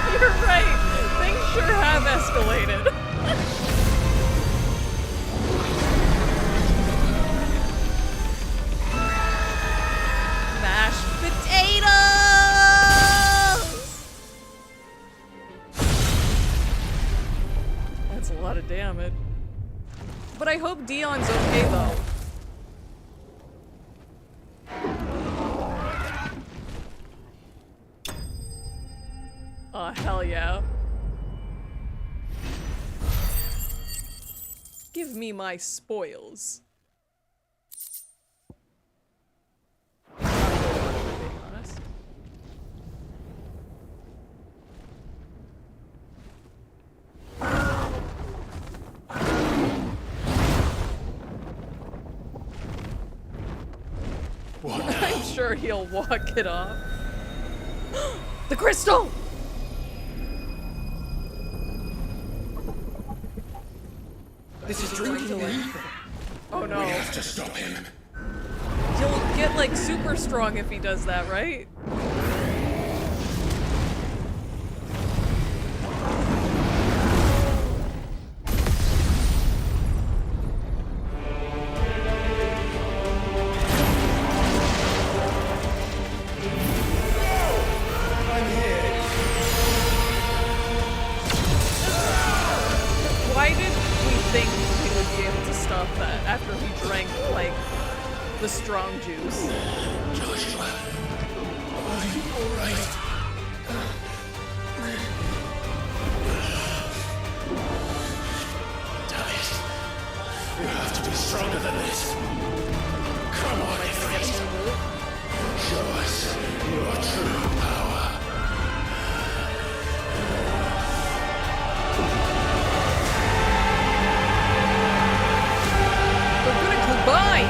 You're right. Things sure have escalated. Mashed potatoes! That's a lot of damage. But I hope Dion's okay though. Oh, hell yeah. Give me my spoils. Being honest. I'm sure he'll walk it off. The crystal! This is drinking me. Oh no. We have to stop him. He'll get like super strong if he does that, right? Why did we think we would be able to stop that after he drank, like, the strong juice? Joshua, are you alright? Damn it. You have to be stronger than this. Come on, Ifrit. Show us your true power. We're gonna combine!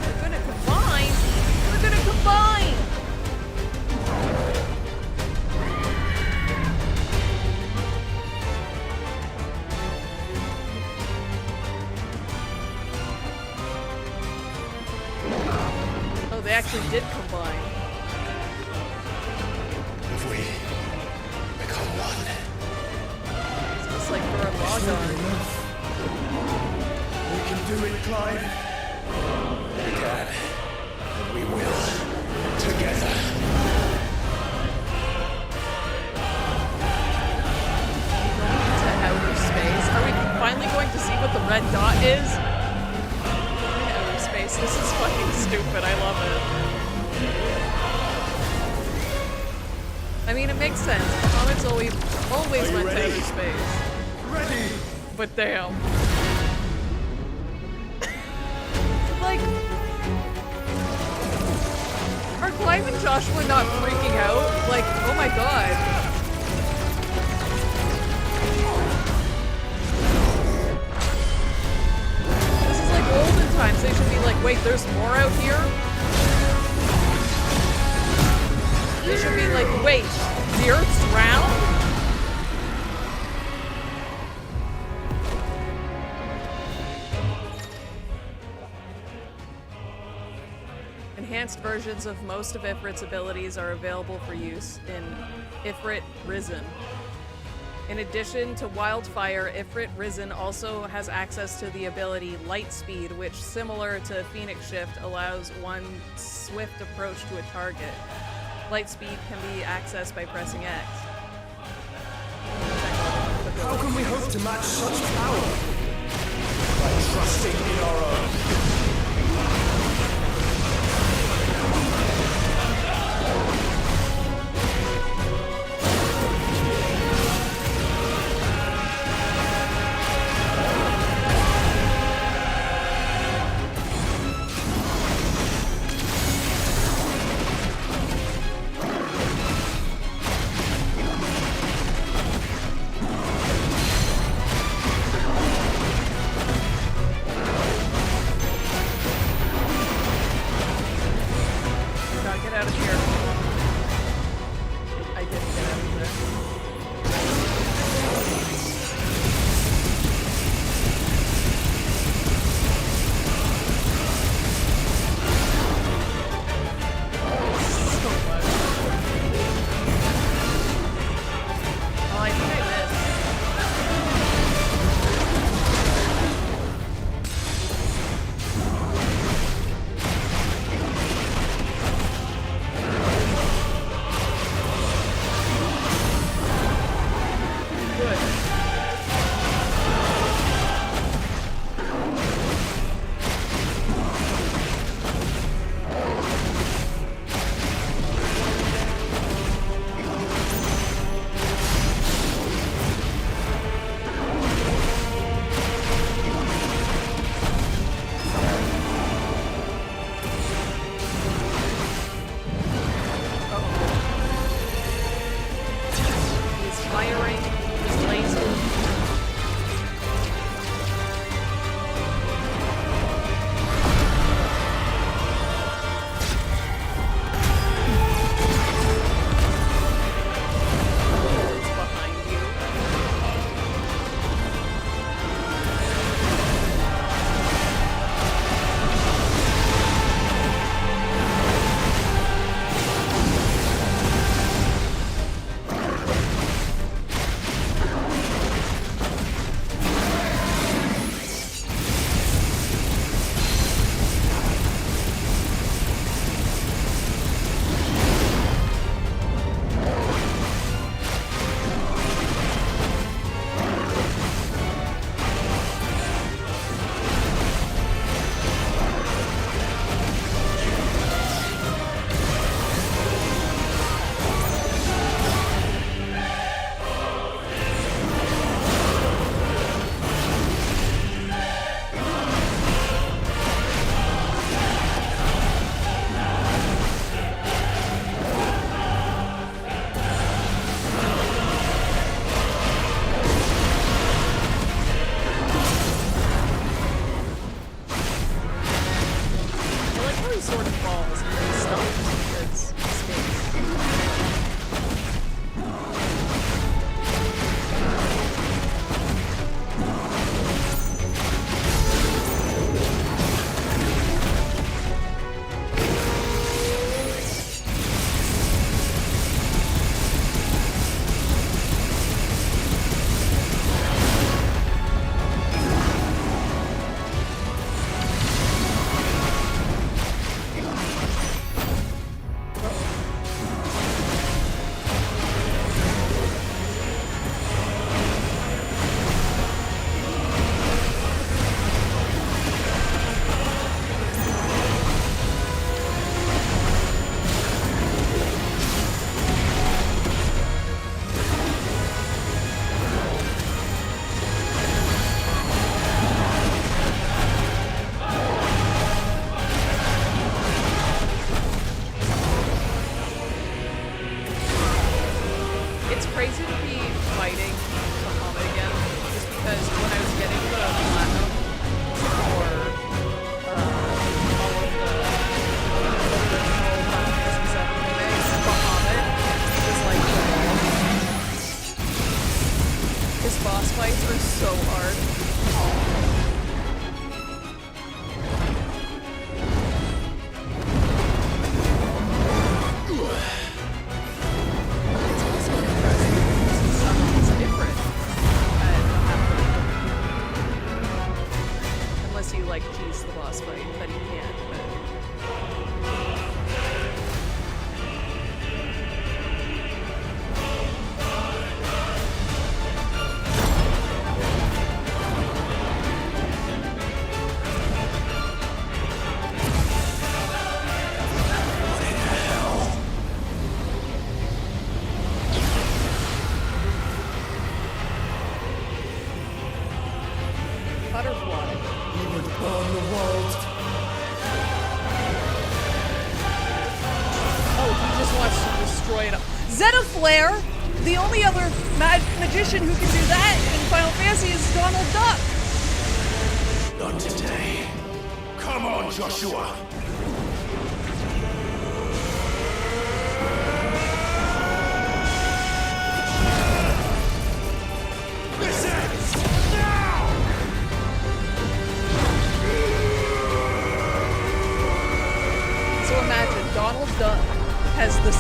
We're gonna combine! We're gonna combine! Oh, they actually did combine. If we become one. It's just like for a log on. We can do it, Clyde. We can. And we will. Together. To outer space. Are we finally going to see what the red dot is? In outer space. This is fucking stupid. I love it. I mean, it makes sense. Comics always went to outer space. Ready. But damn. Like, are Clive and Joshua not freaking out? Like, oh my god. This is like olden times. They should be like, wait, there's more out here? They should be like, wait, the Earth's round? Enhanced versions of most of Ifrit's abilities are available for use in Ifrit Risen. In addition to Wildfire, Ifrit Risen also has access to the ability Light Speed, which, similar to Phoenix Shift, allows one swift approach to a target. Light Speed can be accessed by pressing X. How can we hope to match such power? By trusting in our own. I didn't get out of there. So much. Oh, I think I missed. Good. He's firing his laser. It's behind you. I like how he sort of falls and then stops because space. It's crazy to be fighting Muhammad again, just because when I was getting the platinum for all of the original Final Fantasy VII remakes, Muhammad was like the bomb. His boss fights are so hard. It's different unless you like tease the boss fight, then you can't. Butterfly. He would burn the world. Oh, he just wants to destroy it. Zeta Flare! The only other magician who can do that in Final Fantasy is Donald Duck! Not today. Come on, Joshua.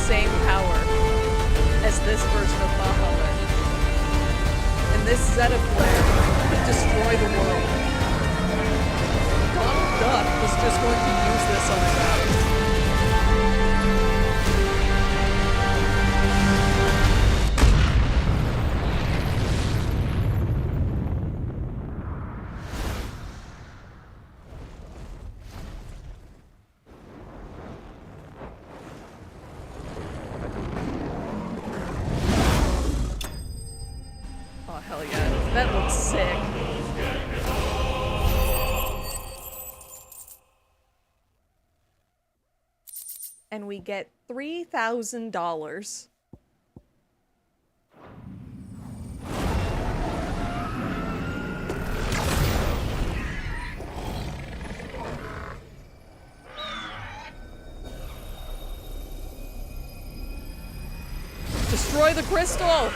same power as this version of Bahamut. And this Zeta flare could destroy the world. Donald Duck was just going to use this on his own. Oh, hell yeah. That looks sick. And we get $3,000. Destroy the crystal!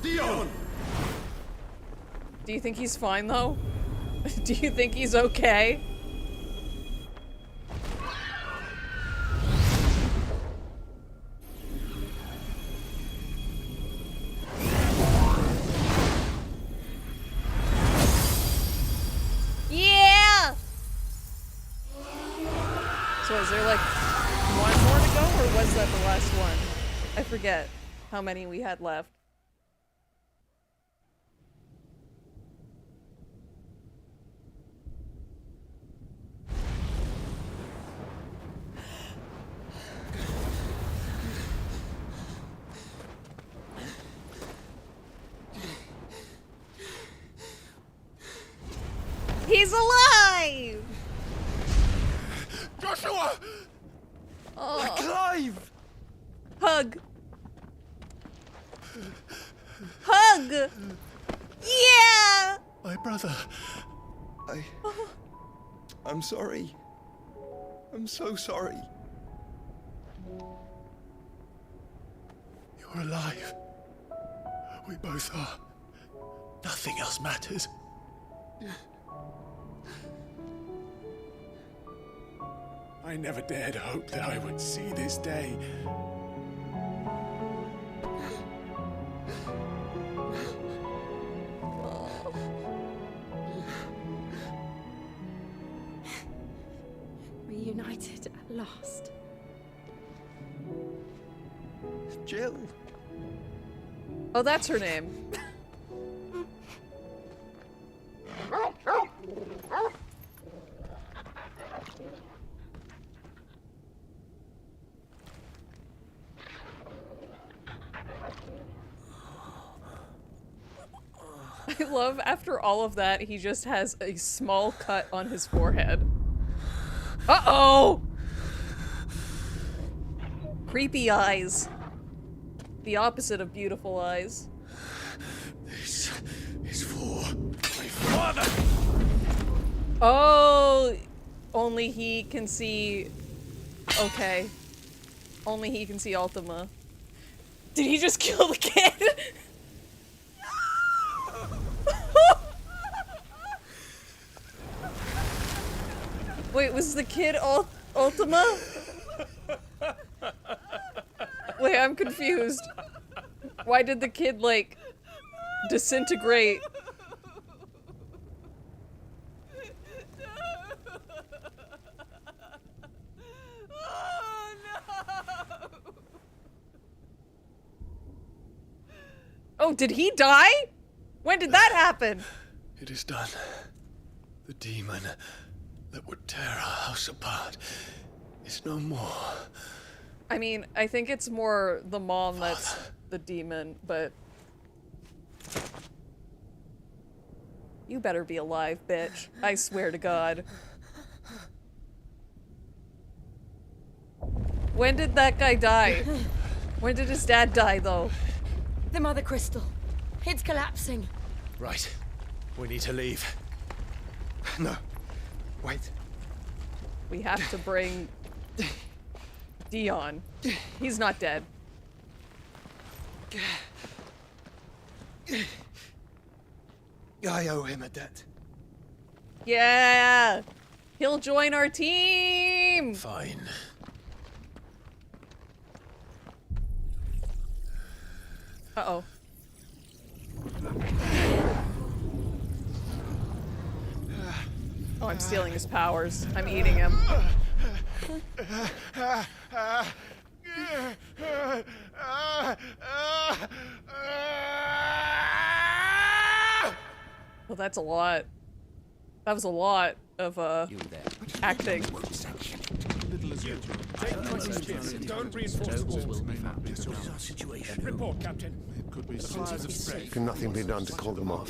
Dion! Do you think he's fine, though? Do you think he's okay? Yeah! So is there, like, one more to go, or was that the last one? I forget how many we had left. He's alive! Joshua! Oh. Clive! Hug! Hug! Yeah! My brother. I'm sorry. I'm so sorry. You're alive. We both are. Nothing else matters. I never dared hope that I would see this day. Reunited at last. Jill. Oh, that's her name. I love, after all of that, he just has a small cut on his forehead. Uh-oh! Creepy eyes. The opposite of beautiful eyes. This is for my father! Oh! Only he can see... Okay. Only he can see Ultima. Did he just kill the kid? Wait, was the kid Ultima? Wait, I'm confused. Why did the kid, like, disintegrate? Oh, did he die? When did that happen? It is done. The demon that would tear our house apart is no more. I mean, I think it's more the mom that's the demon, but... You better be alive, bitch. I swear to God. When did that guy die? When did his dad die, though? The Mother Crystal. It's collapsing. Right. We need to leave. No. Wait. We have to bring Dion. He's not dead. I owe him a debt. Yeah! He'll join our team! Fine. Uh-oh. Oh, I'm stealing his powers. I'm eating him. Well, that's a lot. That was a lot of, acting. Don't reinforce the walls. Report, Captain. Can nothing be done to call them off?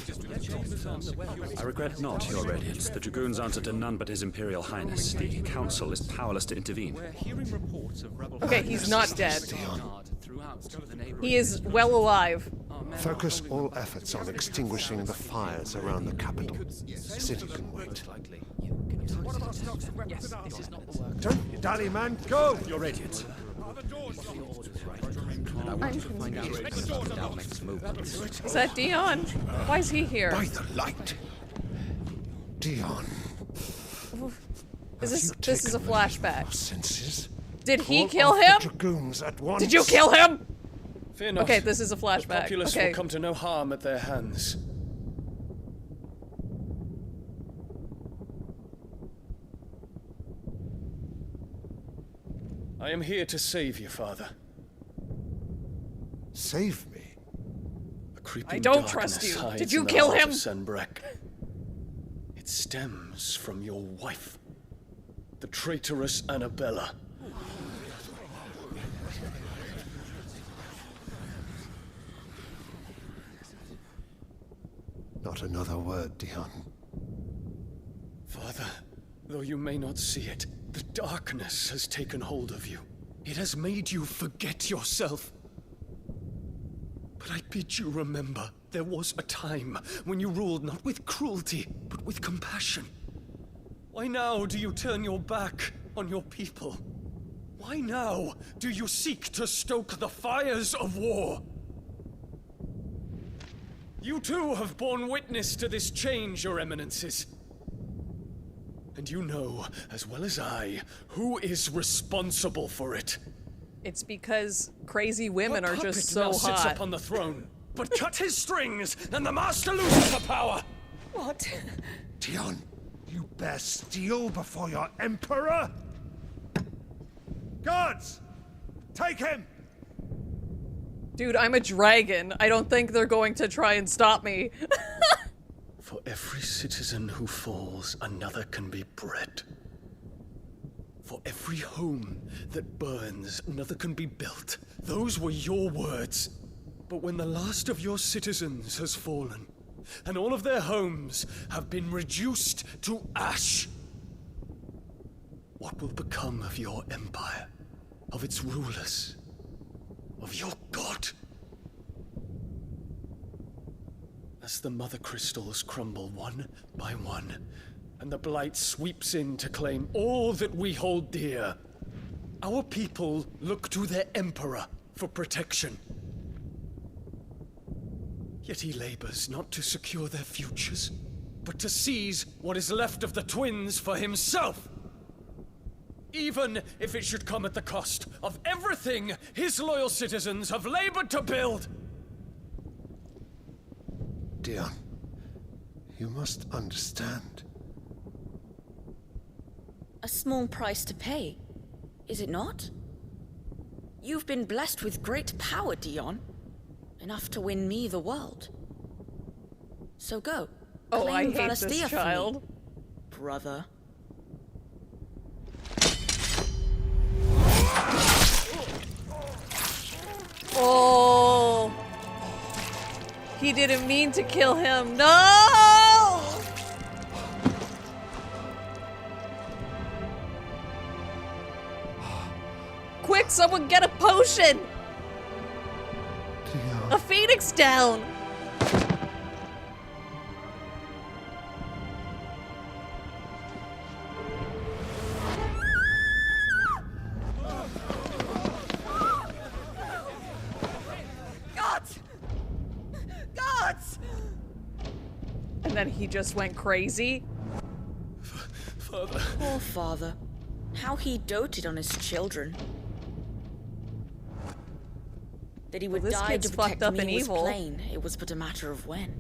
I regret not, Your Radiance. The Dragoons answer to none but His Imperial Highness. The Council is powerless to intervene. Okay, he's not dead. He is well alive. Focus all efforts on extinguishing the fires around the capital. The city can wait. Don't dally, man. Go! Your Radiance. Is that Dion? Why is he here? By the light. Dion. This is a flashback. Senses? Did he Call kill off the him? Dragoons at once. Did you kill him? Fear not. Okay, this is a The flashback. populace Okay. will come to no harm at their hands. I am here to save you, Father. Save me? A creeping I don't darkness trust you. hides Did you in the kill heart him? of Senbrek. It stems from your wife, the traitorous Annabella. Not another word, Dion. Father, though you may not see it, the darkness has taken hold of you. It has made you forget yourself. But I bid you remember, there was a time when you ruled not with cruelty, but with compassion. Why now do you turn your back on your people? Why now do you seek to stoke the fires of war? You too have borne witness to this change, Your Eminences. And you know, as well as I, who is responsible for it. It's because crazy women are just so now sits hot. up on the throne, but cut his strings, and the master loses the power. What? Dion, you bear steel before your emperor? Guards! Take him! Dude, I'm a dragon. I don't think they're going to try and stop me. For every citizen who falls, another can be bred. For every home that burns, another can be built. Those were your words. But when the last of your citizens has fallen, and all of their homes have been reduced to ash, what will become of your empire, of its rulers, of your god? As the mother crystals crumble one by one, and the blight sweeps in to claim all that we hold dear, our people look to their emperor for protection. Yet he labors not to secure their futures, but to seize what is left of the twins for himself. Even if it should come at the cost of everything his loyal citizens have labored to build. Dion, you must understand. A small price to pay, is it not? You've been blessed with great power, Dion. Enough to win me the world. So go. Oh, I Claim hate Valastia this for child. me, brother. Oh. He didn't mean to kill him. No! Quick, someone get a potion! A phoenix down! And then he just went crazy. Father. Poor father. How he doted on his children. That he would Well, this die kid's to fucked protect up me and was evil. plain. It was but a matter of when.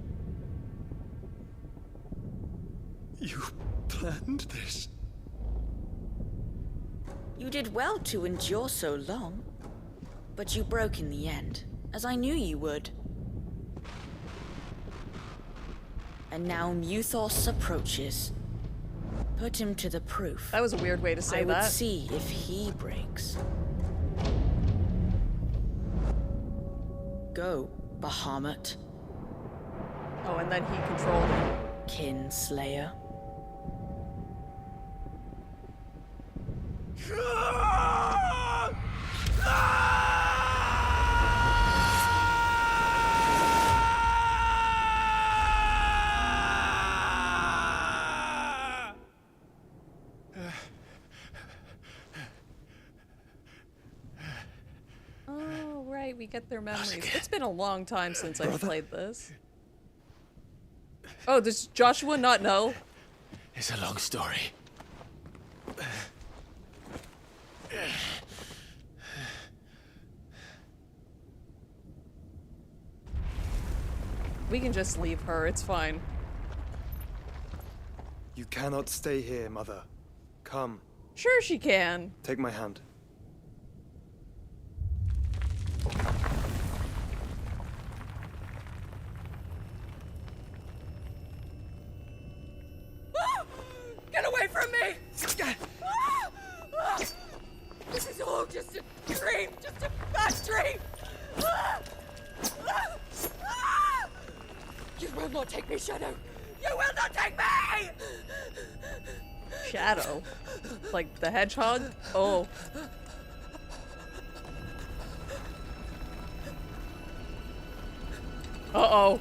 You planned this? You did well to endure so long. But you broke in the end, as I knew you would. And now Muthos approaches. Put him to the proof. That was a weird way to say I that. would see if he breaks. Go, Bahamut. Oh, and then he controlled him. Kinslayer. Oh, right, we get their memories. It's been a long time since I've played this. Oh, does Joshua not know? It's a long story. We can just leave her, it's fine. You cannot stay here, Mother. Come. Sure she can. Take my hand. Get away from me! This is all just a dream, just a bad dream! You will not take me, Shadow! You will not take me! Shadow? Like the hedgehog? Oh. Uh-oh.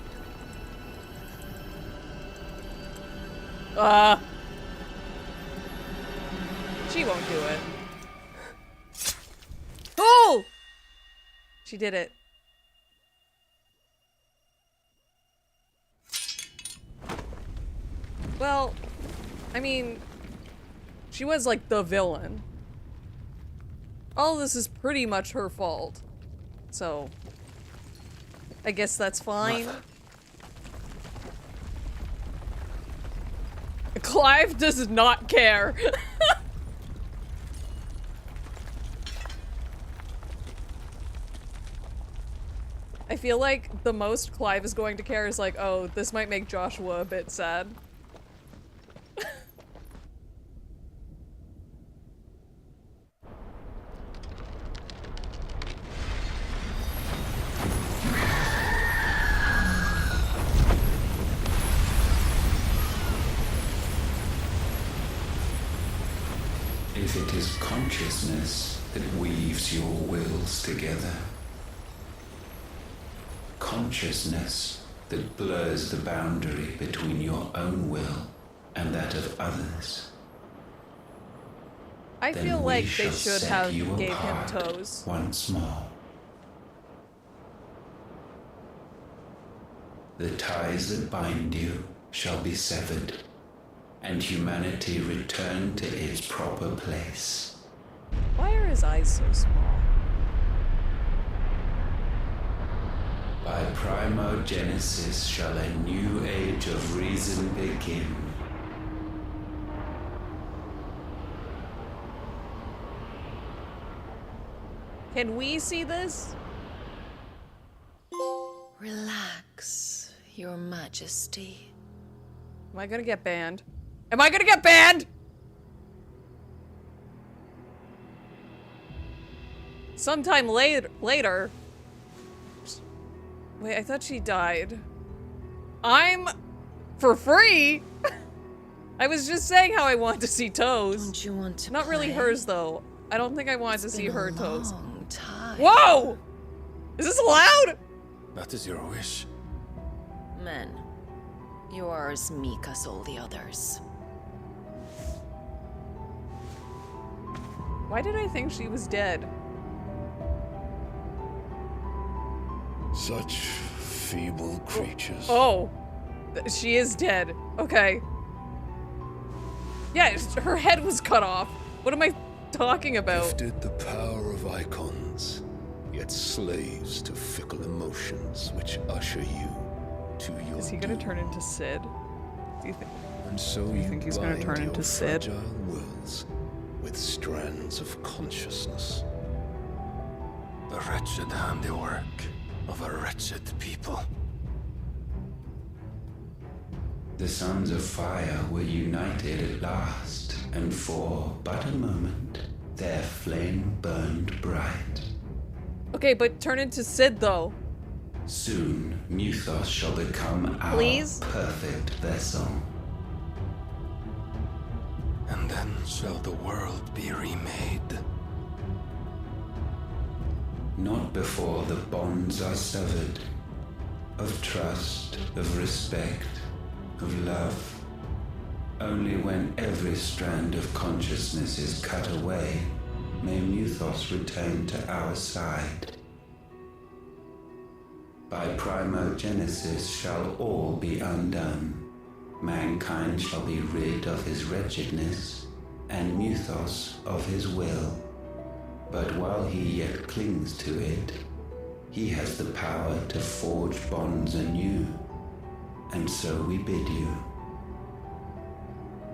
She won't do it. Oh! She did it. Well, I mean, she was like the villain. All this is pretty much her fault. So, I guess that's fine. Mother. Clive does not care. I feel like the most Clive is going to care is like, oh, this might make Joshua a bit sad. If it is consciousness that weaves your wills together, consciousness that blurs the boundary between your own will and that of others, I then feel we like they shall should set have you gave him apart toes. once more. The ties that bind you shall be severed, and humanity return to its proper place. Why are his eyes so small? By primogenesis shall a new age of reason begin. Can we see this? Relax, Your Majesty. Am I gonna get banned? Am I gonna get banned? Sometime later. Wait, I thought she died. I'm for free. I was just saying how I wanted to see toes. Don't you want to Not really play? hers though. I don't think I wanted to see been a her toes. long time. Whoa! Is this allowed? That is your wish. Men, you are as meek as all the others. Why did I think she was dead? Such feeble creatures. Oh. She is dead. Okay. Yeah, her head was cut off. What am I talking about? Gifted the power of icons, yet slaves to fickle emotions which usher you to your Is he gonna turn into Sid? Do you think? And so you think he's gonna turn into Sid? Fragile wills with strands of consciousness. The wretched handiwork of a wretched people. The sons of fire were united at last, and for but a moment, their flame burned bright. Okay, but turn into Sid though. Soon, Muthos shall become our perfect vessel. And then shall the world be remade. Not before the bonds are severed, of trust, of respect, of love. Only when every strand of consciousness is cut away, may Muthos return to our side. By primogenesis shall all be undone. Mankind shall be rid of his wretchedness, and Muthos of his will. But while he yet clings to it, he has the power to forge bonds anew. And so we bid you,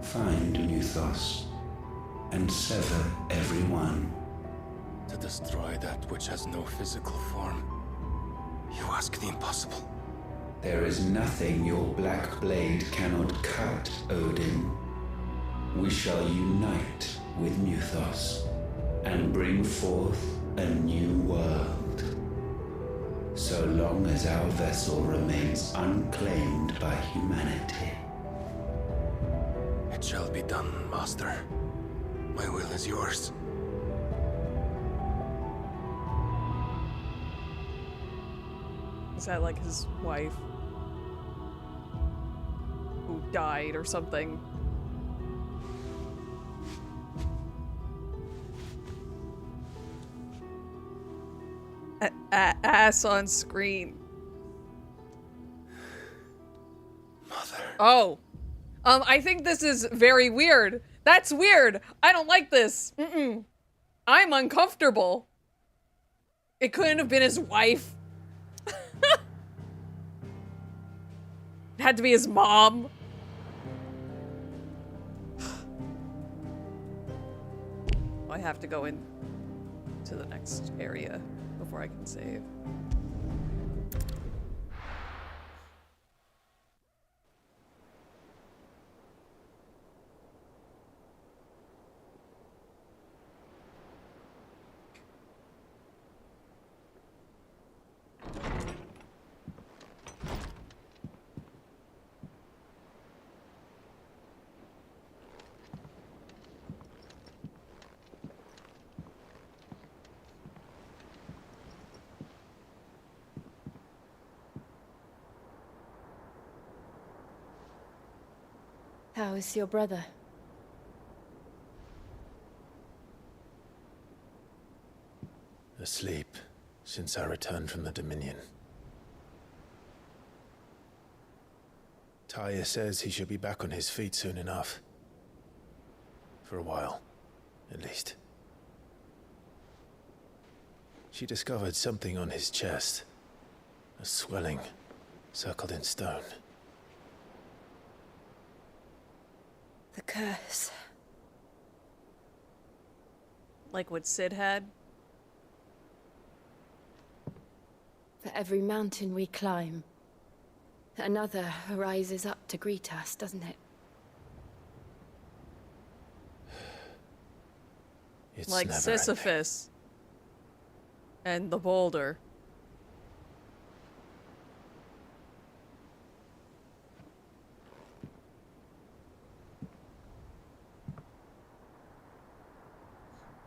find Muthos, and sever every one. To destroy that which has no physical form, you ask the impossible. There is nothing your black blade cannot cut, Odin. We shall unite with Muthos, and bring forth a new world. So long as our vessel remains unclaimed by humanity. It shall be done, Master. My will is yours. Is that like his wife? Who died or something? Ass on screen. Mother. Oh. I think this is very weird. That's weird. I don't like this. I'm uncomfortable. It couldn't have been his wife. It had to be his mom. I have to go in to the next area before I can save. How is your brother? Asleep since I returned from the Dominion. Taya says he should be back on his feet soon enough. For a while, at least. She discovered something on his chest. A swelling, circled in stone. The curse. Like what Sid had? For every mountain we climb, another rises up to greet us, doesn't it? It's like never Sisyphus. And the boulder.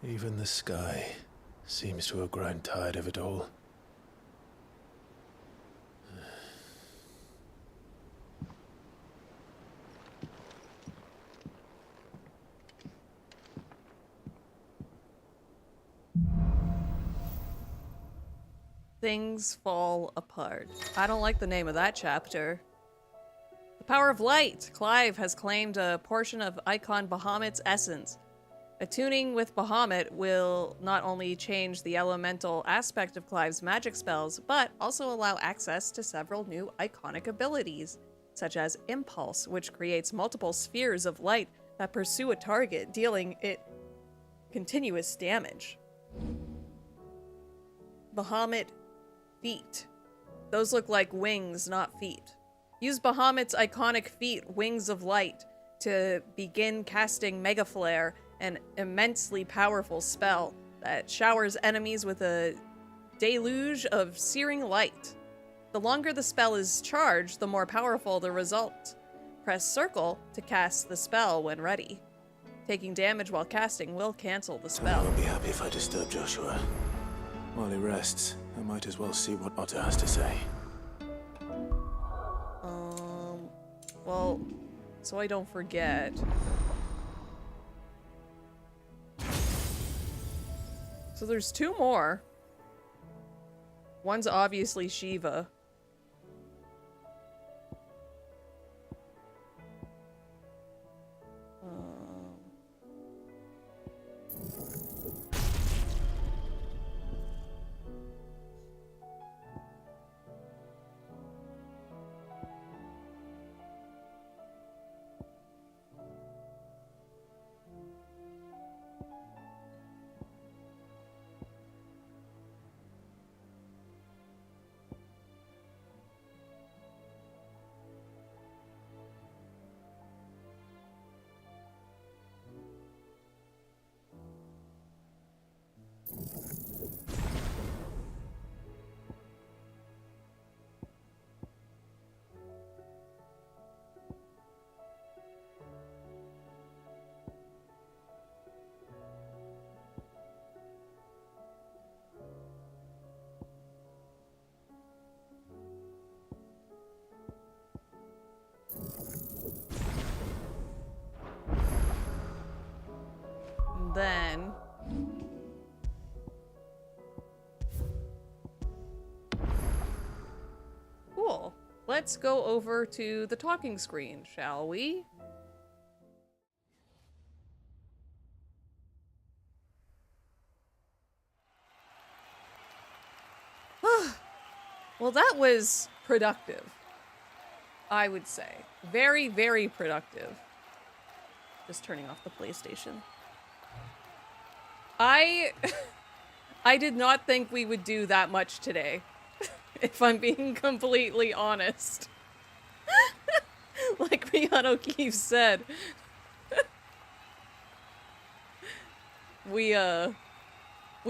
Even the sky seems to have grown tired of it all. Things fall apart. I don't like the name of that chapter. Power of Light. Clive has claimed a portion of Icon Bahamut's essence. Attuning with Bahamut will not only change the elemental aspect of Clive's magic spells, but also allow access to several new iconic abilities, such as Impulse, which creates multiple spheres of light that pursue a target, dealing it continuous damage. Bahamut Feet. Those look like wings, not feet. Use Bahamut's iconic feat, Wings of Light, to begin casting Mega Flare, an immensely powerful spell that showers enemies with a deluge of searing light. The longer the spell is charged, the more powerful the result. Press circle to cast the spell when ready. Taking damage while casting will cancel the spell. I won't be happy if I disturb Joshua. While he rests, I might as well see what Otter has to say. Well, so I don't forget. So there's two more. One's obviously Shiva. Then cool. Let's go over to the talking screen, shall we? Well, that was productive, I would say. Very, very productive. Just turning off the PlayStation. I did not think we would do that much today, if I'm being completely honest. Like Rihanna O'Keefe said. We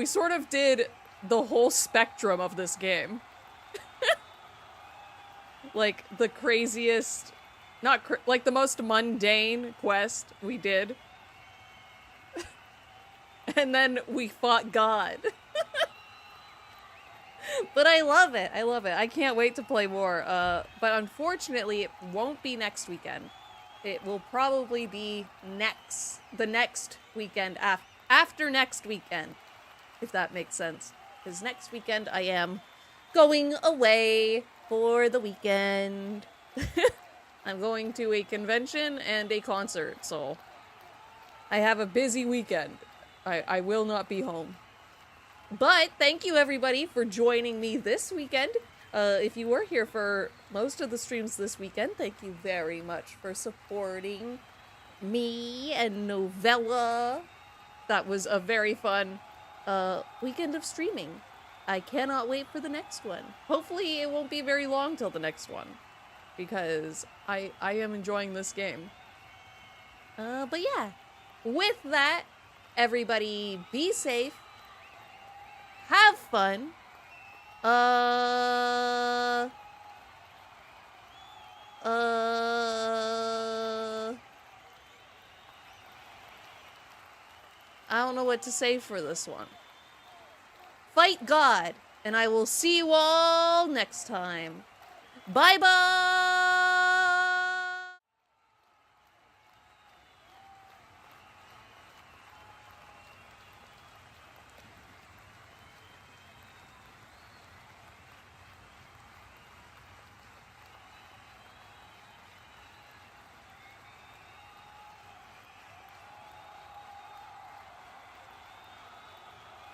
sort of did the whole spectrum of this game. Like the craziest, like the most mundane quest we did. And then we fought God. But I love it. I love it. I can't wait to play more. But unfortunately, it won't be next weekend. It will probably be the next weekend after next weekend, if that makes sense. Because next weekend I am going away for the weekend. I'm going to a convention and a concert, so I have a busy weekend. I will not be home. But thank you everybody for joining me this weekend. If you were here for most of the streams this weekend, thank you very much for supporting me and Novella. That was a very fun weekend of streaming. I cannot wait for the next one. Hopefully it won't be very long till the next one, because I am enjoying this game. But yeah, with that, everybody be safe, have fun, I don't know what to say for this one. Fight God, and I will see you all next time. Bye-bye!